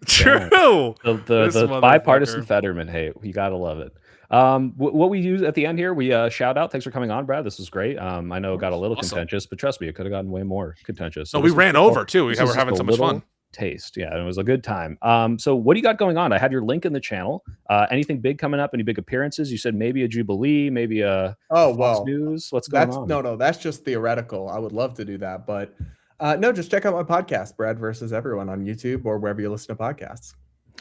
True. The bipartisan Fetterman hate. You gotta love it. What we use at the end here, we shout out. Thanks for coming on, Brad. This was great. I know it got a little contentious, but trust me, it could have gotten way more contentious. So we ran over too. We were having so much fun. Taste, yeah, it was a good time. So what do you got going on? I have your link in the channel. Anything big coming up? Any big appearances? You said maybe a Jubilee, maybe a Fox News. What's going on? No, that's just theoretical. I would love to do that, but no, just check out my podcast, Brad versus Everyone, on YouTube or wherever you listen to podcasts.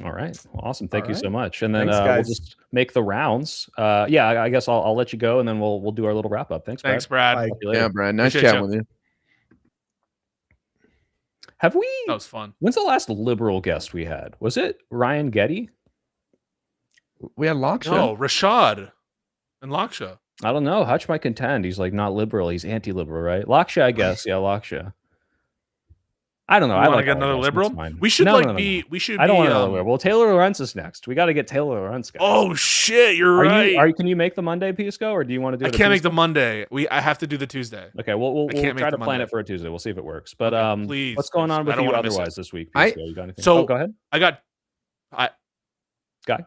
All right. Well, awesome. Thank you so much. And then we'll just make the rounds. I guess I'll let you go, and then we'll do our little wrap up. Thanks, Brad. Yeah, Brad. Nice chatting with you. Have we? That was fun. When's the last liberal guest we had? Was it Ryan Getty? We had Laksha. No, Rashad and Laksha. I don't know. Hutch might contend. He's like not liberal. He's anti-liberal, right? Laksha, I guess. Yeah, Laksha. I don't know. I want to get another liberal. We should We should. I don't want another liberal. Well, Taylor Lorenz is next. We got to get Taylor Lorenz. Guys. Oh shit! You're right. Can you make the Monday, Pisco, or do you want to do? I can't make the Monday. I have to do the Tuesday. Okay, we'll try to plan it for a Tuesday. We'll see if it works. But please, what's going on with you otherwise this week? Pisco? You got anything? So go ahead. Guy.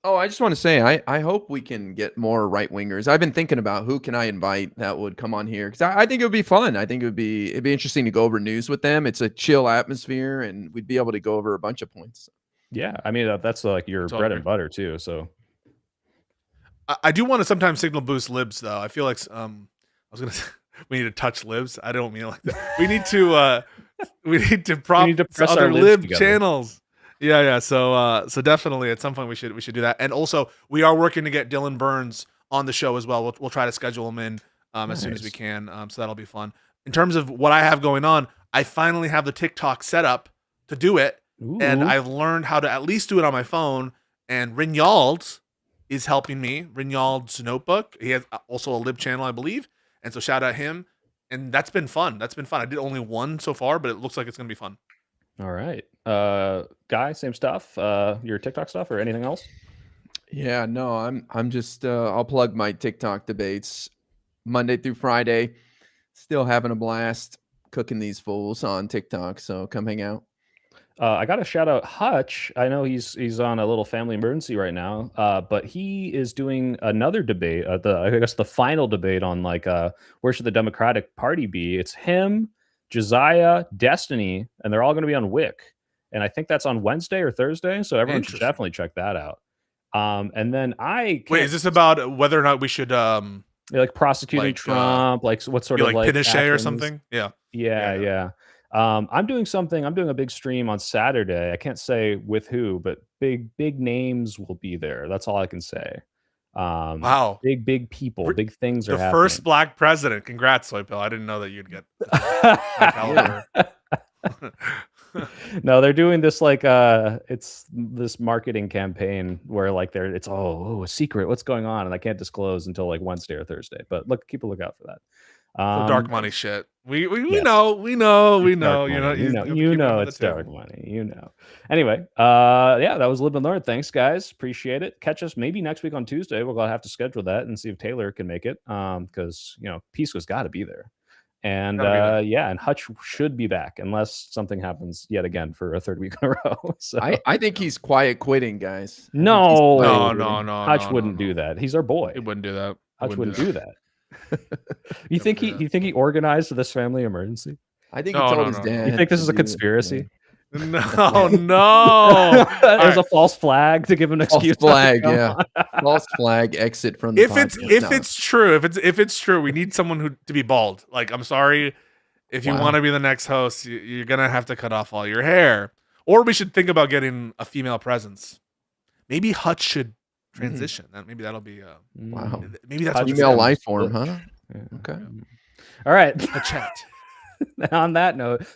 Oh, I just want to say, I hope we can get more right wingers. I've been thinking about who can I invite that would come on here, because I think it would be fun. I think it'd be interesting to go over news with them. It's a chill atmosphere, and we'd be able to go over a bunch of points. Yeah, I mean that's like your bread and butter too. So I do want to sometimes signal boost libs though. I feel like I was gonna say we need to touch libs. I don't mean it like that. We need to prop press other our lib together. Channels. Yeah. So definitely at some point we should do that. And also we are working to get Dylan Burns on the show as well. We'll try to schedule him in as soon as we can. So that'll be fun. In terms of what I have going on, I finally have the TikTok set up to do it. Ooh. And I've learned how to at least do it on my phone. And Rinyald is helping me. Rinyald's Notebook. He has also a lib channel, I believe. And so shout out him. And that's been fun. I did only one so far, but it looks like it's going to be fun. All right. Guy, same stuff. Your TikTok stuff or anything else? Yeah, no, I'm just I'll plug my TikTok debates Monday through Friday. Still having a blast cooking these fools on TikTok, so come hang out. I got to shout out Hutch. I know he's on a little family emergency right now, but he is doing another debate. I guess the final debate on where should the Democratic Party be? It's him, Josiah, Destiny, and they're all going to be on Wick. And I think that's on Wednesday or Thursday, so everyone should definitely check that out. And then wait, is this about whether or not we should prosecuting Trump, what sort of Pinochet actions? or something? Yeah. I'm doing a big stream on Saturday. I can't say with who, but big names will be there. That's all I can say. Wow. Big people, big things are happening. The first black president. Congrats, Soypill. I didn't know that you'd get caliber. No, they're doing this it's this marketing campaign where it's a secret. What's going on? And I can't disclose until Wednesday or Thursday. But keep a lookout for that. Dark money shit. We yes. know. You know it's dark money. Anyway, that was Live and Learn. Thanks, guys. Appreciate it. Catch us maybe next week on Tuesday. We're gonna have to schedule that and see if Taylor can make it. Because Pisco's got to be there. And and Hutch should be back unless something happens yet again for a third week in a row. So I think he's quiet quitting, guys. No. Hutch wouldn't do that. He's our boy. He wouldn't do that. Hutch wouldn't do that. You think he organized this family emergency? I think he told his dad. You think this is a conspiracy? No. It was a false flag to give him an excuse. False flag, yeah. False flag exit from the podcast. If it's true, we need someone to be bald. I'm sorry, if you want to be the next host, you're gonna have to cut off all your hair. Or we should think about getting a female presence. Maybe Hutch should transition. Maybe that'll be wow. Maybe that's female life form, huh? Yeah. Okay. All right. A chat. On that note,